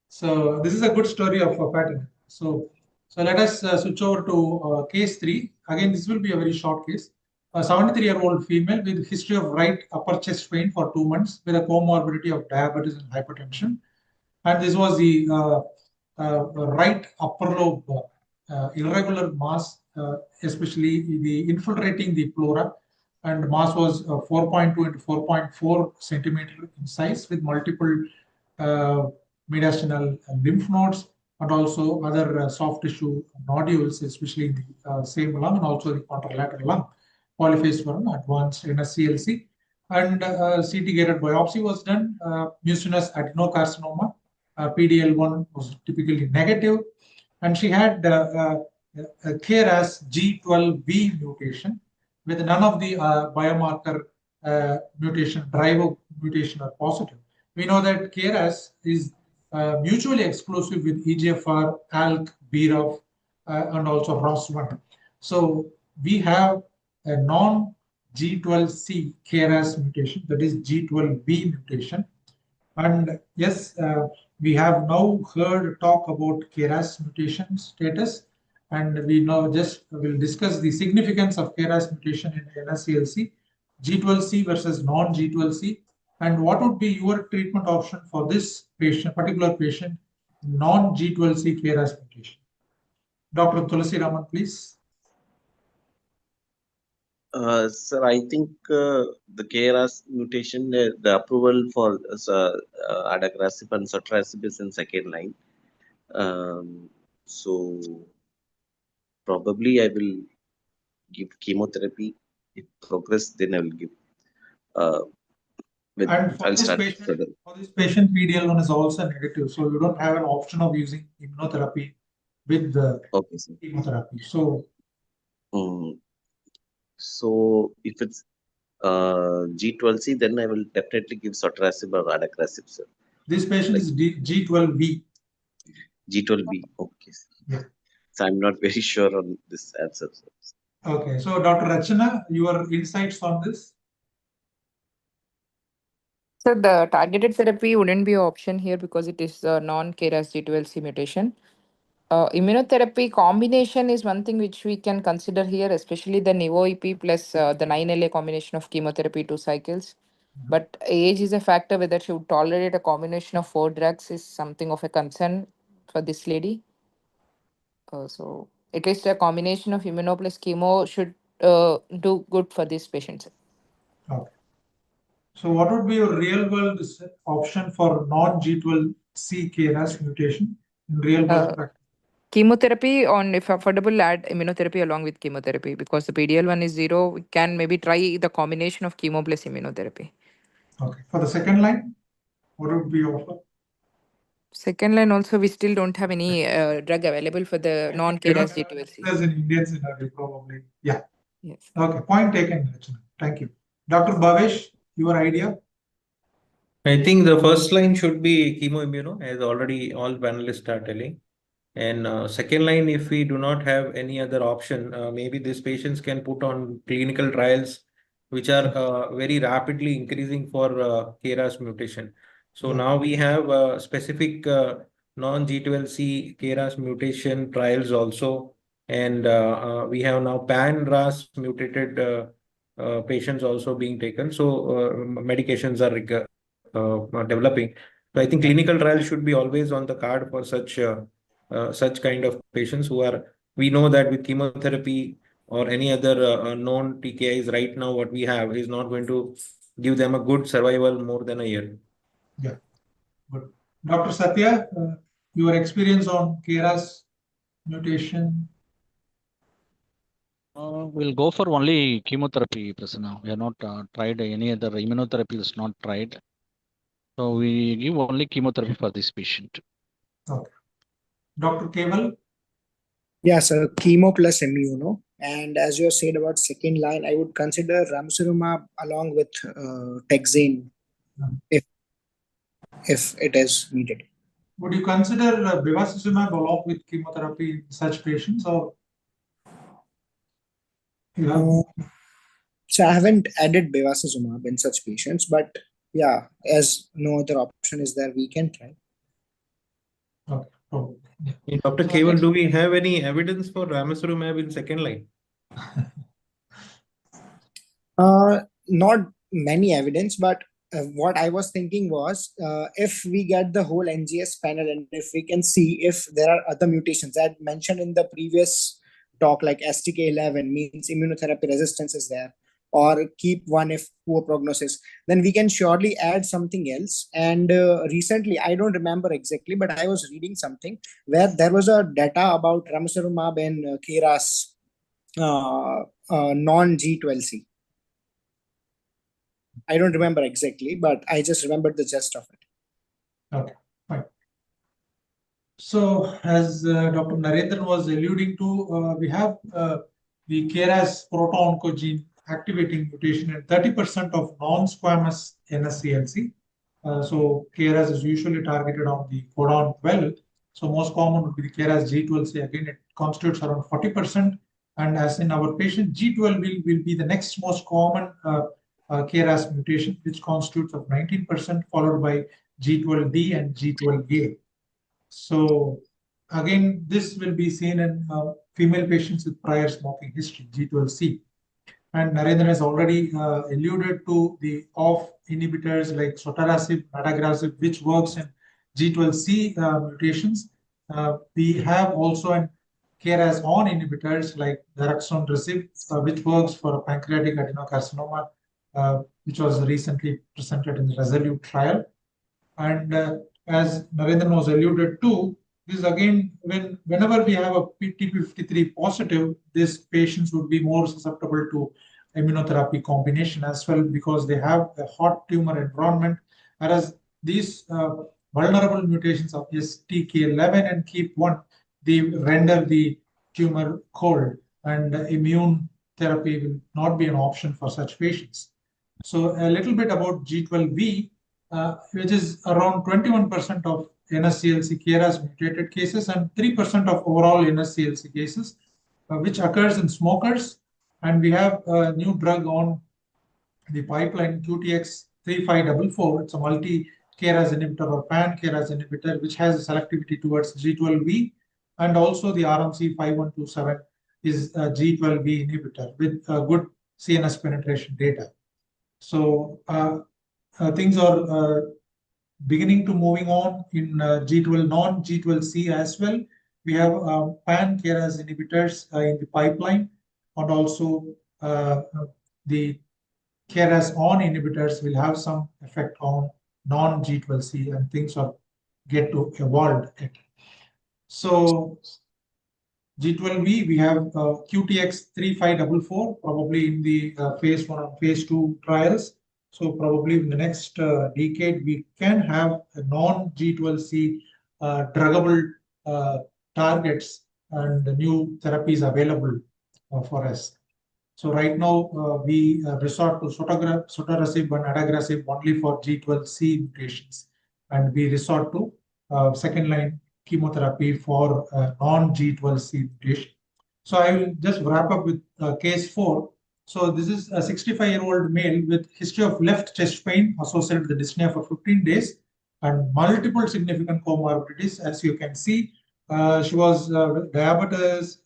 So this is a good story of afatinib. So let us switch over to case 3. Again, this will be a very short case. A 73-year-old female with history of right upper chest pain for 2 months with a comorbidity of diabetes and hypertension. And this was the right upper lobe irregular mass, especially the infiltrating the pleura. And mass was 4.2 into 4.4 centimeter in size with multiple mediastinal lymph nodes and also other soft tissue nodules, especially in the same lung and also the contralateral lung. Polyphase 1 advanced NSCLC. And CT-gated biopsy was done, mucinous adenocarcinoma. PDL1 was typically negative. And she had a KRAS G12V mutation with none of the biomarker mutation, driver mutation are positive. We know that KRAS is mutually exclusive with EGFR, ALK, BRAF, and also ROS1. So we have a non-G12C KRAS mutation, that is G12V mutation. And yes, we have now heard talk about KRAS mutation status. And we now will discuss the significance of KRAS mutation in NSCLC, G12C versus non-G12C, and what would be your treatment option for this patient, particular patient, non-G12C KRAS mutation. Dr. Tulasi Raman, please. Sir, I think the KRAS mutation, the approval for adagrasib and sotorasib is in second line. So probably I will give chemotherapy. If progress, then I will give. And for this patient, PDL1 is also negative, so you don't have an option of using immunotherapy with the Okay, sir. chemotherapy. So, So if it's G12C, then I will definitely give sotorasib or adagrasib, sir. This patient Like is G12V. G12B. Okay. Yeah. So I'm not very sure on this answer, sir. Okay. So Dr. Rachana, your insights on this? So the targeted therapy wouldn't be an option here because it is a non-KRAS G12C mutation. Immunotherapy combination is one thing which we can consider here, especially the Nivo-EP plus the 9LA combination of chemotherapy 2 cycles. But age is a factor. Whether she would tolerate a combination of 4 drugs is something of a concern for this lady. So at least a combination of immuno plus chemo should do good for these patients. Okay. So what would be your real world option for non-G12C KRAS mutation in real world practice? Chemotherapy on, if affordable, add immunotherapy along with chemotherapy, because the PDL1 is 0. We can maybe try the combination of chemo plus immunotherapy. Okay. For the second line, what would be your offer? Second line also, we still don't have any drug available for the non-KRAS G12C. As in Indian scenario, probably. Yeah. Yes. Okay. Point taken, Rachana. Thank you. Dr. Bhavesh, your idea? I think the first line should be chemoimmuno, as already all panelists are telling. And second line, if we do not have any other option, maybe these patients can put on clinical trials, which are very rapidly increasing for KRAS mutation. So now we have specific non-G12C KRAS mutation trials also. And we have now pan-RAS mutated patients also being taken. So medications are developing. So I think clinical trials should be always on the card for such kind of patients who are, we know that with chemotherapy or any other known TKIs right now, what we have is not going to give them a good survival more than a year. Yeah, good. Dr. Satya, your experience on KRAS mutation? We'll go for only chemotherapy, Prasanna. We have not tried any other immunotherapy is not tried. So we give only chemotherapy for this patient. Okay. Dr. Keval? Yes, chemo plus immuno. And as you said about second line, I would consider ramucirumab along with taxane if it is needed. Would you consider bevacizumab along with chemotherapy in such patients, or you have? So I haven't added bevacizumab in such patients, but yeah, as no other option is there, we can try. Okay. Oh. Dr. Keval, do we have any evidence for ramucirumab in second line? Not many evidence, but what I was thinking was if we get the whole NGS panel and if we can see if there are other mutations that mentioned in the previous talk, like STK11 means immunotherapy resistance is there, or KEAP1 if poor prognosis, then we can surely add something else. And recently, I don't remember exactly, but I was reading something where there was a data about ramucirumab and KRAS non-G12C. I don't remember exactly, but I just remembered the gist of it. Okay, fine. So as Dr. Narendran was alluding to, we have the KRAS proto-oncogene activating mutation in 30% of non-squamous NSCLC. So KRAS is usually targeted on the codon 12. So most common would be the KRAS G12C. Again, it constitutes around 40%. And as in our patient, G12 will be the next most common KRAS mutation, which constitutes of 19%, followed by G12D and G12A. So again, this will be seen in female patients with prior smoking history, G12C. And Narendran has already alluded to the off inhibitors like sotorasib, adagrasib, which works in G12C mutations. We have also an KRAS on inhibitors like daraxonrasib, which works for pancreatic adenocarcinoma, which was recently presented in the Resolute trial. And as Narendran was alluded to, this again, whenever we have a TP53 positive, these patients would be more susceptible to immunotherapy combination as well, because they have a hot tumor environment, whereas these vulnerable mutations of STK11 and KEAP1 render the tumor cold, and immune therapy will not be an option for such patients. So a little bit about G12V, which is around 21% of NSCLC KRAS mutated cases and 3% of overall NSCLC cases, which occurs in smokers. And we have a new drug on the pipeline, QTX-3544. It's a multi-KRAS inhibitor or pan-KRAS inhibitor, which has selectivity towards G12V, and also the RMC-5127 is a G12V inhibitor with good CNS penetration data. So things are beginning to moving on in G12 non-G12C as well. We have pan-KRAS inhibitors in the pipeline, and also the KRAS on inhibitors will have some effect on non-G12C, and things are get to evolve it. So G12V, we have QTX-3544, probably in the phase 1 and phase 2 trials. So probably in the next decade, we can have a non-G12C druggable targets and new therapies available for us. So right now, we resort to sotorasib and adagrasib only for G12C mutations, and we resort to second-line chemotherapy for non-G12C mutation. So I will just wrap up with case 4. So this is a 65-year-old male with history of left chest pain associated with the dyspnea for 15 days and multiple significant comorbidities. As you can see, she was with diabetes,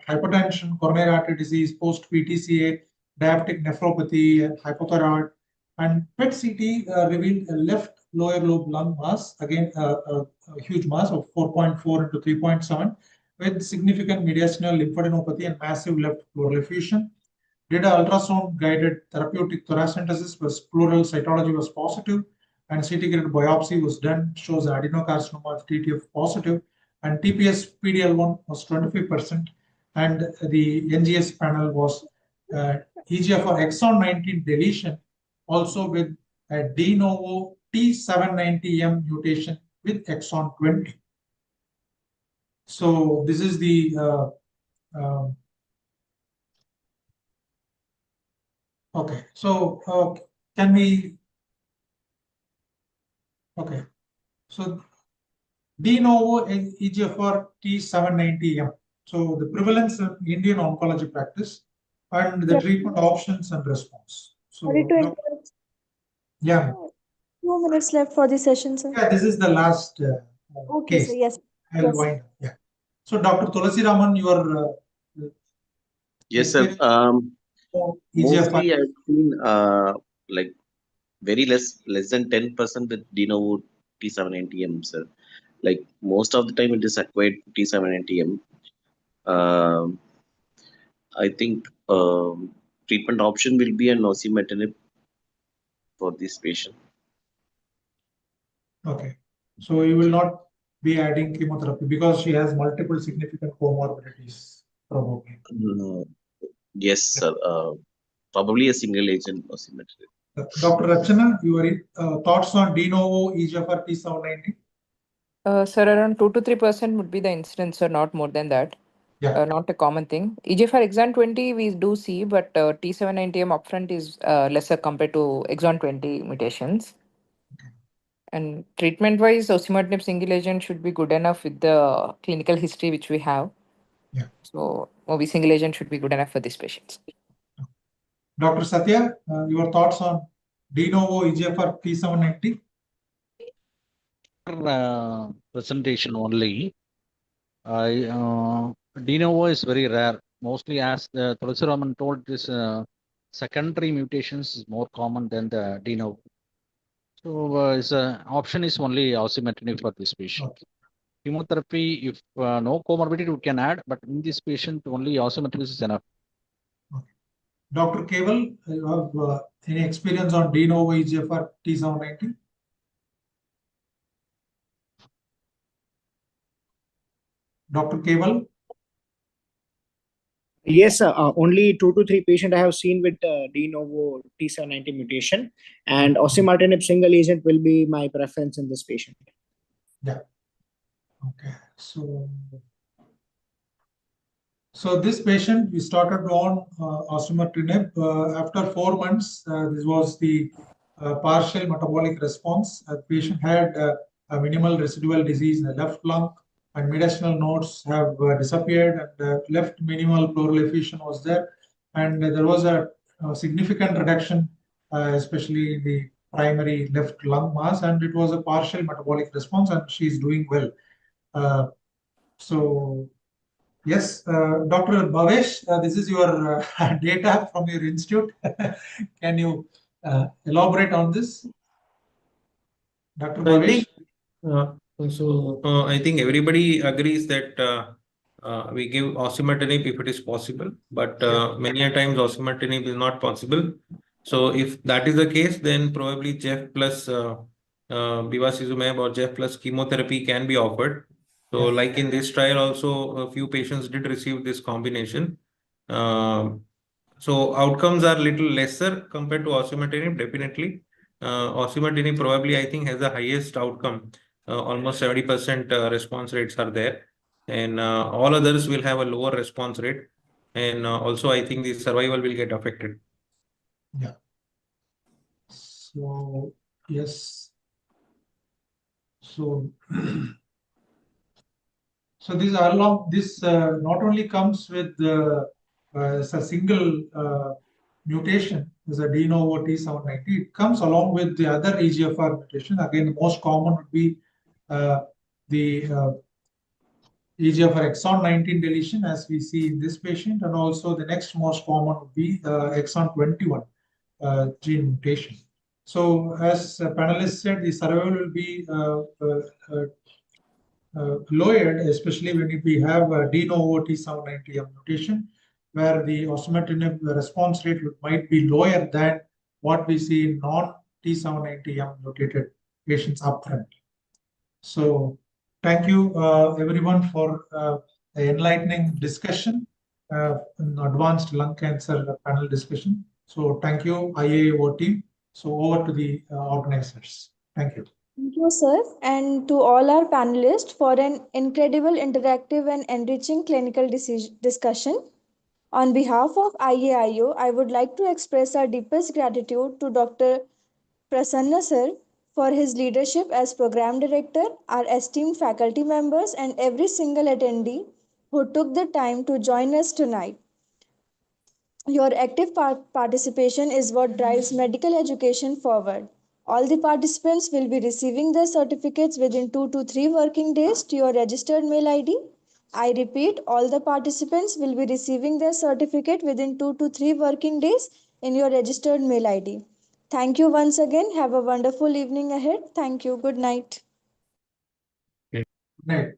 hypertension, coronary artery disease, post-PTCA, diabetic nephropathy, and hypothyroid. And PET CT revealed a left lower lobe lung mass, again a huge mass of 4.4 into 3.7, with significant mediastinal lymphadenopathy and massive left pleural effusion. Did an ultrasound-guided therapeutic thoracentesis, was pleural cytology was positive, and CT-graded biopsy was done, shows adenocarcinoma of TTF positive, and TPS PD-L1 was 25%, and the NGS panel was EGFR exon 19 deletion, also with a de novo T790M mutation with exon 20. So this is the okay. So can we? Okay. So de novo EGFR T790M. So the prevalence in Indian oncology practice and the treatment options and response. So Sorry to interrupt. yeah. 2 minutes left for the session, sir. Yeah, this is the last Okay, case. sir. Yes. I'll Yes. wind up. Yeah. So Dr. Tulasi Raman, your Yes, sir. Mostly I've seen like very less than 10% with de novo T790M, sir. Like most of the time it is acquired T790M. I think treatment option will be an osimertinib for this patient. okay. So you will not be adding chemotherapy because she has multiple significant comorbidities, probably. Yes, sir. Probably a single agent osimertinib. Dr. Rachana, your thoughts on de novo EGFR T790? Sir, around 2 to 3% would be the incidence, sir, not more than that. Yeah. Not a common thing. EGFR exon 20 we do see, but T790M upfront is lesser compared to exon 20 mutations. And treatment-wise, osimertinib single agent should be good enough with the clinical history which we have. Yeah. So maybe single agent should be good enough for these patients. Dr. Satya, your thoughts on de novo EGFR T790? Presentation only. De novo is very rare. Mostly, as Tulasi Raman told, this secondary mutations is more common than the de novo. So, option is only osimertinib for this patient. Okay. Chemotherapy, if no comorbidity, we can add, but in this patient, only osimertinib is enough. Okay. Dr. Keval, you have any experience on de novo EGFR T790? Dr. Keval? Yes, only 2 to 3 patients I have seen with de novo T790 mutation, and osimertinib single agent will be my preference in this patient. Yeah. Okay. So So this patient, we started on osimertinib. After 4 months, this was the partial metabolic response. The patient had a minimal residual disease in the left lung, and mediastinal nodes have disappeared, and left minimal pleural effusion was there. And there was a significant reduction, especially in the primary left lung mass, and it was a partial metabolic response, and she is doing well. So yes, Dr. Bhavesh, this is your data from your institute. Can you elaborate on this? Dr. Bhavesh? I think everybody agrees that we give osimertinib if it is possible, but many a times osimertinib is not possible. So if that is the case, then probably JEF plus bevacizumab or JEF plus chemotherapy can be offered. So like in this trial also, a few patients did receive this combination. So outcomes are little lesser compared to osimertinib, definitely. Osimertinib probably, I think, has the highest outcome. Almost 70% response rates are there. And all others will have a lower response rate. And also, I think the survival will get affected. Yeah. So, yes. So, so this not only comes with a single mutation, is a de novo T790. It comes along with the other EGFR mutation. Again, the most common would be the EGFR exon 19 deletion, as we see in this patient, and also the next most common would be exon 21 gene mutation. So, as panelists said, the survival will be lowered, especially when we have a de novo T790M mutation, where the osimertinib response rate might be lower than what we see in non-T790M mutated patients upfront. So, thank you everyone for the enlightening discussion in advanced lung cancer panel discussion. So, thank you, IAO team. So, over to the organizers. Thank you. Thank you, sir, and to all our panelists for an incredible, interactive, and enriching clinical discussion. On behalf of IAIO, I would like to express our deepest gratitude to Dr. Prasanna sir for his leadership as Program Director, our esteemed faculty members, and every single attendee who took the time to join us tonight. Your active participation is what drives medical education forward. All the participants will be receiving their certificates within 2 to 3 working days to your registered mail ID. I repeat, all the participants will be receiving their certificate within 2 to 3 working days in your registered mail ID. Thank you once again. Have a wonderful evening ahead. Thank you. Good night. Good night.